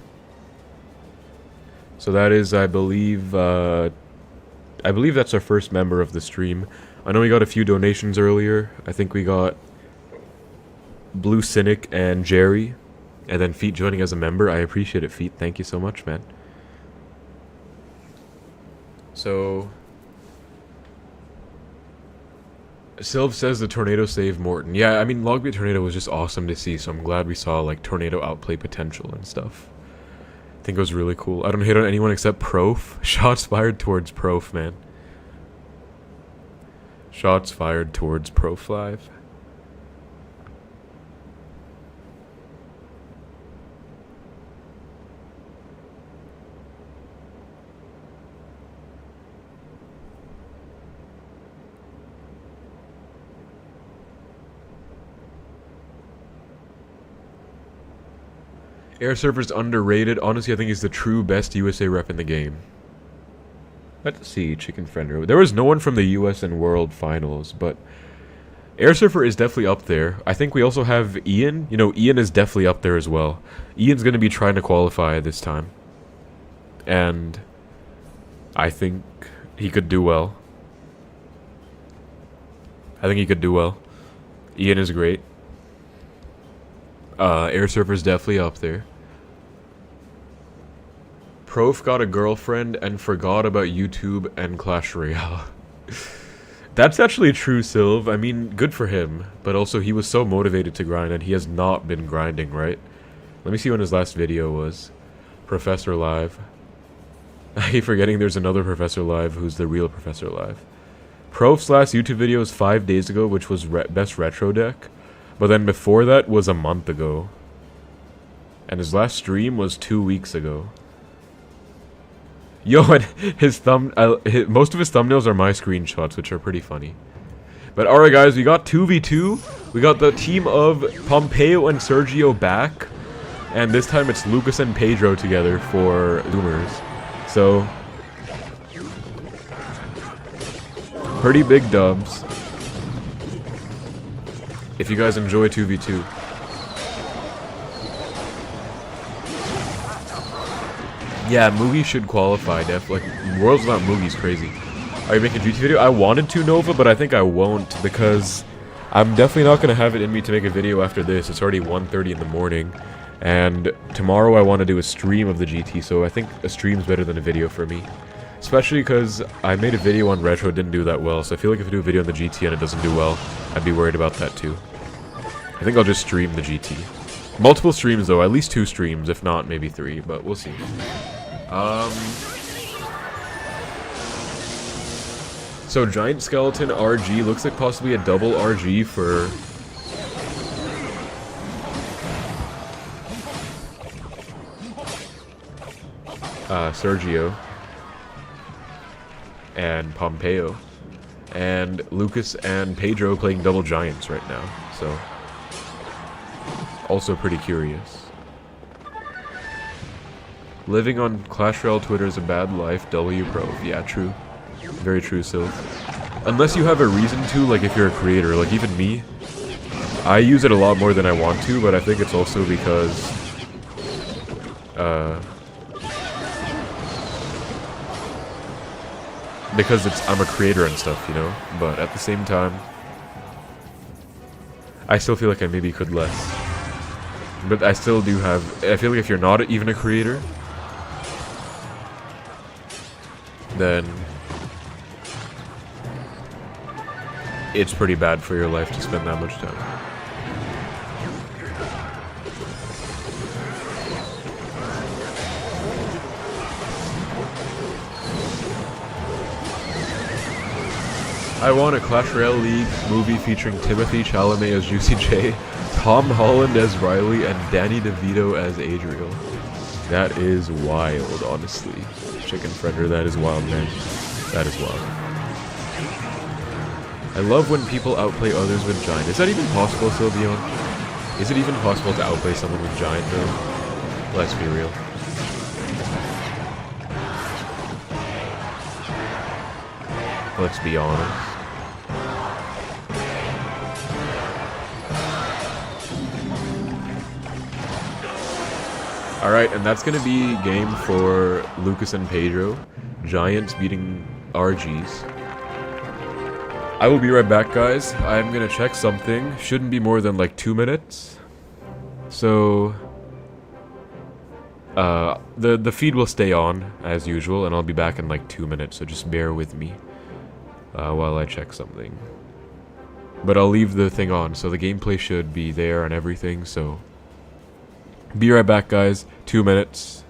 Speaker 1: So that is, I believe that's our first member of the stream. I know we got a few donations earlier. I think we got Blue Cynic and Jerry, and then Feet joining as a member. I appreciate it, Feet. Thank you so much, man. So Sylv says the tornado saved Morton. Yeah, I mean, Logbeat Tornado was just awesome to see, so I'm glad we saw, like, tornado outplay potential and stuff. I think it was really cool. I don't hate on anyone except Prof. Shots fired towards Prof, man. Shots fired towards Prof Live. Air Surfer's underrated. Honestly, I think he's the true best USA rep in the game. Let's see, Chicken Friender. There was no one from the US and World Finals, but Air Surfer is definitely up there. I think we also have Ian. You know, Ian is definitely up there as well. Ian's going to be trying to qualify this time. And I think he could do well. Ian is great. Air Surfer's definitely up there. Prof got a girlfriend and forgot about YouTube and Clash Royale. That's actually true, Sylv. I mean, good for him. But also, he was so motivated to grind, and he has not been grinding, right? Let me see when his last video was. Professor Live. I keep forgetting there's another Professor Live who's the real Professor Live. Prof's last YouTube video was 5 days ago, which was best retro deck. But then before that was a month ago. And his last stream was 2 weeks ago. Yo, and most of his thumbnails are my screenshots, which are pretty funny. But alright guys, we got 2v2. We got the team of Pompeo and Sergio back. And this time it's Lucas and Pedro together for Zoomers. So, pretty big dubs. If you guys enjoy 2v2. Yeah, Mugi should qualify, like, Worlds Without Mugi's crazy. Are you making a GT video? I wanted to, Nova, but I think I won't, because I'm definitely not going to have it in me to make a video after this. It's already 1:30 in the morning, and tomorrow I want to do a stream of the GT, so I think a stream's better than a video for me. Especially because I made a video on Retro, didn't do that well, so I feel like if I do a video on the GT and it doesn't do well, I'd be worried about that too. I think I'll just stream the GT. Multiple streams though, at least 2 streams, if not maybe 3, but we'll see. So Giant Skeleton RG looks like possibly a double RG for Sergio and Pompeo, and Lucas and Pedro playing double Giants right now, so also pretty curious. Living on Clash Royale Twitter is a bad life, W Pro. Yeah, true. Very true, Sylv. Unless you have a reason to, like if you're a creator, like even me, I use it a lot more than I want to, but I think it's also because I'm a creator and stuff, you know? But at the same time, I still feel like I maybe could less. But I still do have, I feel like if you're not even a creator, then it's pretty bad for your life to spend that much time. I want a Clash Royale League movie featuring Timothy Chalamet as Juicy J, Tom Holland as Riley, and Danny DeVito as Adriel. That is wild, honestly. Chicken Friender, that is wild, man. That is wild. I love when people outplay others with Giant. Is that even possible, Sylveon? Is it even possible to outplay someone with Giant, though? Let's be real. Let's be honest. Alright, and that's gonna be game for Lucas and Pedro. Giants beating RGs. I will be right back, guys. I'm gonna check something. Shouldn't be more than like 2 minutes. So... the feed will stay on, as usual, and I'll be back in like 2 minutes, so just bear with me while I check something. But I'll leave the thing on, so the gameplay should be there and everything, so... Be right back, guys. 2 minutes.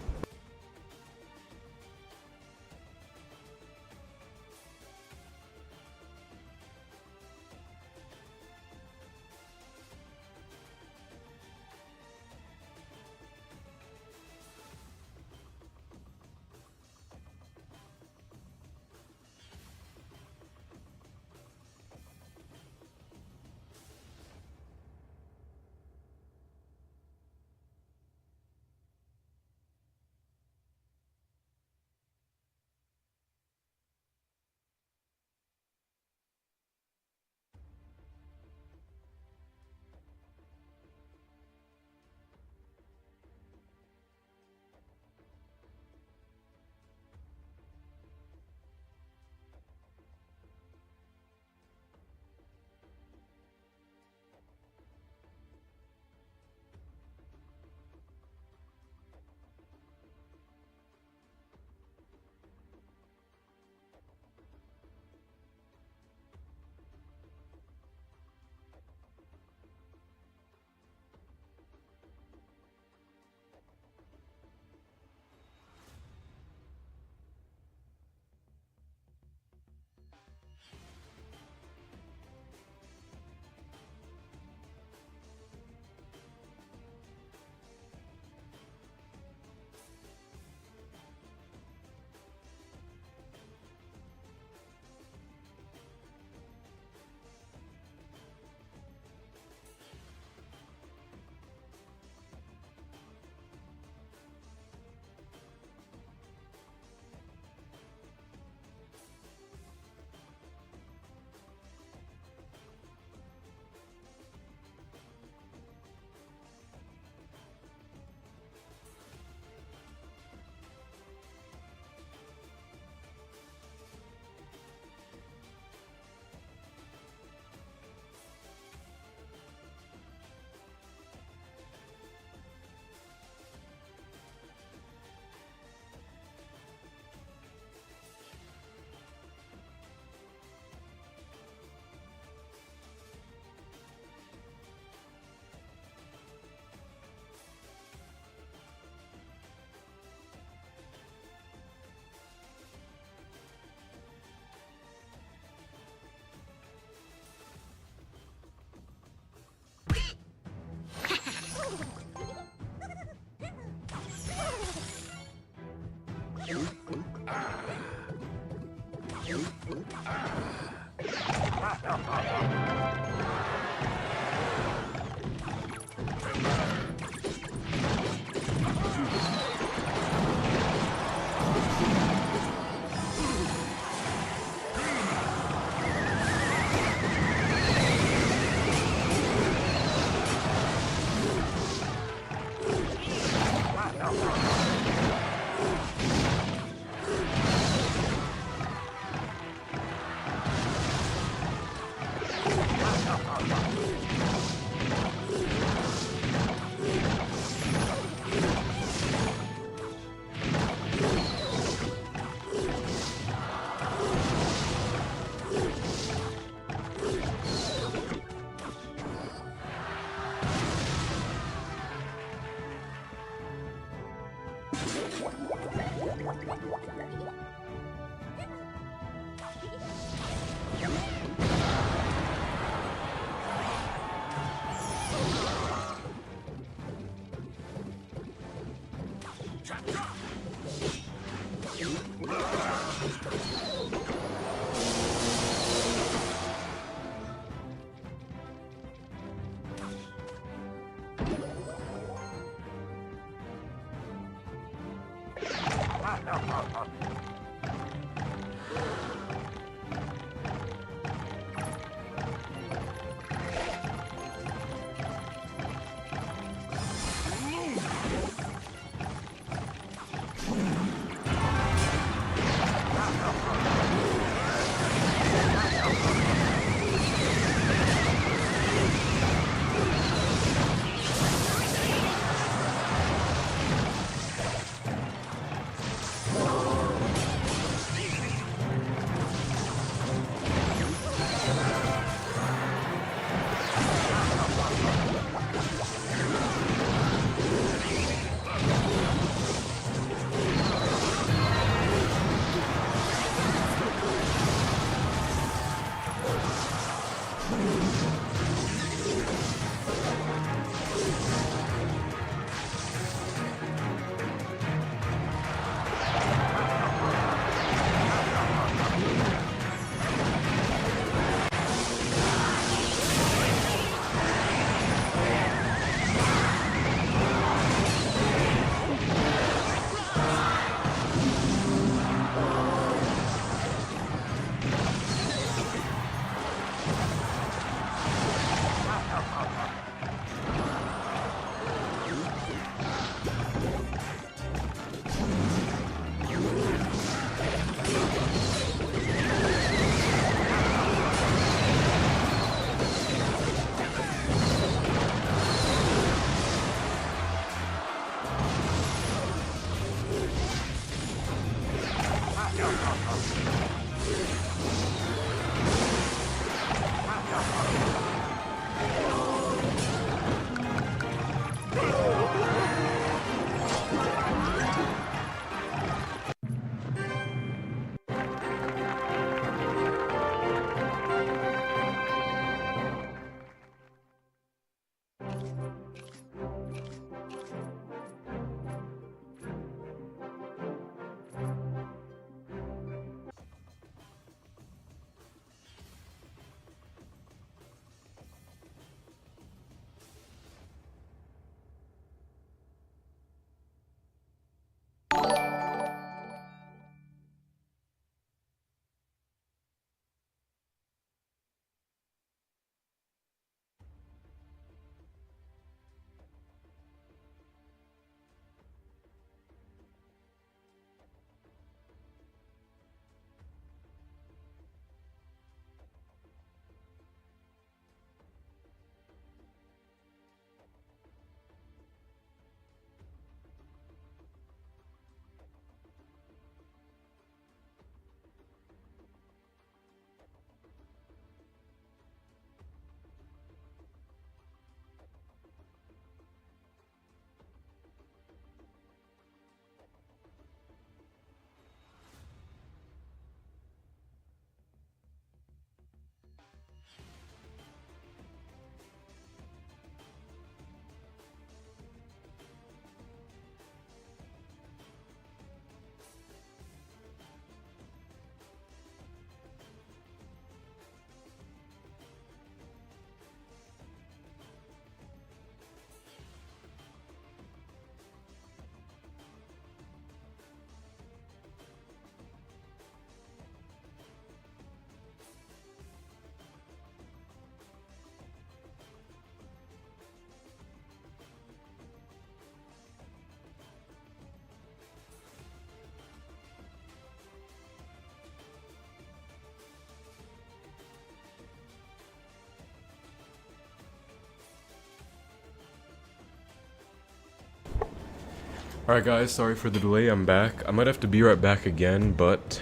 Speaker 1: Alright guys, sorry for the delay, I'm back. I might have to be right back again, but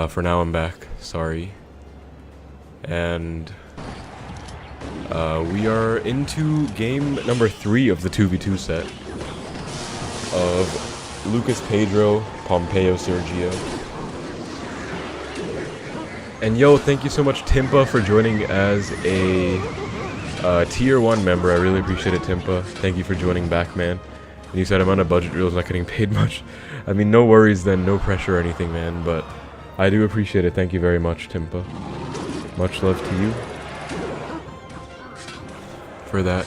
Speaker 1: for now I'm back, sorry. And we are into game number 3 of the 2v2 set of Lucas Pedro, Pompeo Sergio. And yo, thank you so much Timpa for joining as a tier 1 member. I really appreciate it, Timpa. Thank you for joining back, man. And you said I'm on a budget reels, not getting paid much. I mean, no worries then, no pressure or anything, man, but I do appreciate it. Thank you very much, Timpa. Much love to you for that.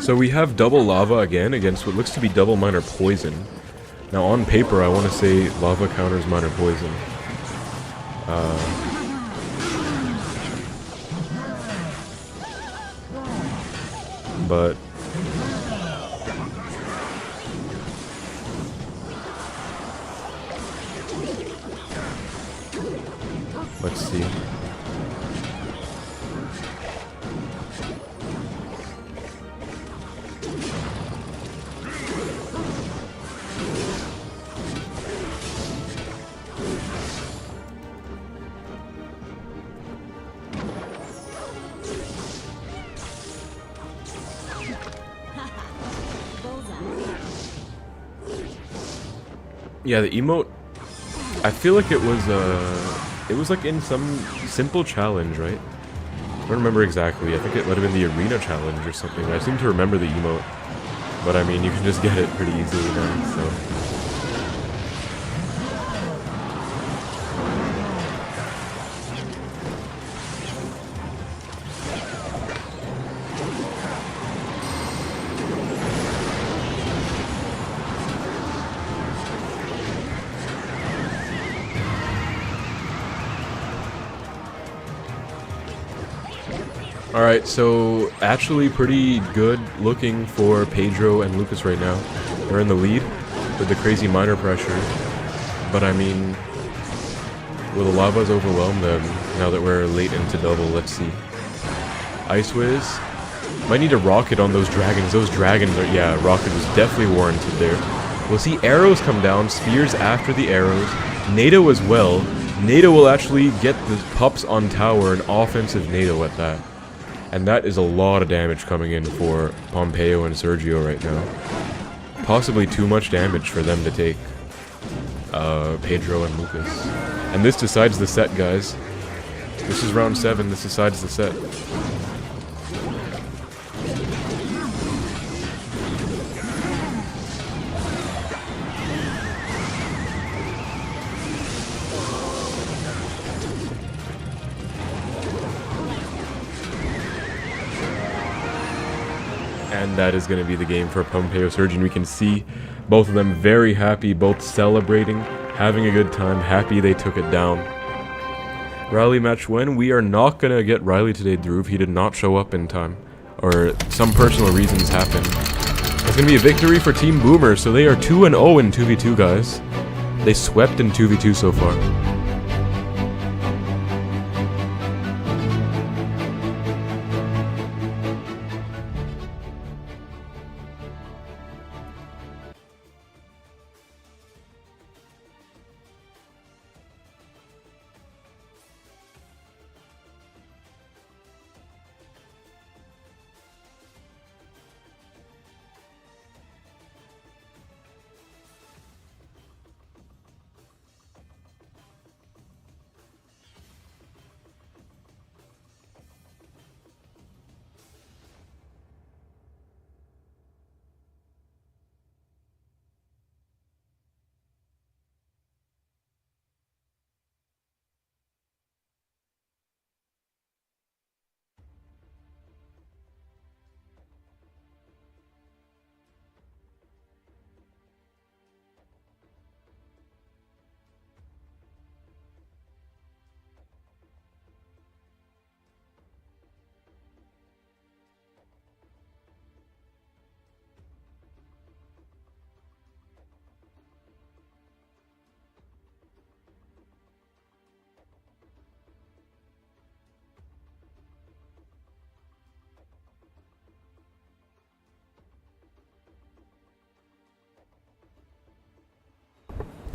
Speaker 1: So we have double lava again against what looks to be double minor poison. Now on paper, I want to say lava counters minor poison. But let's see. Yeah, the emote, I feel like it was like in some simple challenge, right? I don't remember exactly. I think it might have been the arena challenge or something. I seem to remember the emote, but I mean, you can just get it pretty easily now, so. Alright, so actually pretty good looking for Pedro and Lucas right now. They're in the lead with the crazy minor pressure. But I mean, will the lavas overwhelm them now that we're late into double? Let's see. Ice Wiz. Might need a rocket on those dragons. Those dragons are, yeah, rocket was definitely warranted there. We'll see arrows come down, spears after the arrows. NATO as well. NATO will actually get the pups on tower, an offensive NATO at that. And that is a lot of damage coming in for Pompeo and Sergio right now. Possibly too much damage for them to take Pedro and Lucas. And this decides the set, guys. This is round 7, this decides the set. And that is going to be the game for Pompeo Surgeon. We can see both of them very happy, both celebrating, having a good time, happy they took it down. Riley match win. We are not going to get Riley today, Dhruv. He did not show up in time. Or some personal reasons happened. It's going to be a victory for Team Boomer, so they are 2-0 in 2v2, guys. They swept in 2v2 so far.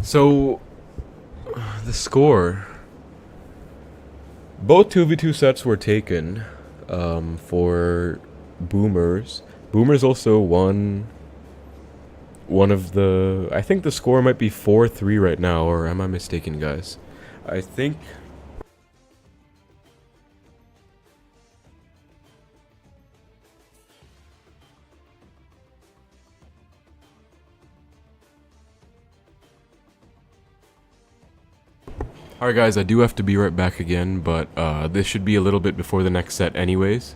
Speaker 1: So, the score. Both 2v2 sets were taken for Boomers. Boomers also won one of the... I think the score might be 4-3 right now, or am I mistaken, guys? I think... Alright guys, I do have to be right back again, but this should be a little bit before the next set anyways.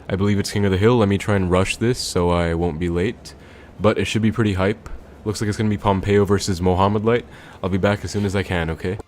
Speaker 1: I believe it's King of the Hill. Let me try and rush this so I won't be late. But it should be pretty hype. Looks like it's going to be Pompeo versus Mohammed Light. I'll be back as soon as I can, okay?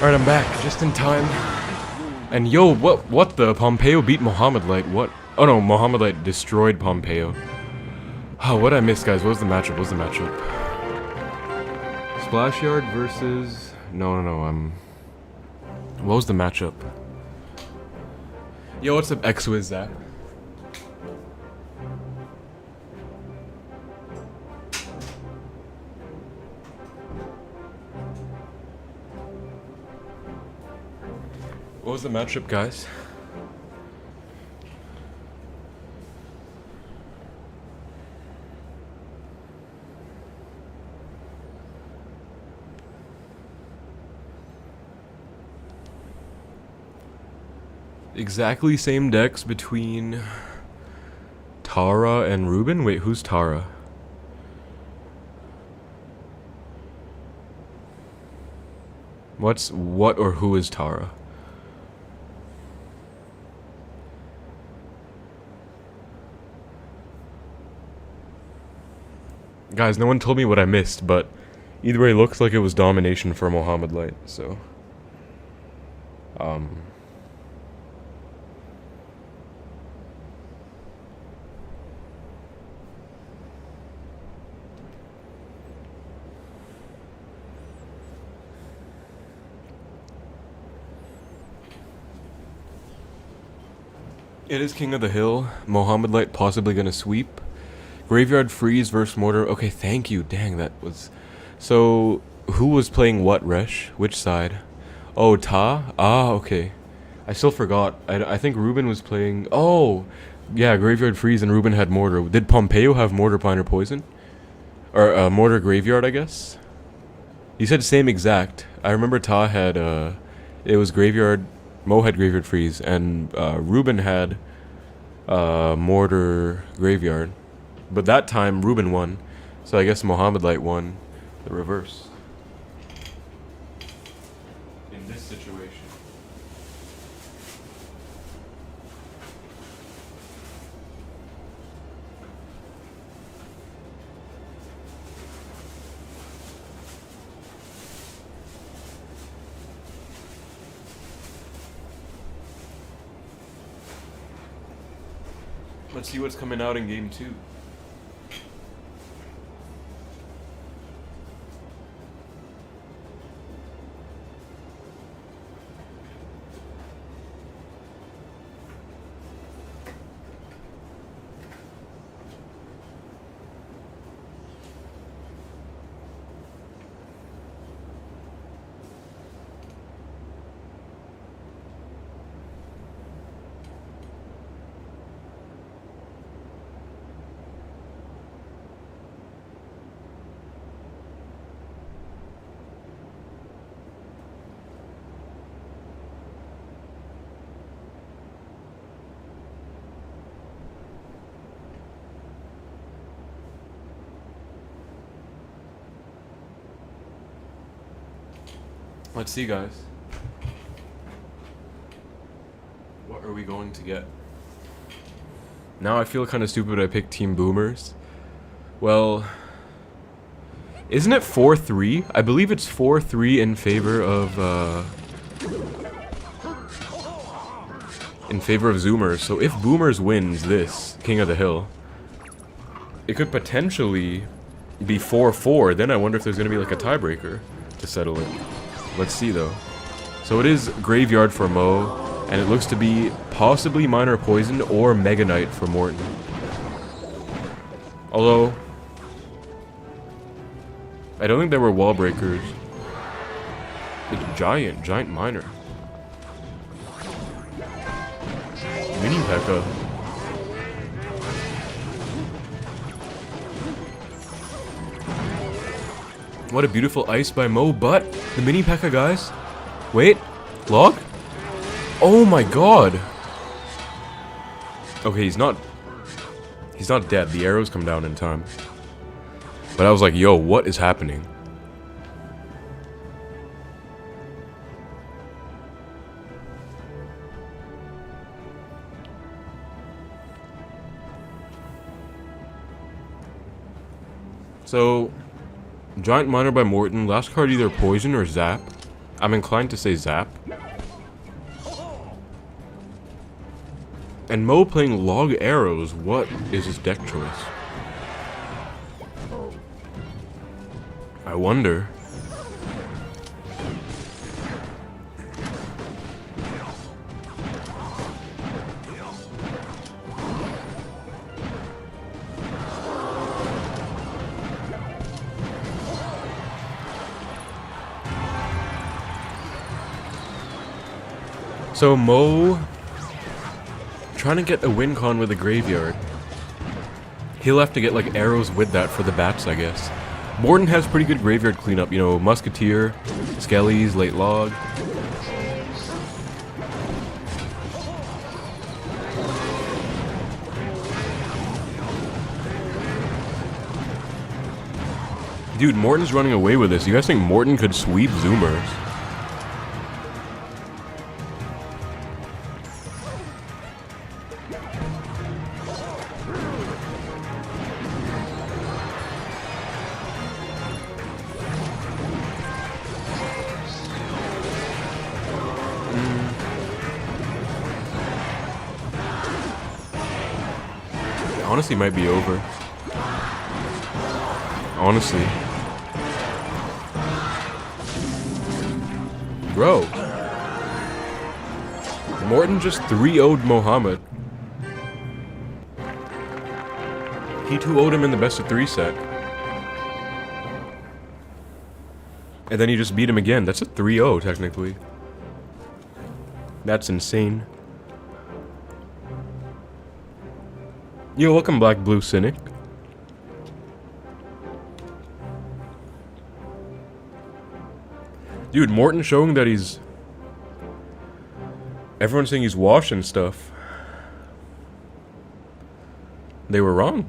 Speaker 1: Alright, I'm back, just in time. And yo, what the? Pompeo beat Mohammed Light, what? Oh no, Mohammed Light destroyed Pompeo. Oh, what I missed, guys? What was the matchup? What was the matchup? Splash Yard versus... No, what was the matchup? Yo, what's up, X-Wiz Zach? What was the matchup, guys? Exactly same decks between Tara and Ruben? Wait, who's Tara? What or who is Tara? Guys, no one told me what I missed, but either way, it looks like it was domination for Mohammed Light, so... It is King of the Hill. Mohammed Light possibly gonna sweep. Graveyard Freeze versus Mortar. Okay, thank you. Dang, that was... So, who was playing what, Resh? Which side? Oh, Ta? Ah, okay. I still forgot. I think Ruben was playing... Oh! Yeah, Graveyard Freeze and Ruben had Mortar. Did Pompeo have Mortar, Pine, or Poison? Or, Mortar Graveyard, I guess? You said same exact. I remember Ta had, it was Graveyard... Mo had Graveyard Freeze, and Ruben had Mortar Graveyard. But that time, Ruben won. So I guess Mohammed Light won the reverse. In this situation. Let's see what's coming out in game 2. Let's see, guys. What are we going to get? Now I feel kind of stupid I picked Team Boomers. Well, isn't it 4-3? I believe it's 4-3 in favor of Zoomers. So if Boomers wins this King of the Hill, it could potentially be 4-4. Then I wonder if there's going to be like a tiebreaker to settle it. Let's see though. So it is Graveyard for Mo, and it looks to be possibly Minor Poison or Mega Knight for Morton. Although, I don't think there were wall breakers. It's giant Minor. Mini P.E.K.K.A. What a beautiful ice by Mo, but the mini P.E.K.K.A, guys. Wait, log? Oh my god. Okay, he's not dead. The arrows come down in time. But I was like, yo, what is happening? So, Giant Miner by Morton. Last card either Poison or Zap. I'm inclined to say Zap. And Mo playing Log Arrows. What is his deck choice? I wonder. So Mo trying to get a win con with a graveyard. He'll have to get like arrows with that for the bats, I guess. Morton has pretty good graveyard cleanup, you know, Musketeer, Skellies, Late Log. Dude, Morton's running away with this. You guys think Morton could sweep Zoomers? Honestly, might be over. Honestly. Bro. Morton just 3-0'd Mohammed. He 2-0'd him in the best of 3 set. And then he just beat him again. That's a 3-0 technically. That's insane. Yo, welcome Black Blue Cynic. Dude, Morton showing that he's... Everyone's saying he's washed and stuff. They were wrong.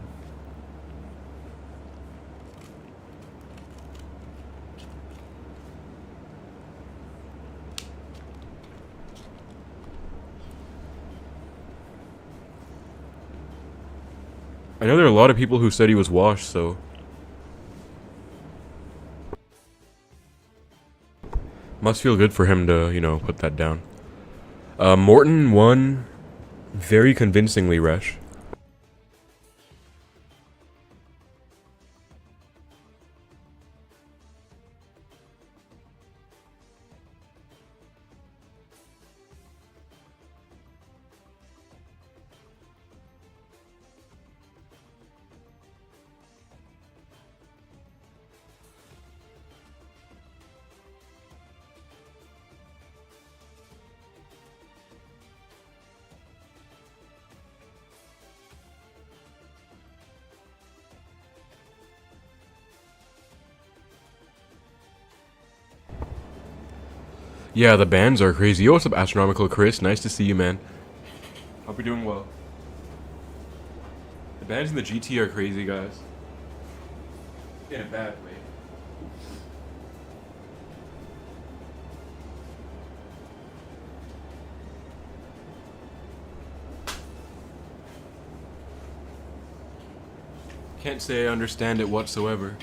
Speaker 1: I know there are a lot of people who said he was washed, so... Must feel good for him to, you know, put that down. Morton won very convincingly, Resh. Yeah, the bans are crazy. Yo, what's up, Astronomical Chris? Nice to see you, man. Hope you're doing well. The bans in the GT are crazy, guys. In a bad way. Can't say I understand it whatsoever.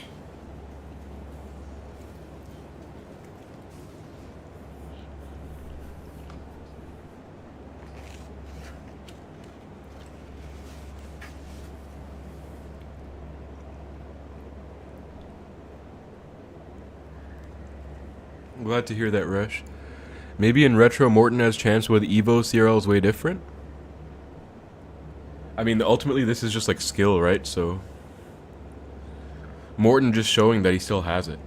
Speaker 1: Glad to hear that, Rush. Maybe in retro, Morton has chance with Evo. CRL is way different. I mean, ultimately, this is just like skill, right? So Morton just showing that he still has it.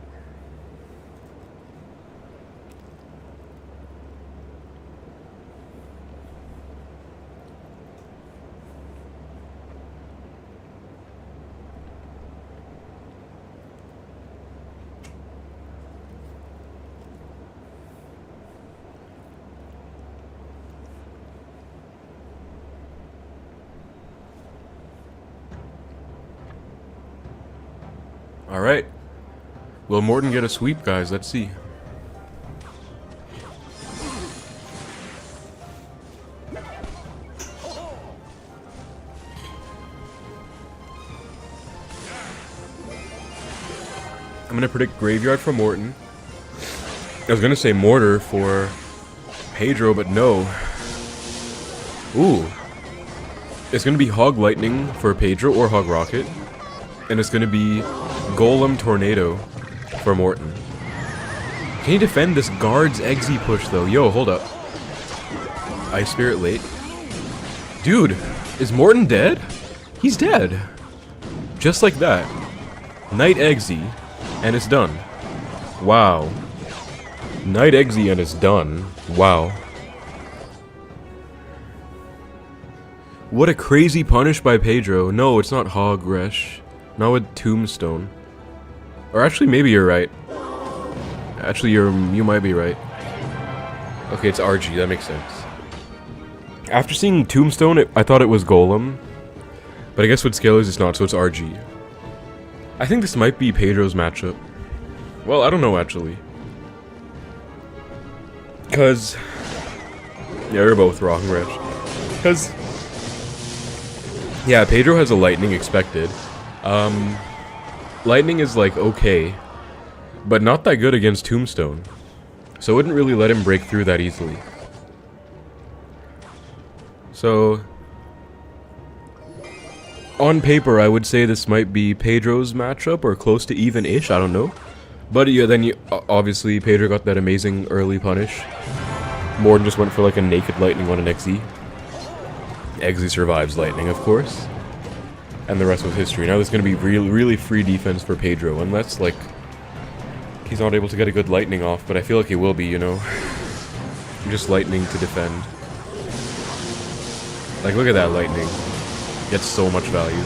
Speaker 1: Alright. Will Morton get a sweep, guys? Let's see. I'm gonna predict Graveyard for Morton. I was gonna say Mortar for Pedro, but no. Ooh. It's gonna be Hog Lightning for Pedro or Hog Rocket. And it's gonna be Golem Tornado for Morton. Can he defend this guard's Eggsy push though? Yo, hold up. Ice Spirit late. Dude, is Morton dead? He's dead. Just like that. Night Eggsy, and it's done. Wow. Night Eggsy and it's done. Wow. What a crazy punish by Pedro. No, it's not Hog Resh. Not with Tombstone. Or actually, maybe you're right. Actually, you might be right. Okay, it's RG. That makes sense. After seeing Tombstone, I thought it was Golem. But I guess with Scalers, it's not, so it's RG. I think this might be Pedro's matchup. Well, I don't know actually. Cause yeah, you're both wrong, Rich. Cause yeah, Pedro has a lightning expected. Lightning is like okay, but not that good against Tombstone. So it wouldn't really let him break through that easily. So on paper, I would say this might be Pedro's matchup or close to even-ish, I don't know. But yeah, then obviously Pedro got that amazing early punish. Morton just went for like a naked lightning on an XZ. XZ survives lightning, of course. And the rest was history. Now there's going to be really free defense for Pedro, unless like he's not able to get a good lightning off, but I feel like he will be, you know. Just lightning to defend. Like, look at that lightning. Gets so much value.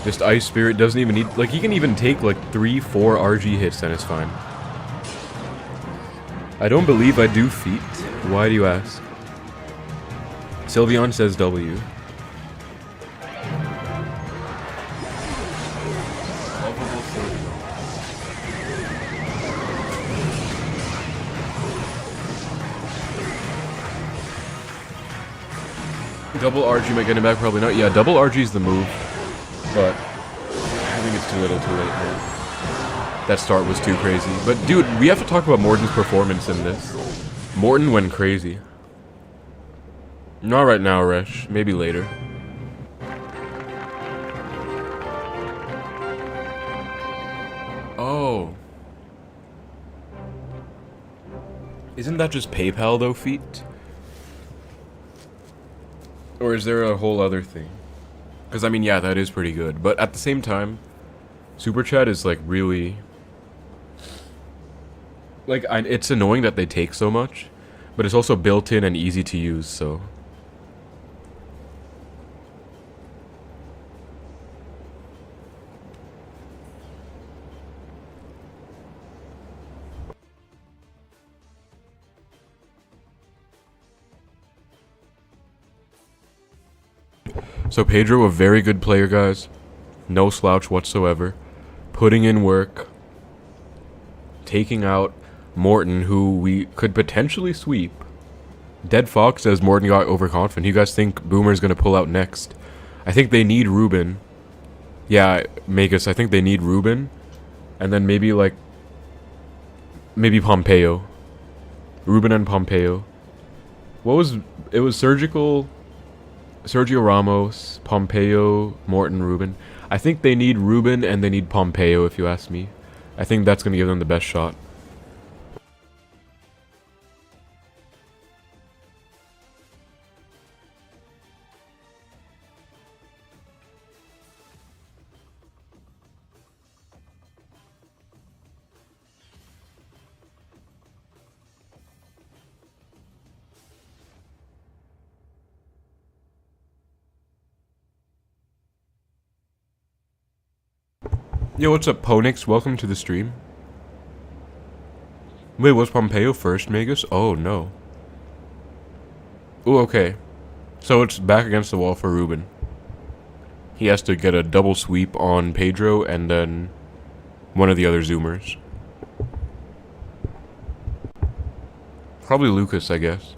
Speaker 1: Just Ice Spirit doesn't even need... Like, he can even take, like, 3-4 RG hits and it's fine. I don't believe I do feet. Why do you ask? Sylveon says W. Double RG might get him back, probably not. Yeah, double RG's the move, but I think it's too little too late, man. That start was too crazy. But dude, we have to talk about Morton's performance in this. Morton went crazy. Not right now, Resh. Maybe later. Oh. Isn't that just PayPal though, feet? Or is there a whole other thing? Because, I mean, yeah, that is pretty good. But at the same time, Super Chat is, like, really... Like, it's annoying that they take so much. But it's also built in and easy to use, so... So Pedro, a very good player, guys. No slouch whatsoever. Putting in work. Taking out Morton, who we could potentially sweep. Dead Fox says Morton got overconfident. You guys think Boomer's going to pull out next? I think they need Ruben. Yeah, Magus, I think they need Ruben. And then maybe, like... Maybe Pompeo. Ruben and Pompeo. What was... It was Surgical... Sergio Ramos, Pompeo, Morton, Ruben. I think they need Ruben and they need Pompeo, if you ask me. I think that's going to give them the best shot. Yo, what's up, Ponix? Welcome to the stream. Wait, was Pompeo first, Magus? Oh, no. Ooh, okay. So it's back against the wall for Ruben. He has to get a double sweep on Pedro and then one of the other Zoomers. Probably Lucas, I guess.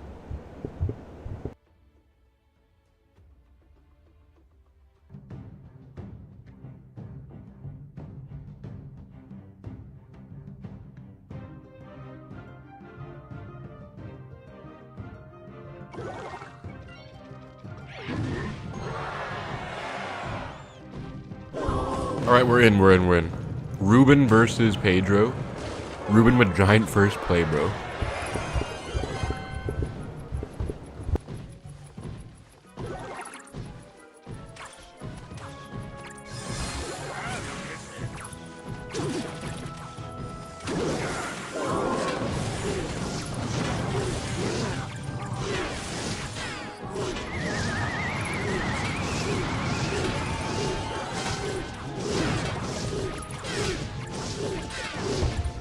Speaker 1: Alright, we're in. Ruben versus Pedro. Ruben with giant first play, bro.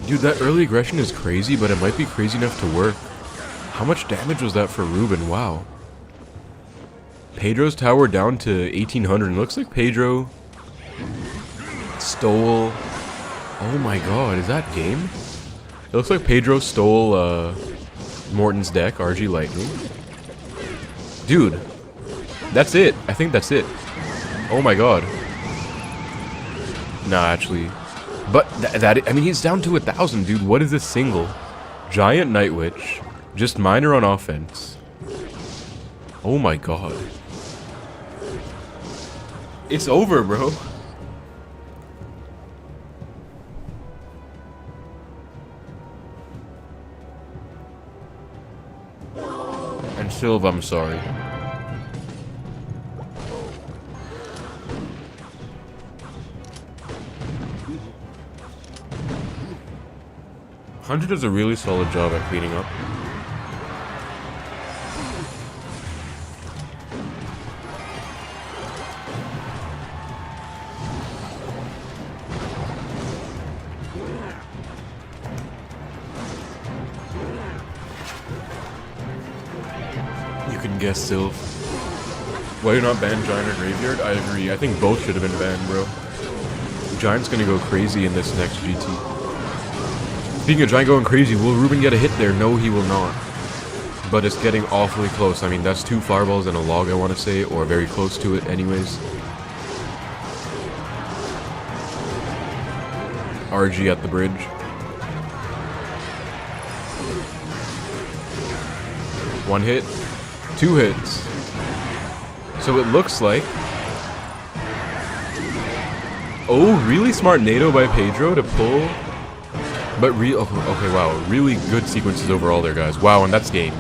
Speaker 1: Dude, that early aggression is crazy, but it might be crazy enough to work. How much damage was that for Ruben? Wow. Pedro's tower down to 1800. It looks like Pedro Stole... Oh my god, is that game? It looks like Pedro stole Morton's deck, RG Lightning. Dude, that's it. I think that's it. Oh my god. Nah, actually. But I mean, he's down to 1,000, dude. What is this single? Giant Night Witch. Just minor on offense. Oh my god. It's over, bro. And Sylve, I'm sorry. Hunter does a really solid job at cleaning up. You can guess, Sylve. Why you not ban Giant or Graveyard? I agree. I think both should have been banned, bro. Giant's gonna go crazy in this next GT. Speaking of Giant going crazy, will Ruben get a hit there? No, he will not. But it's getting awfully close. I mean, that's 2 fireballs and a log, I want to say, or very close to it anyways. RG at the bridge. One hit. 2 hits. So it looks like... Oh, really smart NATO by Pedro to pull... But okay, wow, really good sequences overall there, guys. Wow, and that's game.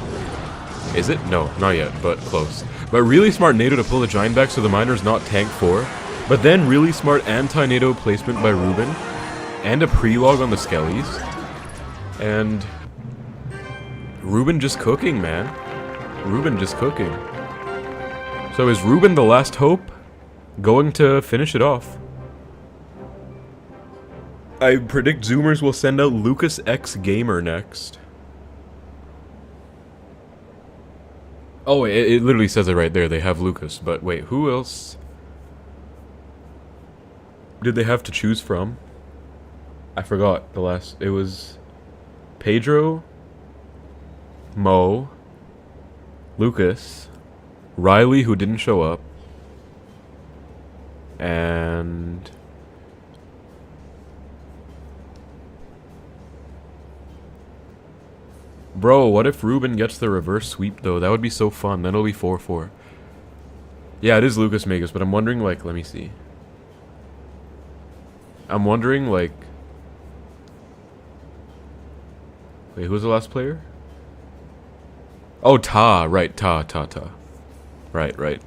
Speaker 1: Is it? No, not yet, but close. But really smart NATO to pull the Giant back so the Miner's not tank 4. But then really smart anti-NATO placement by Ruben. And a pre-log on the Skellies. And... Ruben just cooking, man. Ruben just cooking. So is Ruben the last hope going to finish it off? I predict Zoomers will send out Lucas X Gamer next. Oh, it literally says it right there. They have Lucas. But wait, who else did they have to choose from? I forgot the last. It was Pedro, Mo, Lucas, Riley, who didn't show up, and... Bro, what if Ruben gets the reverse sweep, though? That would be so fun. Then it'll be 4-4. Yeah, it is Lucas Magus, but I'm wondering, like, let me see. I'm wondering, like... Wait, who's the last player? Oh, Ta. Right, Ta. Right.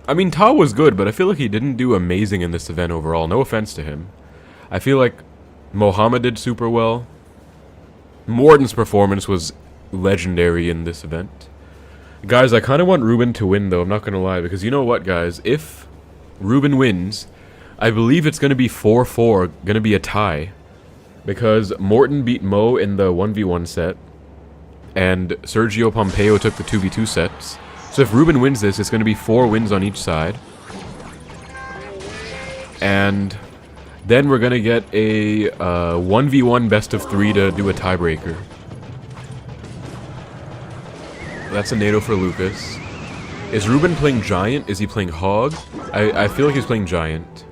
Speaker 1: I mean, Ta was good, but I feel like he didn't do amazing in this event overall. No offense to him. I feel like Mohammed did super well. Morton's performance was legendary in this event. Guys, I kind of want Ruben to win, though. I'm not going to lie. Because you know what, guys? If Ruben wins, I believe it's going to be 4-4. Going to be a tie. Because Morton beat Mo in the 1v1 set. And Sergio Pompeo took the 2v2 sets. So if Ruben wins this, it's going to be 4 wins on each side. And... then we're gonna get a 1v1 best of 3 to do a tiebreaker. That's a NATO for Lucas. Is Ruben playing Giant? Is he playing Hog? I feel like he's playing Giant.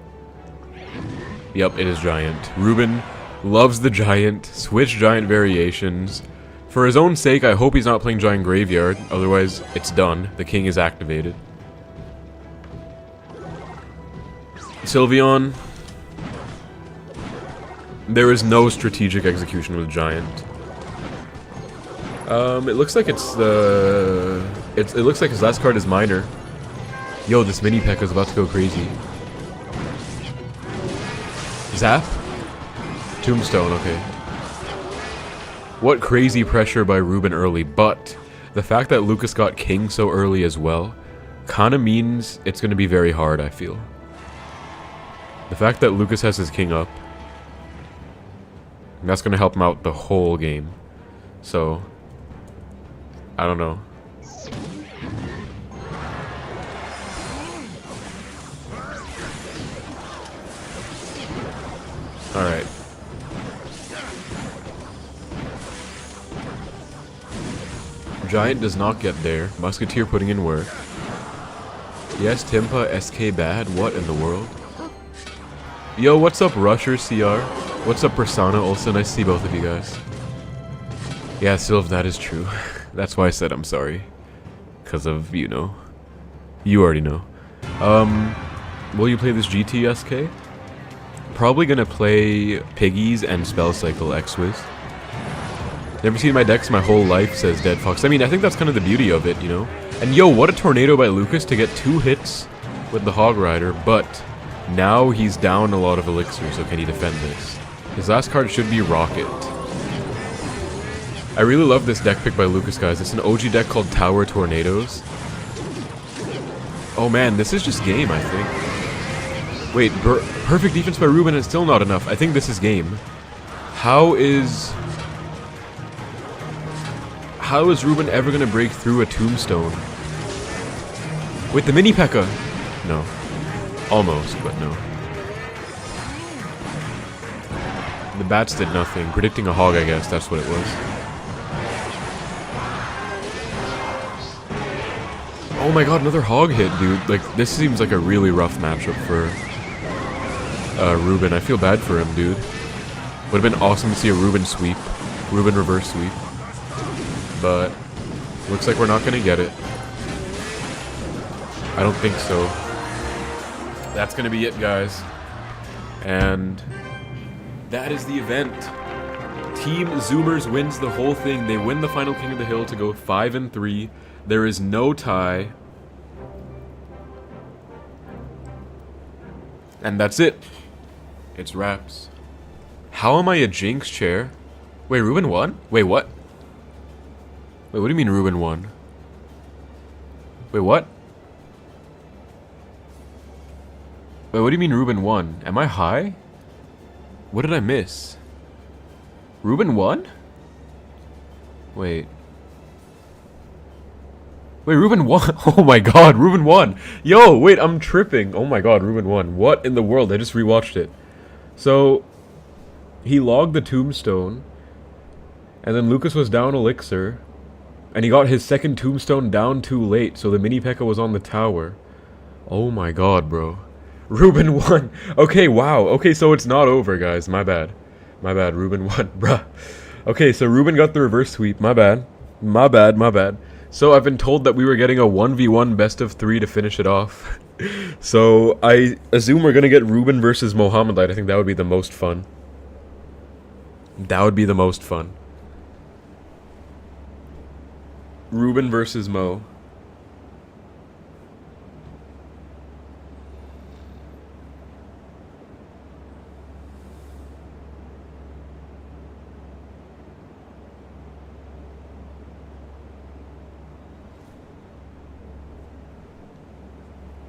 Speaker 1: Yep, it is Giant. Ruben loves the Giant. Switch Giant variations. For his own sake, I hope he's not playing Giant Graveyard. Otherwise, it's done. The king is activated. Sylveon. There is no strategic execution with Giant. It looks like it's the... It looks like his last card is Miner. Yo, this mini P.E.K.K.A is about to go crazy. Zap? Tombstone, okay. What crazy pressure by Ruben early, but the fact that Lucas got King so early as well kinda means it's gonna be very hard, I feel. The fact that Lucas has his King up, that's going to help him out the whole game. So, I don't know. Alright. Giant does not get there. Musketeer putting in work. Yes, Timpa, SK bad. What in the world? Yo, what's up, Rusher CR? What's up, Persona? Also, nice to see both of you guys. Yeah, Sylv, that is true. That's why I said I'm sorry. Because of, you know. You already know. Will you play this GT SK? Probably gonna play Piggies and Spell Cycle X-Wiz. Never seen my decks my whole life, says Dead Fox. I mean, I think that's kind of the beauty of it, you know? And yo, what a tornado by Lucas to get 2 hits with the Hog Rider, but now he's down a lot of elixir, so can he defend this? His last card should be Rocket. I really love this deck pick by Lucas, guys. It's an OG deck called Tower Tornadoes. Oh man, this is just game, I think. Wait, perfect defense by Ruben is still not enough. I think this is game. How is Ruben ever gonna break through a tombstone? Wait, the mini P.E.K.K.A. No. Almost, but no. The bats did nothing. Predicting a hog, I guess, that's what it was. Oh my god, another hog hit, dude. Like, this seems like a really rough matchup for Ruben. I feel bad for him, dude. Would have been awesome to see a Ruben sweep. Ruben reverse sweep. But looks like we're not gonna get it. I don't think so. That's gonna be it, guys. And that is the event. Team Zoomers wins the whole thing. They win the final King of the Hill to go 5-3. There is no tie. And that's it. It's wraps. How am I a Jinx chair? Wait, Ruben won? Wait, what? Wait, what do you mean Ruben won? Wait, what? Wait, what do you mean Ruben won? Am I high? What did I miss? Ruben won? Wait. Wait, Ruben won? Oh my god, Ruben won! Yo, wait, I'm tripping. Oh my god, Ruben won. What in the world? I just rewatched it. So, he logged the tombstone, and then Lucas was down elixir, and he got his second tombstone down too late, so the mini P.E.K.K.A. was on the tower. Oh my god, bro. Ruben won! Okay, wow. Okay, so it's not over, guys. My bad. My bad, Ruben won, bruh. Okay, so Ruben got the reverse sweep. My bad. My bad, my bad. So I've been told that we were getting a 1v1 best of 3 to finish it off. So I assume we're gonna get Ruben versus Mohamed Light. I think that would be the most fun. That would be the most fun. Ruben versus Mo.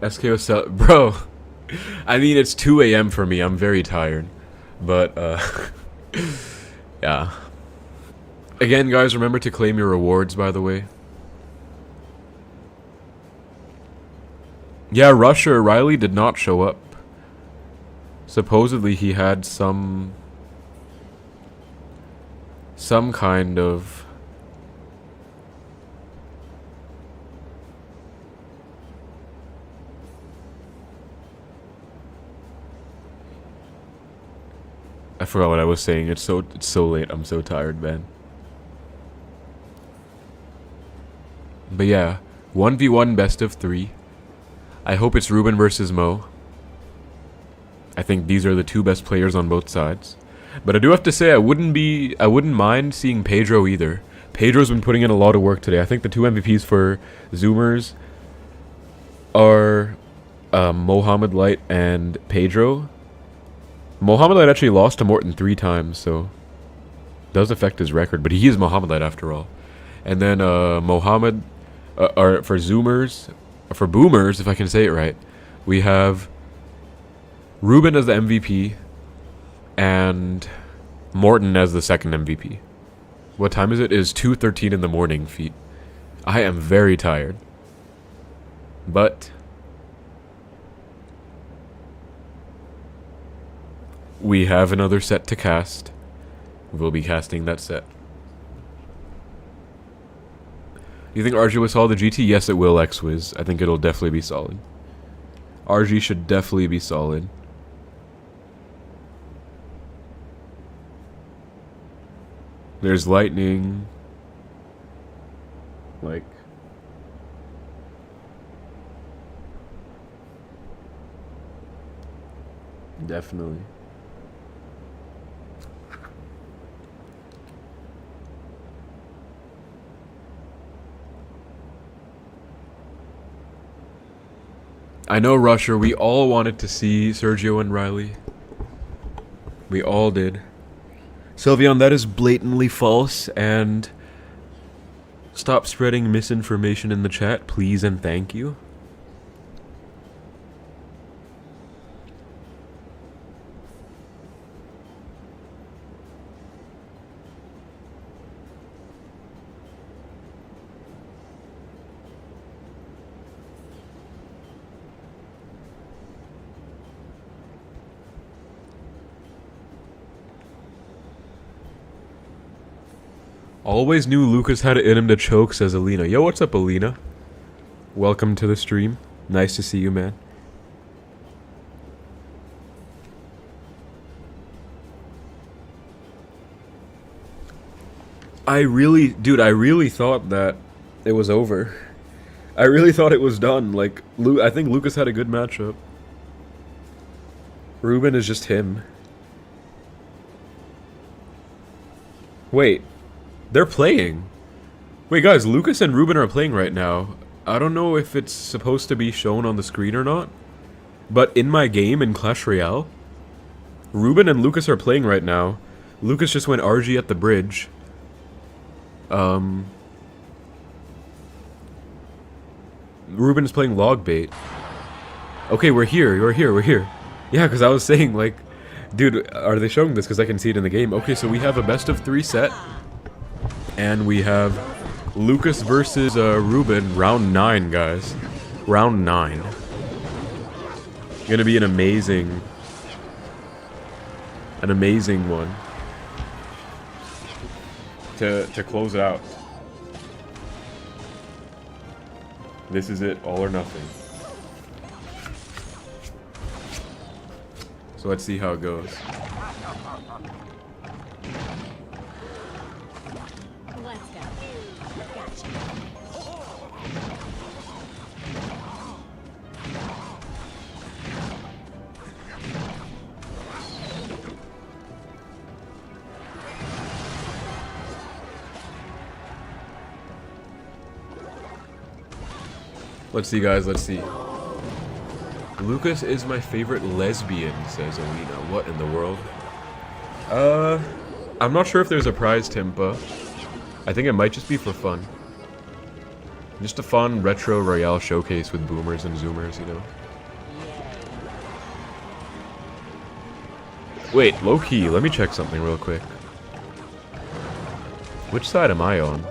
Speaker 1: SKO sell, bro. I mean, it's 2 a.m. for me. I'm very tired, but yeah. Again, guys, remember to claim your rewards. By the way. Yeah, Rusher Riley did not show up. Supposedly, he had some kind of. I forgot what I was saying. It's so late. I'm so tired, man. But yeah, 1v1 best of 3. I hope it's Ruben versus Mo. I think these are the 2 best players on both sides. But I do have to say I wouldn't mind seeing Pedro either. Pedro's been putting in a lot of work today. I think the 2 MVPs for Zoomers are Mohamed Light and Pedro. Mohamed Light actually lost to Morton 3 times, so does affect his record, but he is Mohamed Light after all. And then Mohamed, or for Zoomers, for Boomers, if I can say it right, we have Ruben as the MVP and Morton as the second MVP. What time is it? It is 2:13 in the morning, feet. I am very tired. But We have another set to cast. We'll be casting that set. You think RG will solid the GT? Yes, it will, X-Wiz. I think it'll definitely be solid. RG should definitely be solid. There's lightning. Like... Definitely. I know, Rusher, we all wanted to see Sergio and Riley. We all did. Sylveon, that is blatantly false, and stop spreading misinformation in the chat, please and thank you. Always knew Lucas had it in him to choke, says Alina. Yo, what's up, Alina? Welcome to the stream. Nice to see you, man. I really thought that it was over. I really thought it was done. Like, I think Lucas had a good matchup. Ruben is just him. Wait. They're playing. Wait, guys, Lucas and Ruben are playing right now. I don't know if it's supposed to be shown on the screen or not, but in my game in Clash Royale, Ruben and Lucas are playing right now. Lucas just went RG at the bridge. Ruben's playing log bait. Okay, we're here. Yeah, because I was saying, like, dude, are they showing this? Because I can see it in the game. Okay, so we have a best of 3 set. And we have Lucas versus Ruben, round 9, guys. Round 9. Gonna be an amazing one to close it out. This is it, all or nothing. So let's see how it goes. Let's see, guys, let's see. Lucas is my favorite lesbian, says Alina. What in the world? I'm not sure if there's a prize, Timpa. I think it might just be for fun. Just a fun retro Royale showcase with boomers and zoomers, you know? Wait, low-key, let me check something real quick. Which side am I on?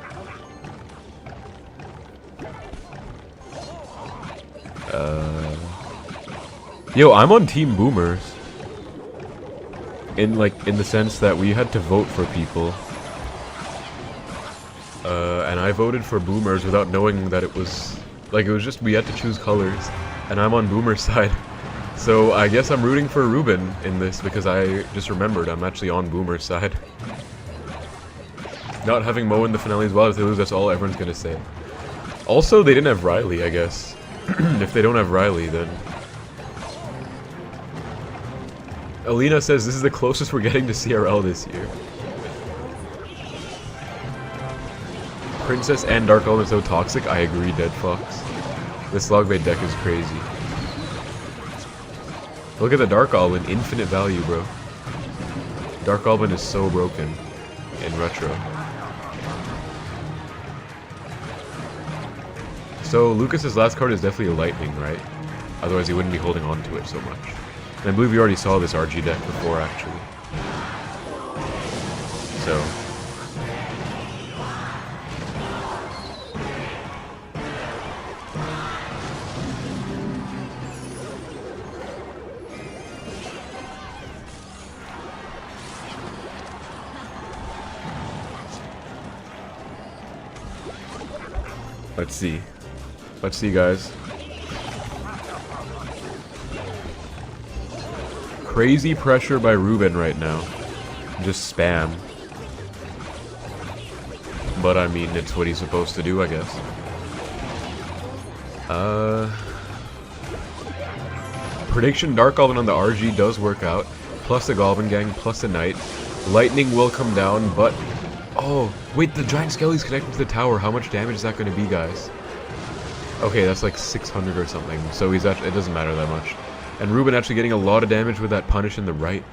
Speaker 1: Yo, I'm on Team Boomers. In the sense that we had to vote for people. And I voted for Boomers without knowing that it was... Like, it was just, we had to choose colors. And I'm on Boomer's side. So, I guess I'm rooting for Ruben in this, because I just remembered I'm actually on Boomer's side. Not having Mo in the finale as well, if they lose, that's all everyone's gonna say. Also, they didn't have Riley, I guess. If they don't have Riley, then... Alina says this is the closest we're getting to CRL this year. Princess and Dark Element so toxic. I agree, Dead Fox. This Logbait deck is crazy. Look at the Dark Alban, infinite value, bro. Dark Alban is so broken in retro. So Lucas's last card is definitely a Lightning, right? Otherwise he wouldn't be holding on to it so much. And I believe we already saw this RG deck before, actually. So... Let's see. Let's see, guys. Crazy pressure by Ruben right now. Just spam. But I mean, it's what he's supposed to do, I guess. Prediction, Dark Goblin on the RG does work out. Plus the Goblin Gang, plus the Knight. Lightning will come down, but... Oh, wait, the Giant Skelly's connected to the tower. How much damage is that going to be, guys? Okay, that's like 600 or something. So he's actually... It doesn't matter that much. And Ruben actually getting a lot of damage with that punish in the right.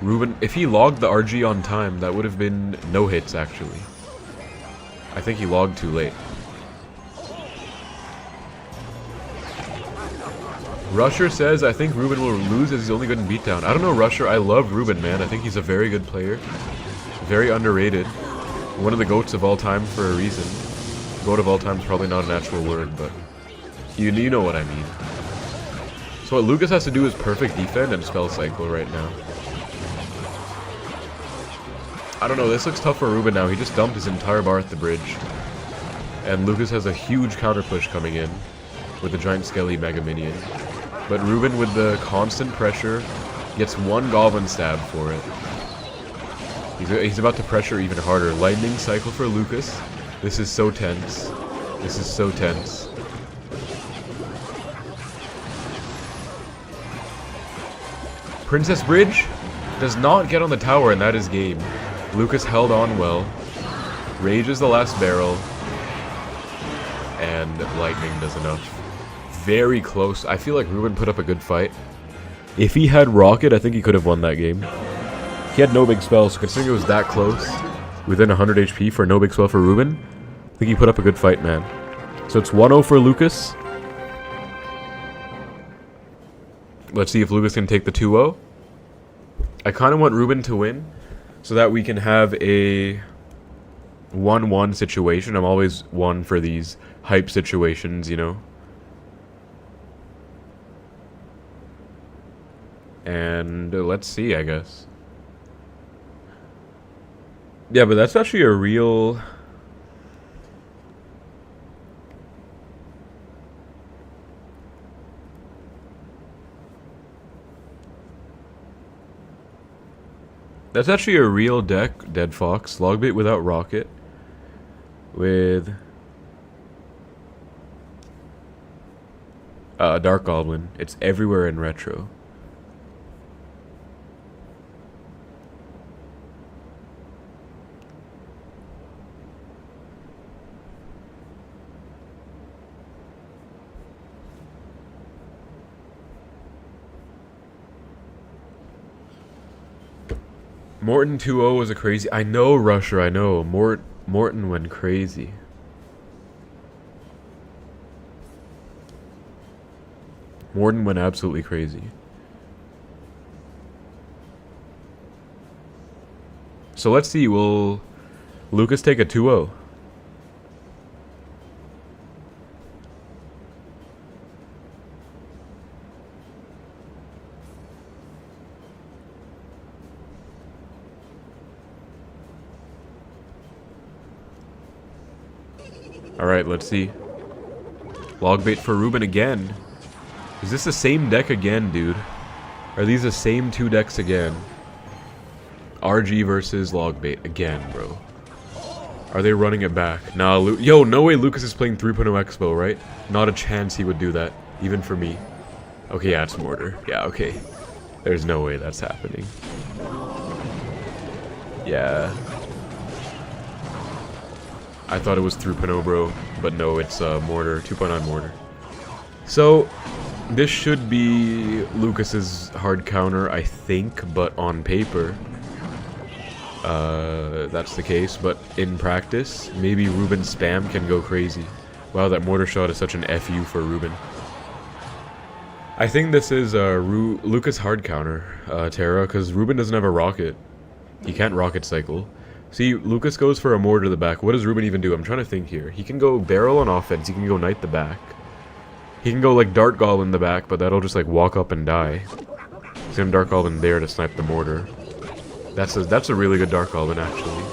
Speaker 1: Ruben, if he logged the RG on time, that would have been no hits, actually. I think he logged too late. Rusher says, I think Ruben will lose as he's only good in beatdown. I don't know, Rusher. I love Ruben, man. I think he's a very good player. Very underrated. One of the GOATs of all time for a reason. GOAT of all time is probably not an actual word, but you know what I mean. So what Lucas has to do is perfect defend and spell cycle right now. I don't know, this looks tough for Ruben now. He just dumped his entire bar at the bridge. And Lucas has a huge counter push coming in with the Giant Skelly Mega Minion. But Ruben, with the constant pressure, gets one Goblin stab for it. He's about to pressure even harder. Lightning cycle for Lucas. This is so tense. This is so tense. Princess Bridge does not get on the tower, and that is game. Lucas held on well. Rages the last barrel. And Lightning does enough. Very close. I feel like Ruben put up a good fight. If he had Rocket, I think he could have won that game. He had no big spells, so considering it was that close, within 100 HP for no big spell for Ruben, I think he put up a good fight, man. So it's 1-0 for Lucas. Let's see if Lucas can take the 2-0. I kind of want Ruben to win, so that we can have a 1-1 situation. I'm always one for these hype situations, you know. And let's see, I guess. Yeah, but that's actually a real... That's actually a real deck, Dead Fox. Logbait without Rocket. With... Dark Goblin. It's everywhere in retro. Morton 2-0 was a crazy... I know, Rusher, I know. Morton went crazy. Morton went absolutely crazy. So let's see, will Lucas take a 2-0? Alright, let's see. Logbait for Ruben again. Is this the same deck again, dude? Are these the same two decks again? RG versus Logbait again, bro. Are they running it back? Nah, yo, no way Lucas is playing 3.0 Expo, right? Not a chance he would do that, even for me. Okay, yeah, it's Mortar. Yeah, okay. There's no way that's happening. Yeah. I thought it was 3.0, bro, but no, it's Mortar, 2.9 Mortar. So, this should be Lucas's hard counter, I think, but on paper, that's the case. But in practice, maybe Ruben's spam can go crazy. Wow, that Mortar shot is such an FU for Ruben. I think this is Lucas hard counter, Terra, because Ruben doesn't have a rocket. He can't rocket cycle. See, Lucas goes for a Mortar to the back. What does Ruben even do? I'm trying to think here. He can go barrel on offense. He can go Knight the back. He can go like Dart Goblin the back, but that'll just like walk up and die. He's gonna Dart Goblin there to snipe the Mortar. That's a really good Dart Goblin, actually.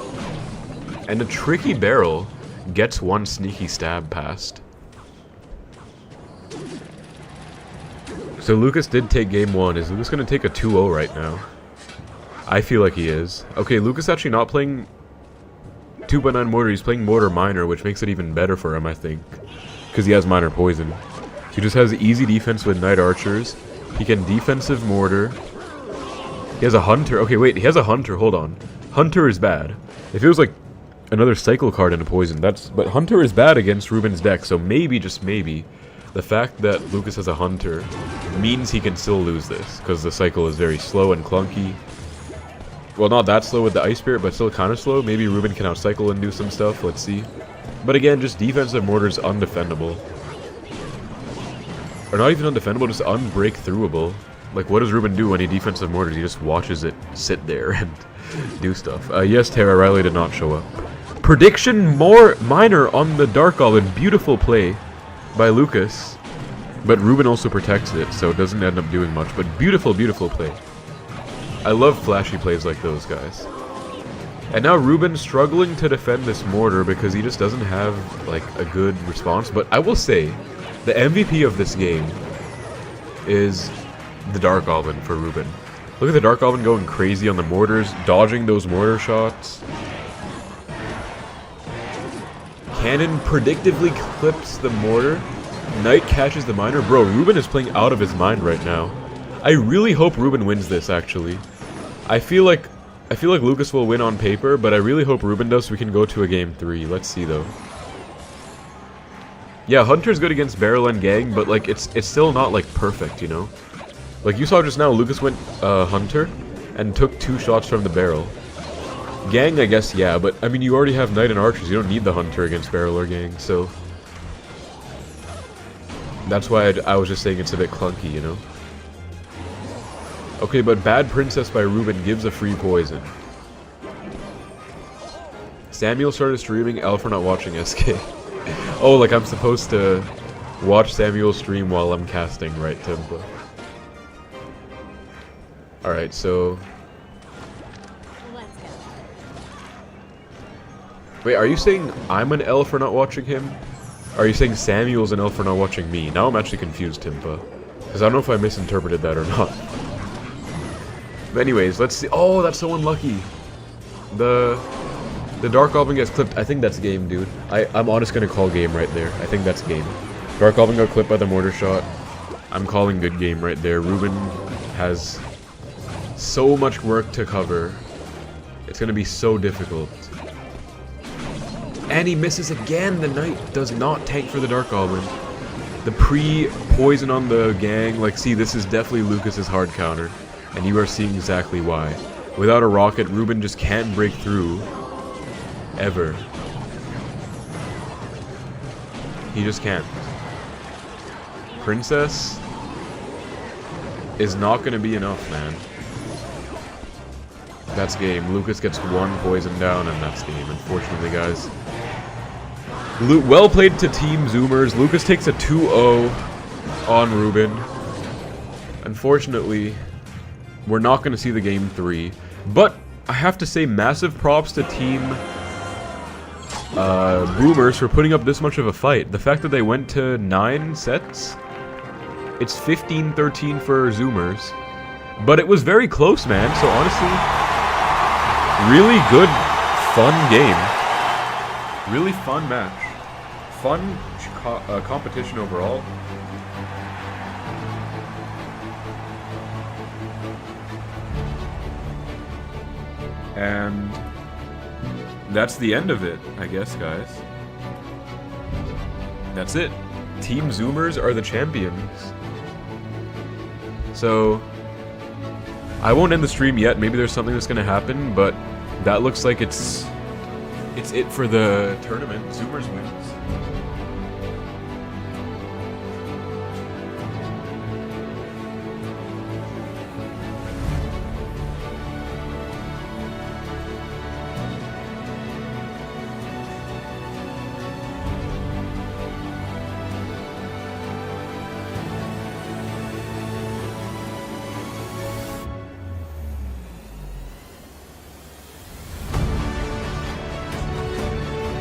Speaker 1: And a tricky barrel. Gets one sneaky stab past. So Lucas did take game 1. Is Lucas going to take a 2-0 right now? I feel like he is. Okay, Lucas actually not playing 2x9 mortar. He's playing mortar minor, which makes it even better for him, I think. Because he has minor poison. He just has easy defense with knight archers. He can defensive mortar. He has a hunter. Okay, wait, he has a hunter. Hold on. Hunter is bad. If it was like another cycle card in a poison, that's... But hunter is bad against Ruben's deck, so maybe, just maybe, the fact that Lucas has a hunter means he can still lose this, because the cycle is very slow and clunky. Well, not that slow with the Ice Spirit, but still kind of slow. Maybe Ruben can outcycle and do some stuff, let's see. But again, just defensive mortar is undefendable. Or not even undefendable, just unbreakthroughable. Like, what does Ruben do when he defensive mortars? He just watches it sit there and do stuff. Yes, Tara, Riley did not show up. Prediction minor on the Dark Goblin. Beautiful play by Lucas. But Ruben also protects it, so it doesn't end up doing much. But beautiful, beautiful play. I love flashy plays like those, guys. And now Ruben struggling to defend this mortar because he just doesn't have, like, a good response. But I will say, the MVP of this game is the Dark Goblin for Ruben. Look at the Dark Goblin going crazy on the mortars, dodging those mortar shots. Cannon predictively clips the mortar. Knight catches the miner. Bro, Ruben is playing out of his mind right now. I really hope Ruben wins this, actually. I feel like Lucas will win on paper, but I really hope Ruben does so we can go to a game 3. Let's see, though. Yeah, Hunter's good against Barrel and Gang, but, like, it's still not, like, perfect, you know? Like, you saw just now, Lucas went Hunter and took 2 shots from the Barrel. Gang, I guess, yeah, but, I mean, you already have Knight and Archers. You don't need the Hunter against Barrel or Gang, so... That's why I was just saying it's a bit clunky, you know? Okay, but Bad Princess by Ruben gives a free poison. Samuel started streaming, L for not watching SK. Oh, like I'm supposed to watch Samuel stream while I'm casting, right, Tempo? Alright, so... Wait, are you saying I'm an L for not watching him? Or are you saying Samuel's an L for not watching me? Now I'm actually confused, Timpa. Because I don't know if I misinterpreted that or not. But anyways, let's see. Oh, that's so unlucky. The Dark Goblin gets clipped. I think that's game, dude. I'm honest gonna call game right there. I think that's game. Dark Goblin got clipped by the mortar shot. I'm calling good game right there. Ruben has so much work to cover. It's gonna be so difficult. And he misses again. The Knight does not tank for the Dark Goblin. The pre-poison on the Gang. Like, see, this is definitely Lucas's hard counter. And you are seeing exactly why. Without a rocket, Ruben just can't break through. Ever. He just can't. Princess is not going to be enough, man. That's game. Lucas gets 1 poison down, and that's game. Unfortunately, guys. Well played to Team Zoomers. Lucas takes a 2-0 on Ruben. Unfortunately, we're not going to see the game 3. But I have to say massive props to Team Boomers for putting up this much of a fight. The fact that they went to 9 sets. It's 15-13 for Zoomers. But it was very close, man. So honestly, really good, fun game. Really fun match. Fun competition overall. And that's the end of it, I guess, guys. That's it. Team Zoomers are the champions. So, I won't end the stream yet. Maybe there's something that's going to happen, but that looks like it's it for the tournament. Zoomers wins.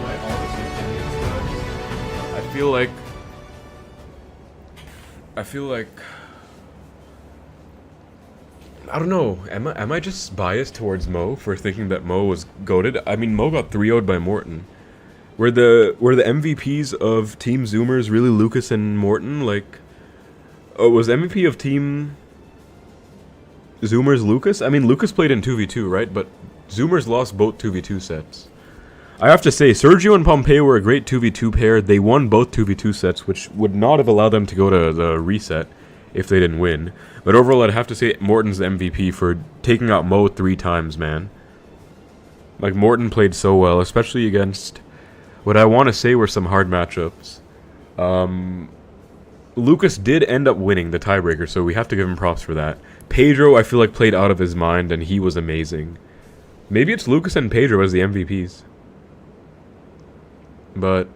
Speaker 1: I honestly think I feel like I don't know. Am I just biased towards Mo for thinking that Mo was goated? I mean, Mo got 3-0'd by Morton. Were the MVPs of Team Zoomers really Lucas and Morton? Like, oh, was MVP of Team Zoomers Lucas? I mean, Lucas played in 2v2, right? But Zoomers lost both 2v2 sets. I have to say, Sergio and Pompeo were a great 2v2 pair. They won both 2v2 sets, which would not have allowed them to go to the reset if they didn't win. But overall, I'd have to say Morton's the MVP for taking out Mo 3 times, man. Like, Morton played so well, especially against what I want to say were some hard matchups. Lucas did end up winning the tiebreaker, so we have to give him props for that. Pedro, I feel like, played out of his mind, and he was amazing. Maybe it's Lucas and Pedro as the MVPs. But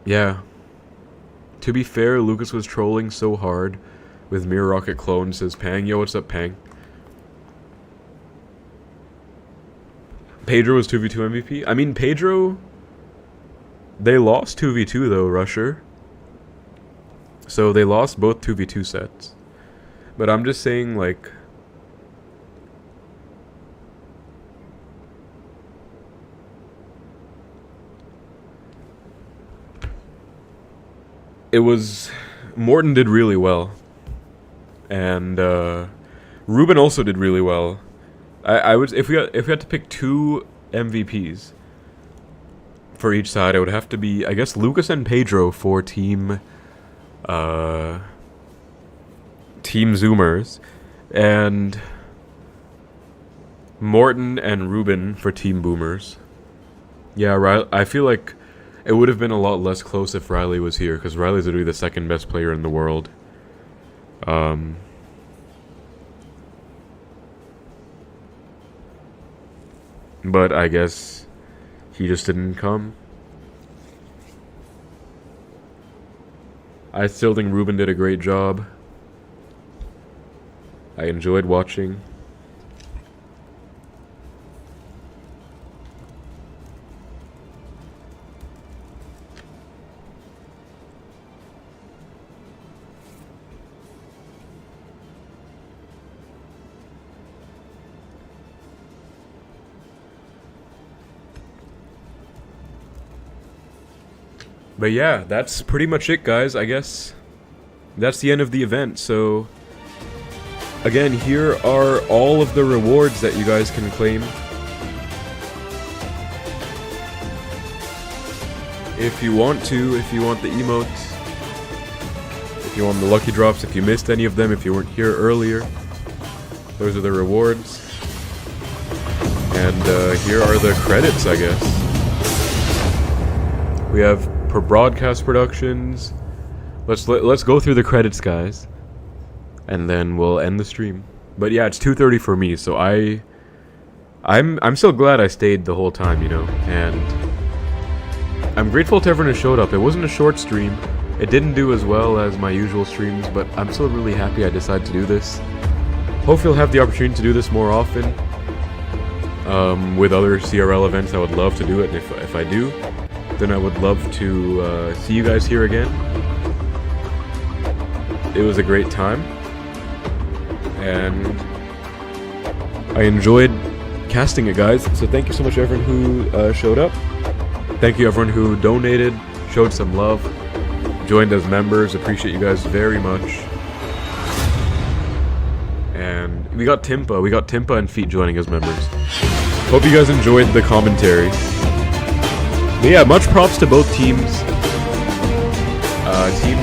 Speaker 1: yeah. To be fair, Lucas was trolling so hard with Mirror Rocket Clone, says Pang. Yo, what's up, Pang? Pedro was 2v2 MVP. I mean, Pedro, they lost 2v2 though, Rusher. So they lost both 2v2 sets. But I'm just saying, like, it was Morton did really well, and Ruben also did really well. I would if we had to pick 2 MVPs for each side, it would have to be, I guess, Lucas and Pedro for Team Zoomers, and Morton and Ruben for Team Boomers. Yeah, I feel like it would have been a lot less close if Riley was here, because Riley's literally the second best player in the world. But I guess he just didn't come. I still think Ruben did a great job. I enjoyed watching. But yeah, that's pretty much it, guys. I guess that's the end of the event. So again, here are all of the rewards that you guys can claim. If you want to, if you want the emotes, if you want the lucky drops, if you missed any of them, if you weren't here earlier, those are the rewards. And here are the credits, I guess. We have for broadcast productions. Let's go through the credits, guys, and then we'll end the stream. But yeah, it's 2:30 for me, so I'm so glad I stayed the whole time, you know, and I'm grateful to everyone who showed up. It wasn't a short stream. It didn't do as well as my usual streams, but I'm still really happy I decided to do this. Hopefully I'll have the opportunity to do this more often. With other CRL events, I would love to do it, and if I do, then I would love to see you guys here again. It was a great time, and I enjoyed casting it, guys. So thank you so much everyone who showed up. Thank you everyone who donated, showed some love, joined as members. Appreciate you guys very much. And we got Timpa and Feet joining as members. Hope you guys enjoyed the commentary. But yeah, much props to both teams. Team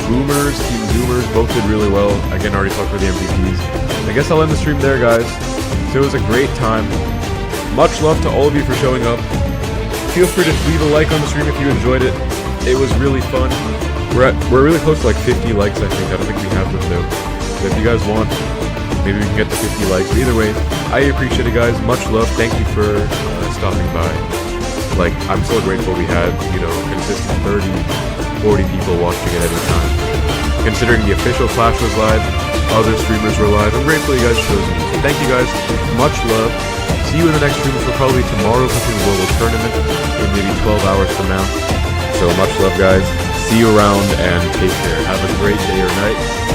Speaker 1: Boomers, Team Zoomers, both did really well. Again, I already talked for the MVPs. I guess I'll end the stream there, guys. So it was a great time. Much love to all of you for showing up. Feel free to leave a like on the stream if you enjoyed it. It was really fun. We're really close to like 50 likes, I think. I don't think we have them though. So if you guys want, maybe we can get to 50 likes. But either way, I appreciate it, guys. Much love. Thank you for stopping by. Like, I'm so grateful we had, you know, consistent 30, 40 people watching at any time. Considering the official Clash was live, other streamers were live, I'm grateful you guys chose me. So thank you guys. Much love. see you in the next stream, which will probably be tomorrow, something the Royale tournament in maybe 12 hours from now. So much love, guys. See you around and take care. Have a great day or night.